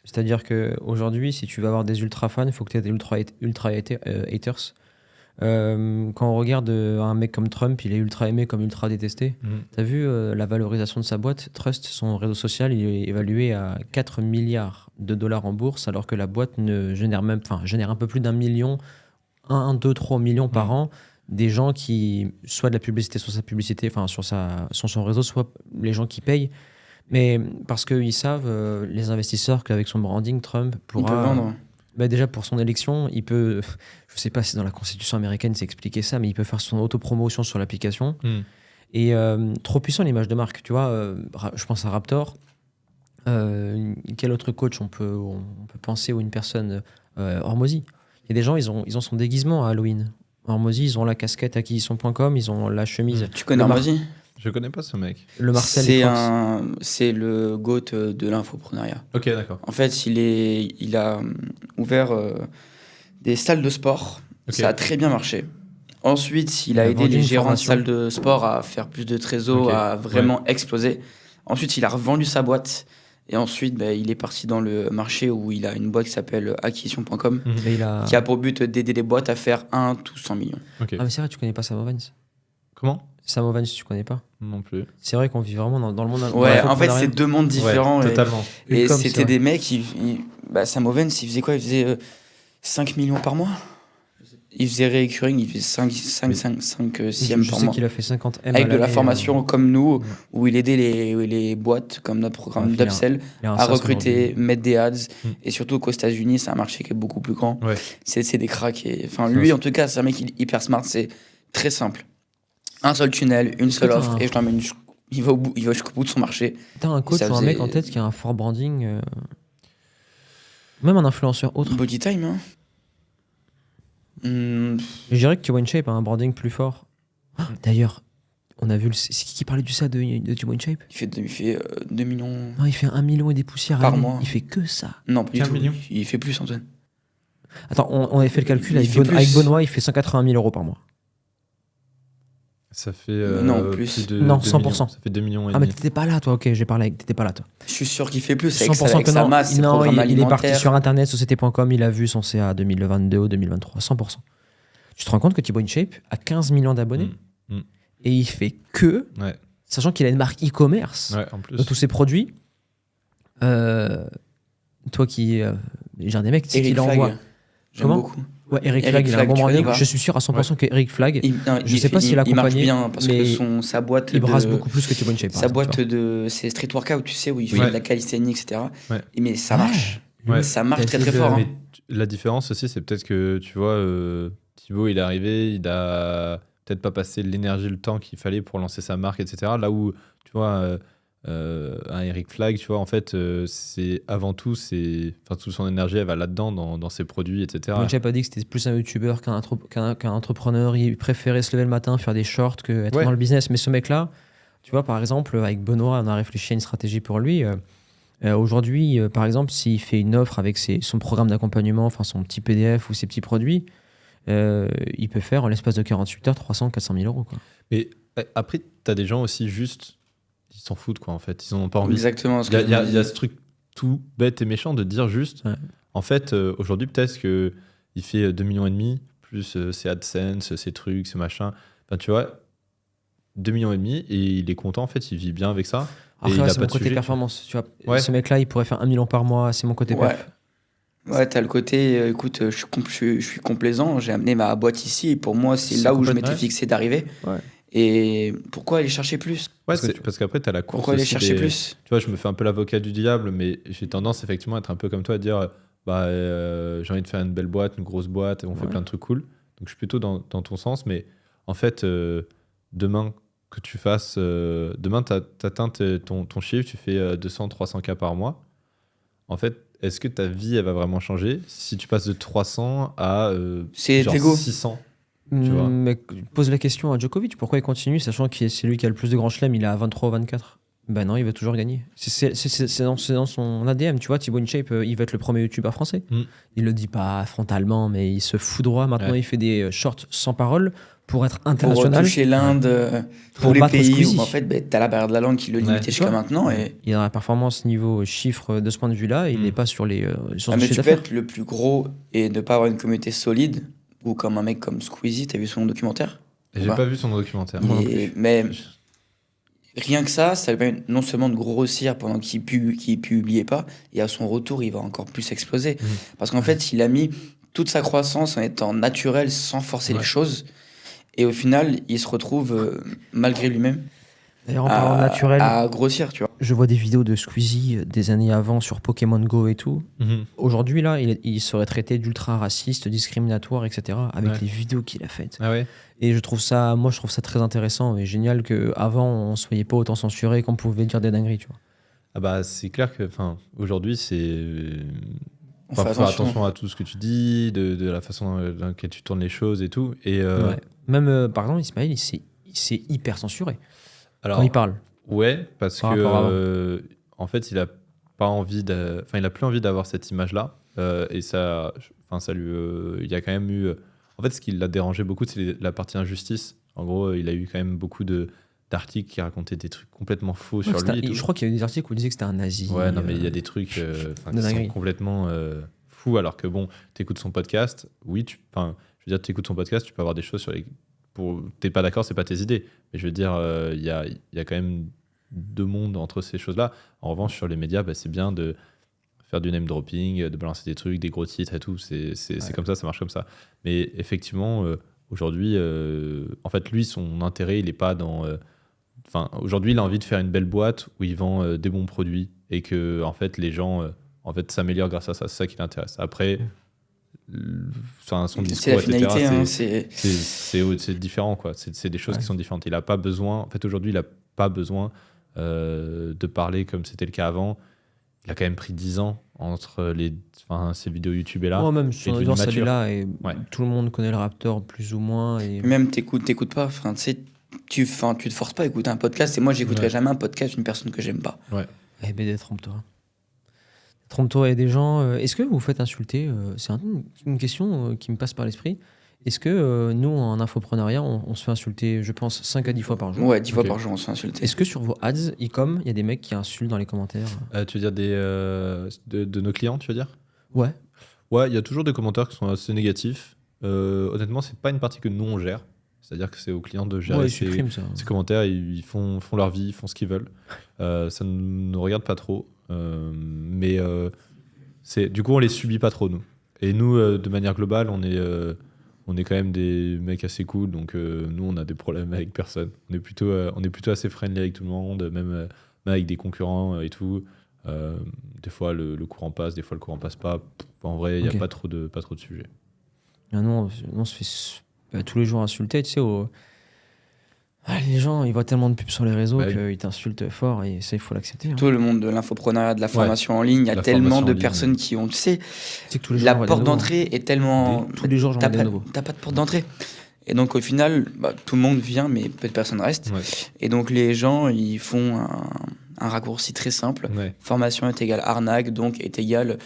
C'est-à-dire qu'aujourd'hui, si tu veux avoir des ultra fans, il faut que tu aies des ultra haters. Quand on regarde un mec comme Trump, il est ultra aimé comme ultra détesté. T'as vu la valorisation de sa boîte Trust, son réseau social, il est évalué à 4 milliards de dollars en bourse, alors que la boîte génère un peu plus d'1 million, 1, 2, 3 millions par an, des gens qui, soit de la publicité sur sa publicité, enfin sur son réseau, soit les gens qui payent. Mais parce qu'ils savent, les investisseurs, qu'avec son branding, Trump Il peut pourra... vendre. Déjà, pour son élection, il peut... Je sais pas si dans la Constitution américaine, c'est expliqué ça, mais il peut faire son autopromotion sur l'application. Et trop puissant, l'image de marque. Tu vois, je pense à Raptor. Quel autre coach on peut penser, ou une personne Hormozy. Il y a des gens, ils ont son déguisement à Halloween. Hormozy, ils ont la casquette acquisition.com, ils ont la chemise. Tu connais Hormozy? Je connais pas ce mec. Le Marcel C'est le GOAT de l'infoprenariat. Ok, d'accord. En fait, il a ouvert des salles de sport. Ok. Ça a très bien marché. Ensuite, il a aidé vendu les une gérants de formation. salles de sport à faire plus de trésor, Ok. à vraiment exploser. Ensuite, il a revendu sa boîte. Et ensuite, il est parti dans le marché où il a une boîte qui s'appelle acquisition.com, Et il a... qui a pour but d'aider les boîtes à faire 1 ou 100 millions. Ok. Ah mais c'est vrai, tu connais pas Sam Ovens. Comment? Sam Ovens, tu connais pas. Non plus. C'est vrai qu'on vit vraiment dans le monde... dans Ouais, en fait, l'infoprenariat. c'est deux mondes différents. Ouais, et- totalement. Et Comme, c'est c'était vrai. des mecs, Sam Ovens, il faisait quoi? Il faisait 5 millions par mois. Il faisait recurring, il faisait 5 CM Je par sais mois. qu'il a fait 50 M Avec à de la l'année, formation comme nous, ouais. où il aidait les boîtes, comme notre programme Ouais, il a- d'upsell, il a un à SaaS recruter, aujourd'hui. mettre des ads. Mm. Et surtout qu'aux États-Unis, c'est un marché qui est beaucoup plus grand. Ouais. C'est des cracks. Enfin, Ça, lui, c'est- en tout cas, c'est un mec hyper smart. C'est très simple. Un seul tunnel, une Est-ce seule que t'as offre, un- et je l'emmène. Il va jusqu'au bout de son marché. T'as un coach Ça ou un mec faisait- en tête qui a un fort branding, même un influenceur autre. Body time, hein. Je dirais que T1 Shape a un branding plus fort. D'ailleurs, on a vu... C'est qui parlait du ça de T1 Shape? Il fait 2 millions. Non, il fait 1 million et des poussières Par à l'année. mois. Il fait que ça. Non, pas du 15 tout. millions. Il fait plus, Antoine. Attends, on avait fait le calcul Il avec, fait plus. avec Benoît, il fait 180 000 euros par mois. Ça fait Non, plus. de Non, 2 100%. millions. Ça fait 2 millions et Ah mais demi. t'étais pas là toi, ok, j'ai parlé avec... T'étais pas là toi. Je suis sûr qu'il fait plus avec 100% avec que sa non. masse, ses Non, programmes il est parti alimentaires. sur internet, société.com, il a vu son CA 2022 ou 2023, 100%. Tu te rends compte que Thibaut InShape a 15 millions d'abonnés et il fait que, Ouais. sachant qu'il a une marque e-commerce Ouais, en plus. de tous ses produits. Toi qui gères des mecs, tu sais Eric qu'il envoie. Flag, j'aime Comment beaucoup. Ouais, Eric Eric Flag, il a un Flag, bon tu connais branding. pas Je suis sûr à 100% que Eric Flag, je sais pas s'il a il marche accompagné, bien parce que mais sa boîte il brasse de beaucoup plus que Thibaut InShape. par sa exemple, boîte tu vois. de c'est street workout, tu sais, où il fait Oui. de la calisthénie, etc. Ouais. Mais ça Ouais. marche. Ouais. Ça marche T'as très essayé très de- fort. Mais hein. la différence aussi, c'est peut-être que, tu vois, Thibaut, il est arrivé, il a peut-être pas passé l'énergie, le temps qu'il fallait pour lancer sa marque, etc. Là où, tu vois, un Eric Flag, tu vois, en fait, c'est avant tout, toute son énergie, elle va là-dedans, dans ses produits, etc. Thibaut InShape a dit que c'était plus un youtubeur qu'un entrepreneur. Il préférait se lever le matin, faire des shorts, que être Ouais. dans le business. Mais ce mec-là, tu vois, par exemple, avec Benoît, on a réfléchi à une stratégie pour lui. Aujourd'hui, par exemple, s'il fait une offre avec son programme d'accompagnement, enfin son petit PDF ou ses petits produits, il peut faire en l'espace de 48 heures 300, 400 000 euros. Quoi. Mais après, t'as des gens aussi juste, ils s'en foutent, quoi, en fait. Ils en ont pas envie. Exactement. Il y a ce truc tout bête et méchant de dire juste, Ouais. en fait, aujourd'hui, peut-être qu'il fait 2,5 millions, plus ses AdSense, ses trucs, ses machins. Enfin, tu vois, 2,5 millions, et il est content, en fait, il vit bien avec ça. Et Après, il ouais, a c'est pas mon de côté sujet. performance. Tu vois. Ouais. Ce mec-là, il pourrait faire 1 million par mois. C'est mon côté Ouais. perf. Ouais, t'as le côté, écoute, je suis complaisant, j'ai amené ma boîte ici et pour moi, c'est C'est là où je complètement- m'étais fixé d'arriver. Ouais. Et pourquoi aller chercher plus? Ouais, Parce que parce qu'après, t'as la course. Pourquoi aller aussi chercher des- plus? Tu vois, je me fais un peu l'avocat du diable, mais j'ai tendance effectivement à être un peu comme toi, à dire j'ai envie de faire une belle boîte, une grosse boîte, et on fait Ouais. plein de trucs cool. Donc je suis plutôt dans ton sens, mais en fait, demain que tu fasses, demain t'atteins ton chiffre, tu fais 200, 300K par mois. En fait, est-ce que ta vie, elle va vraiment changer si tu passes de 300 à C'est genre l'ego. 600? Tu vois. Mais pose la question à Djokovic, pourquoi il continue, sachant que c'est lui qui a le plus de grands chelems, il est à 23 ou 24. Ben non, il veut toujours gagner. C'est dans son ADM, tu vois. Thibaut InShape, il veut être le premier youtubeur français. Mm. Il le dit pas frontalement, mais il se fout droit. Maintenant, Ouais. il fait des shorts sans parole pour être Pour international. toucher l'Inde, Pour pour les battre pays Squeezie. où en fait, t'as la barrière de la langue qui le Ouais. limitait jusqu'à Tu vois. maintenant. Et... Il a la performance niveau chiffre de ce point de vue-là. Il Mm. n'est pas sur les sur Ah, son mais chiffre tu peux d'affaires. être le plus gros et ne pas avoir une communauté solide. ou comme un mec comme Squeezie, t'as vu son documentaire? Et j'ai Ouais. pas vu son documentaire. Mais rien que ça lui permet non seulement de grossir pendant qu'il publiait pas, et à son retour, il va encore plus exploser. Parce qu'en fait, il a mis toute sa croissance en étant naturel, sans forcer les choses. Et au final, il se retrouve, malgré lui-même, D'ailleurs, en parlant naturel, à grossir, tu vois. je vois des vidéos de Squeezie des années avant sur Pokémon Go et tout. Mhm. Aujourd'hui, là, il serait traité d'ultra raciste, discriminatoire, etc. avec Ouais. les vidéos qu'il a faites. Ah ouais. Et je trouve ça très intéressant et génial qu'avant, on ne se voyait pas autant censuré qu'on pouvait dire des dingueries, tu vois. Ah bah c'est clair que aujourd'hui c'est On faut fait faire attention. attention à tout ce que tu dis, de la façon dans laquelle tu tournes les choses et tout. Et Ouais. Même, par exemple, Ismaël, il s'est hyper censuré alors quand il parle. ouais, parce Par rapport à avant. que en fait il a pas envie il a plus envie d'avoir cette image là et ça lui il y a quand même eu en fait ce qui l'a dérangé beaucoup c'est la partie injustice. En gros il a eu quand même beaucoup d'articles qui racontaient des trucs complètement faux sur lui et tout. Je crois qu'il y a eu des articles où il disait que c'était un nazi. Ouais, non, mais il y a des trucs qui sont dinguerie. complètement fous, alors que bon, t'écoutes son podcast, oui, je veux dire, t'écoutes son podcast, tu peux avoir des choses sur les. T'es pas d'accord, c'est pas tes idées. Mais je veux dire, il y a quand même deux mondes entre ces choses-là. En revanche, sur les médias, bah, c'est bien de faire du name dropping, de balancer des trucs, des gros titres et tout. C'est comme ça marche comme ça. Mais effectivement, aujourd'hui, en fait, lui, son intérêt, il est pas dans. Aujourd'hui, il a envie de faire une belle boîte où il vend des bons produits et que en fait, les gens s'améliorent grâce à ça. C'est ça qui l'intéresse. Après, son C'est discours, la finalité, etc., hein, c'est différent, quoi. C'est des choses qui sont différentes. Il a pas besoin. En fait, aujourd'hui, il a pas besoin de parler comme c'était le cas avant. Il a quand même pris 10 ans entre ses vidéos YouTube et là. Moi, même il est son devenu audience, elle est mature. là et Ouais. tout le monde connaît le Raptor plus ou moins. Et... Même t'écoutes pas, enfin, tu sais, tu te forces pas à écouter un podcast. Et moi, j'écouterai Ouais. jamais un podcast d'une personne que j'aime pas. Eh ben, trompe-toi. Trompe-toi, il y a des gens. Est-ce que vous vous faites insulter C'est une question qui me passe par l'esprit. Est-ce que nous, en infopreneuriat, on se fait insulter, je pense, 5 à 10 fois par jour? Ouais, 10 fois Ok. par jour, on se fait insulter. Est-ce que sur vos ads, e-com, il y a des mecs qui insultent dans les commentaires? Tu veux dire de nos clients, tu veux dire? Ouais. Ouais, il y a toujours des commentaires qui sont assez négatifs. Honnêtement, c'est pas une partie que nous on gère. C'est-à-dire que c'est aux clients de gérer Ouais, ils ces suppriment ça. commentaires. Ils font leur vie, ils font ce qu'ils veulent. Ça ne nous regarde pas trop. Mais du coup, on les subit pas trop, nous. Et nous, de manière globale, on est quand même des mecs assez cool. Donc, nous, on a des problèmes avec personne. On est plutôt assez friendly avec tout le monde, même avec des concurrents et tout. Des fois, le courant passe, des fois, le courant passe pas. En vrai, il n'y Ok. a pas trop de sujets. Ah non, on se fait tous les jours insulter, tu sais. Les gens, ils voient tellement de pubs sur les réseaux Bah oui. qu'ils t'insultent fort et ça, il faut l'accepter. Hein. Tout le monde de l'infopreneuriat, de la formation en ligne, il y a La tellement formation de en ligne, personnes qui ont, tu sais, Tu sais que tous les jours, la j'en vois des porte nouveaux, hein. d'entrée est tellement. Tous les jours, j'en vois des nouveaux. T'as pas de porte d'entrée. Et donc, au final, tout le monde vient, mais peu de personnes restent. Ouais. Et donc, les gens, ils font un raccourci très simple. Ouais. Formation est égale arnaque, donc est égale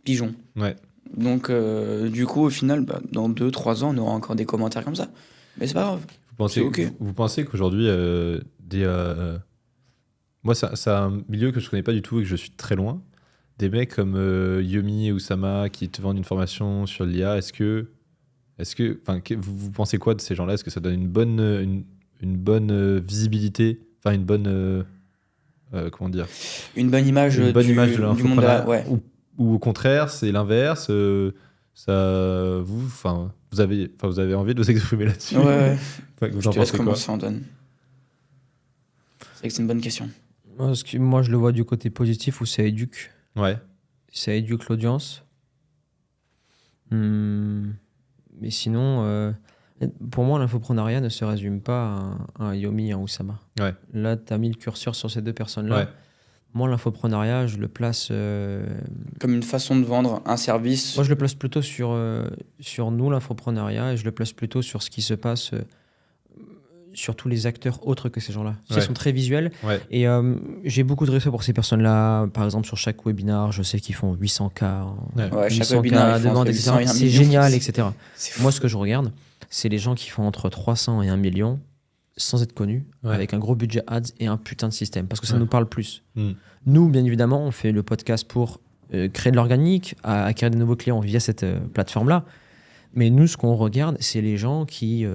pigeon. Ouais. Donc, du coup, au final, dans 2-3 ans, on aura encore des commentaires comme ça. Mais c'est pas grave. C'est ok. Vous pensez qu'aujourd'hui, moi, c'est un milieu que je connais pas du tout et que je suis très loin. Des mecs comme Yomi et Oussama qui te vendent une formation sur l'IA, vous pensez quoi de ces gens-là? Est-ce que ça donne une bonne visibilité, enfin une bonne comment dire, Une bonne image, une bonne du, image de du monde de l'infoprenariat, la... Ouais. ou au contraire, c'est l'inverse. Vous avez envie de vous exprimer là-dessus. Ouais. Enfin, vous Je en te laisse pensez quoi? commencer, Antoine. C'est vrai que c'est une bonne question. Moi, je le vois du côté positif où ça éduque. Ouais. Ça éduque l'audience. Mais sinon, pour moi, l'infoprenariat ne se résume pas à un Yomi et un Oussama. Ouais. Là, tu as mis le curseur sur ces deux personnes-là. Ouais. Moi, l'infoprenariat, je le place... Comme une façon de vendre un service. Moi, je le place plutôt sur nous, l'infoprenariat, et je le place plutôt sur ce qui se passe sur tous les acteurs autres que ces gens-là. Ils sont très visuels. Ouais. Et j'ai beaucoup de respect pour ces personnes-là. Par exemple, sur chaque webinar, je sais qu'ils font 800K. Ouais, chaque 800K webinaire, ils font de ventes, entre etc. 800 et 1 C'est million. génial, etc. C'est fou. Moi, ce que je regarde, c'est les gens qui font entre 300 et 1 million sans être connus, Ouais. avec un gros budget ads et un putain de système, parce que ça Ouais. nous parle plus. Mm. Nous, bien évidemment, on fait le podcast pour créer de l'organique, acquérir de nouveaux clients via cette plateforme-là. Mais nous, ce qu'on regarde, c'est les gens qui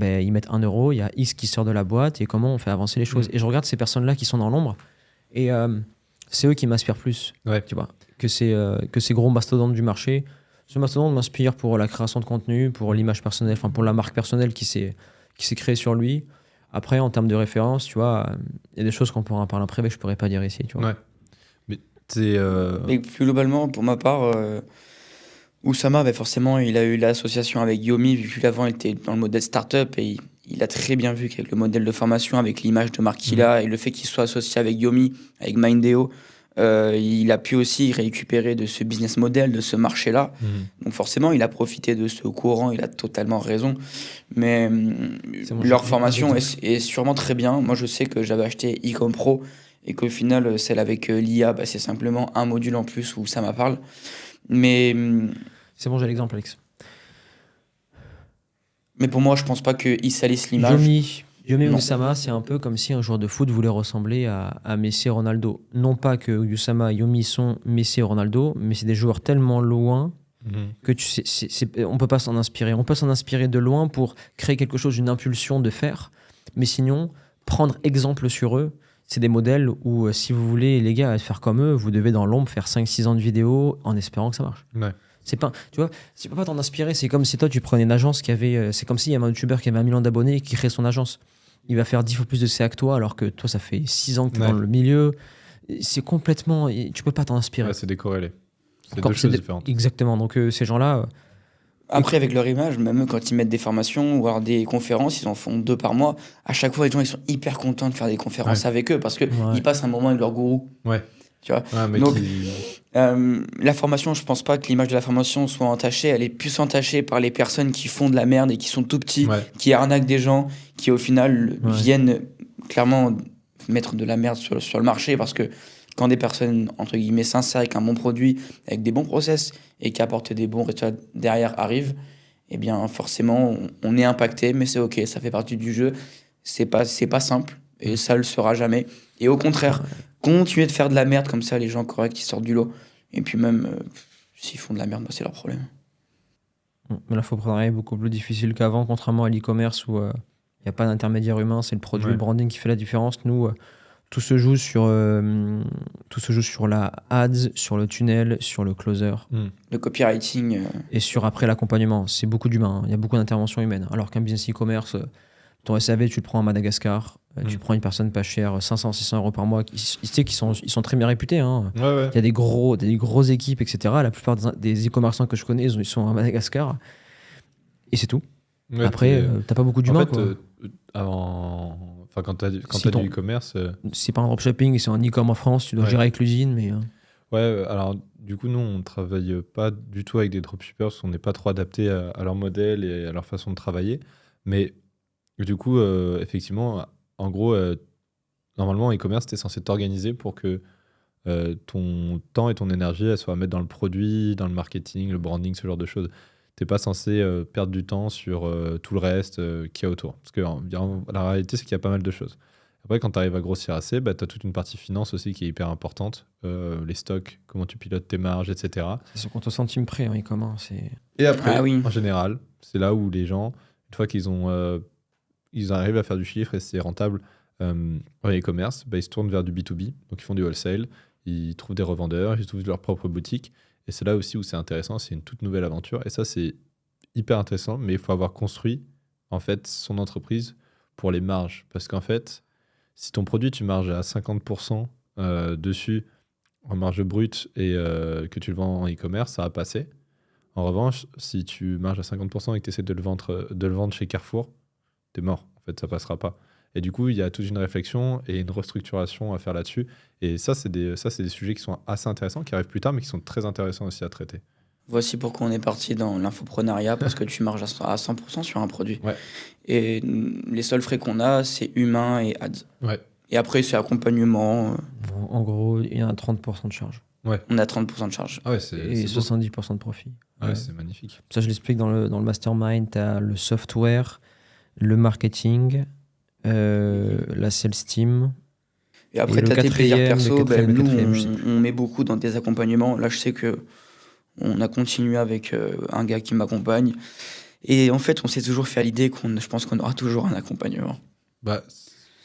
ils mettent 1 euro, il y a X qui sort de la boîte et comment on fait avancer les choses. Et je regarde ces personnes-là qui sont dans l'ombre et c'est eux qui m'inspirent plus, tu vois, que ces gros mastodontes du marché. Ce mastodonte m'inspire pour la création de contenu, pour l'image personnelle, enfin pour la marque personnelle qui s'est créée sur lui. Après, en termes de référence, tu vois, il y a des choses qu'on pourra en parler après, mais je pourrais pas dire ici, tu vois. Ouais. Mais c'est. Et plus globalement, pour ma part, Oussama, forcément, il a eu l'association avec Yomi, vu qu'avant, il était dans le modèle startup et il a très bien vu qu'avec le modèle de formation, avec l'image de marque qu'il a et le fait qu'il soit associé avec Yomi, avec Mindeo, il a pu aussi récupérer de ce business model, de ce marché-là. Donc forcément, il a profité de ce courant, il a totalement raison. Mais leur formation est sûrement très bien. Moi, je sais que j'avais acheté Ecom Pro et qu'au final, celle avec l'IA, c'est simplement un module en plus où ça m'a parle. Mais c'est bon, j'ai l'exemple, Alex. Mais pour moi, je pense pas qu'ils salissent l'image. Yomi Oussama, c'est un peu comme si un joueur de foot voulait ressembler à Messi et Ronaldo. Non pas que Oussama et Yomi sont Messi et Ronaldo, mais c'est des joueurs tellement loin que on peut pas s'en inspirer. On peut s'en inspirer de loin pour créer quelque chose, une impulsion de faire. Mais sinon, prendre exemple sur eux, c'est des modèles où si vous voulez, les gars, faire comme eux, vous devez dans l'ombre faire 5-6 ans de vidéo en espérant que ça marche. Ouais. C'est pas, tu vois, tu peux pas t'en inspirer. C'est comme si toi, tu prenais une agence qui avait... c'est comme s'il y avait un youtubeur qui avait 1 million d'abonnés et qui crée son agence. Il va faire 10 fois plus de CA que toi, alors que toi, ça fait 6 ans que tu es dans le milieu. C'est complètement... Tu peux pas t'en inspirer. Ouais, c'est décorrélé. C'est deux choses différentes. Exactement. Donc, ces gens-là... Après, avec leur image, même eux, quand ils mettent des formations ou alors des conférences, ils en font 2 par mois. À chaque fois, les gens, ils sont hyper contents de faire des conférences avec eux parce qu'ils passent un moment avec leur gourou. Ouais. Tu vois. Donc, la formation, je pense pas que l'image de la formation soit entachée. Elle est plus entachée par les personnes qui font de la merde et qui sont tout petits, qui arnaquent des gens, qui au final viennent clairement mettre de la merde sur le marché parce que quand des personnes, entre guillemets, sincères, avec un bon produit, avec des bons process et qui apportent des bons résultats derrière arrivent, eh bien, forcément, on est impacté, mais c'est OK, ça fait partie du jeu. C'est pas simple et ça le sera jamais. Et au contraire, continuer de faire de la merde comme ça, les gens corrects, ils sortent du lot. Et puis même, s'ils font de la merde, c'est leur problème. Mais là, il faut prendre beaucoup plus difficile qu'avant, contrairement à l'e-commerce où il n'y a pas d'intermédiaire humain, c'est le produit, le branding qui fait la différence. Nous, tout se joue sur la ads, sur le tunnel, sur le closer. Le copywriting. Et sur après l'accompagnement. C'est beaucoup d'humains. Il y a beaucoup d'interventions humaines. Alors qu'un business e-commerce, ton SAV, tu le prends à Madagascar. Tu prends une personne pas chère, 500-600 euros par mois. Tu sais qu'ils sont très bien réputés. Hein. Il y a des grosses équipes, etc. La plupart des e-commerçants que je connais, ils sont à Madagascar. Et c'est tout. Après, t'as pas beaucoup d'humains. En fait, quand tu as du e-commerce... C'est pas un dropshipping, c'est un e-com en France, tu dois gérer avec l'usine. Mais... Ouais, alors du coup, nous, on ne travaille pas du tout avec des dropshippers parce qu'on n'est pas trop adapté à leur modèle et à leur façon de travailler. Mais du coup, effectivement, en gros, normalement, en e-commerce, tu es censé t'organiser pour que ton temps et ton énergie elles soient à mettre dans le produit, dans le marketing, le branding, ce genre de choses. Tu n'es pas censé perdre du temps sur tout le reste qu'il y a autour. Parce que la réalité, c'est qu'il y a pas mal de choses. Après, quand tu arrives à grossir assez, tu as toute une partie finance aussi qui est hyper importante. Les stocks, comment tu pilotes tes marges, etc. C'est ce compte au centime près, hein, e-commerce. Et après, en général, c'est là où les gens, une fois qu'ils arrivent à faire du chiffre et c'est rentable en e-commerce, ils se tournent vers du B2B. Donc, ils font du wholesale, ils trouvent des revendeurs, ils trouvent leur propre boutique. Et c'est là aussi où c'est intéressant, c'est une toute nouvelle aventure. Et ça, c'est hyper intéressant, mais il faut avoir construit en fait son entreprise pour les marges. Parce qu'en fait, si ton produit, tu marges à 50% dessus en marge brute et que tu le vends en e-commerce, ça va passer. En revanche, si tu marges à 50% et que tu essaies de le vendre chez Carrefour, t'es mort. En fait, ça passera pas. Et du coup, il y a toute une réflexion et une restructuration à faire là-dessus. Et ça, c'est des sujets qui sont assez intéressants, qui arrivent plus tard, mais qui sont très intéressants aussi à traiter. Voici pourquoi on est parti dans l'infoprenariat, parce que tu marges à 100% sur un produit. Et les seuls frais qu'on a, c'est humain et ads. Et après, c'est accompagnement. En gros, il y a 30% de charge. On a 30% de charge. Et 70% de profit. C'est magnifique. Ça, je l'explique dans le mastermind. Tu as le software, le marketing, la sales team. Et après, tu as tes plaisirs perso. Nous, on met beaucoup dans des accompagnements. Là, je sais que On a continué avec un gars qui m'accompagne. Et en fait, on s'est toujours fait à l'idée je pense qu'on aura toujours un accompagnement. Bah,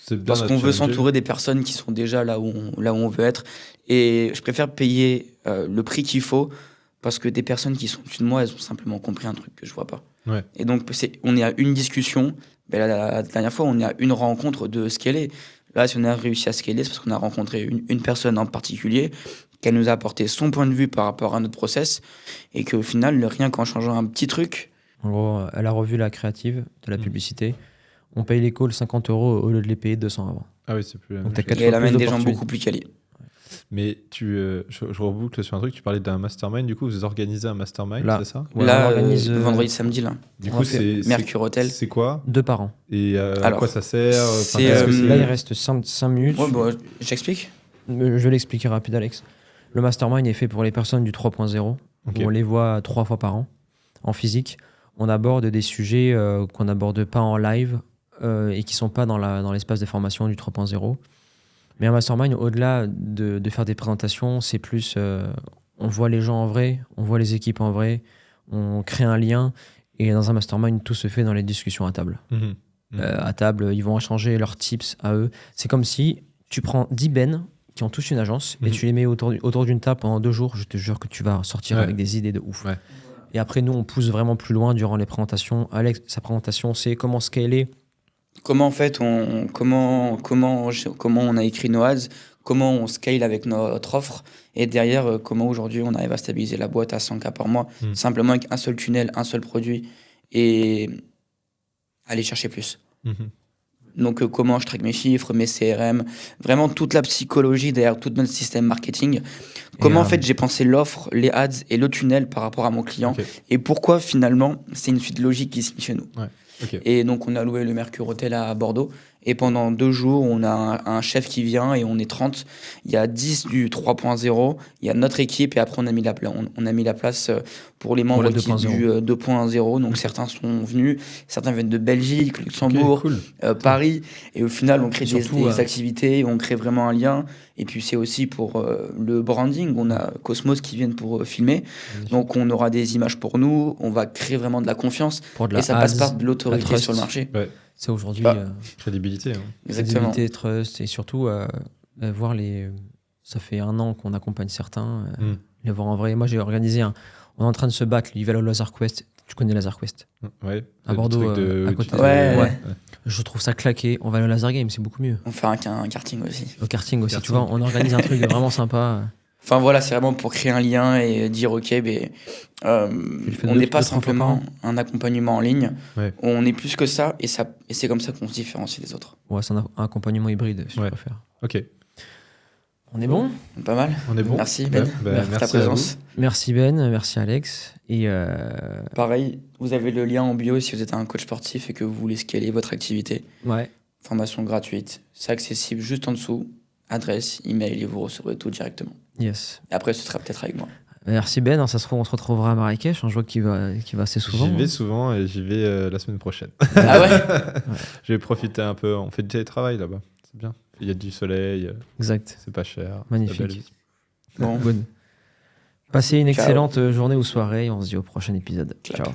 c'est bien Parce qu'on veut challenger. s'entourer des personnes qui sont déjà là où on veut être. Et je préfère payer le prix qu'il faut parce que des personnes qui sont au-dessus de moi, elles ont simplement compris un truc que je vois pas. Ouais. Et donc, on est à une discussion. Ben, la dernière fois, on est à une rencontre de scaler. Là, si on a réussi à scaler, c'est parce qu'on a rencontré une personne en particulier qu'elle nous a apporté son point de vue par rapport à notre process et qu'au final, rien qu'en changeant un petit truc. En gros, elle a revu la créative de la Mm. publicité. On paye les calls 50 € au lieu de les payer 200 avant. Ah oui, c'est plus la Donc même t'as chose. quatre Et elle fois amène plus des gens d'opportunités. beaucoup plus qualifiés. Mais je reboucle sur un truc, tu parlais d'un mastermind, du coup, vous organisez un mastermind, Là. c'est ça? Ouais, Là, on organise, vendredi, samedi, là. Du on coup, fait Mercure Hotel. c'est quoi? 2 par an. Et à Alors, quoi ça sert? Enfin, c'est, qu'est-ce que Là, il reste 5 minutes. Ouais, bon, j'explique. Je vais l'expliquer rapide, Alex. Le mastermind est fait pour les personnes du 3.0. Ok. Où on les voit 3 fois par an en physique. On aborde des sujets qu'on n'aborde pas en live et qui ne sont pas dans l'espace de formation du 3.0. Mais un mastermind, au-delà de faire des présentations, c'est plus on voit les gens en vrai, on voit les équipes en vrai, on crée un lien. Et dans un mastermind, tout se fait dans les discussions à table. Mhm. À table, ils vont échanger leurs tips à eux. C'est comme si tu prends 10 bennes qui ont tous une agence et Mhm. tu les mets autour d'une table pendant 2 jours. Je te jure que tu vas sortir Ouais. avec des idées de ouf. Ouais. Et après, nous, on pousse vraiment plus loin durant les présentations. Alex, sa présentation, c'est comment scaler. Comment en fait comment on a écrit nos ads, comment on scale avec notre offre et derrière comment aujourd'hui on arrive à stabiliser la boîte à 100K par mois Mm. simplement avec un seul tunnel, un seul produit et aller chercher plus. Mhm. Donc comment je traque mes chiffres, mes CRM, vraiment toute la psychologie derrière tout notre système marketing. Comment en fait j'ai pensé l'offre, les ads et le tunnel par rapport à mon client Ok. et pourquoi finalement c'est une suite logique qui se fait chez nous. Ok. Et donc, on a loué le Mercure Hotel à Bordeaux. Et pendant 2 jours, on a un chef qui vient et on est 30. Il y a 10 du 3.0. Il y a notre équipe. Et après, on a mis la place pour les membres le qui 2.0. du 2.0. Donc, certains sont venus. Certains viennent de Belgique, Luxembourg, Ok, cool. Paris. Et au final, on crée Et surtout, des activités. On crée vraiment un lien. Et puis, c'est aussi pour le branding. On a Cosmos qui viennent pour filmer. Donc, on aura des images pour nous. On va créer vraiment de la confiance. Pour de la Et ça passe ads, par de la l'autorité trust. sur le marché. Ouais. C'est aujourd'hui Bah, Crédibilité. Hein. Exactement. crédibilité, trust et surtout voir les. Ça fait 1 an qu'on accompagne certains, Mm. les voir en vrai. Moi, j'ai organisé on est en train de se battre. Ils veulent au Lazare Quest. Tu connais Lazare Quest? Ouais. À Le Bordeaux, truc de- à côté. Ouais. Ouais. Je trouve ça claqué. On va aller au Lazare Game, c'est beaucoup mieux. On fait un karting aussi. Au karting aussi, tu Karting. vois. On organise un truc vraiment sympa. Enfin voilà, c'est vraiment pour créer un lien et dire ok, le fais on deux- n'est pas 2-3 fois par simplement an. un accompagnement en ligne, Ouais. on est plus que ça et c'est comme ça qu'on se différencie des autres. Ouais, c'est un accompagnement hybride, si Ouais. tu préfères. Ok. On est bon? Pas mal. On est bon. Merci Ben, Ouais, bah, merci pour ta merci à présence. Merci Ben, merci Alex. Et Pareil, vous avez le lien en bio si vous êtes un coach sportif et que vous voulez scaler votre activité. ouais, Formation gratuite, c'est accessible juste en dessous, adresse, email et vous recevrez tout directement. yes. Et après, ce sera peut-être avec moi. Merci Ben, ça se trouve, on se retrouvera à Marrakech. Je vois qu'il va assez souvent. J'y vais souvent et j'y vais la semaine prochaine. Ah ouais. Je vais profiter un peu. On fait du télétravail là-bas. C'est bien. Il y a du soleil, Exact. c'est pas cher. Magnifique. c'est la belle vie. Bon, Bonne. Passez une Ciao. excellente journée ou soirée. On se dit au prochain épisode. Clap. Ciao.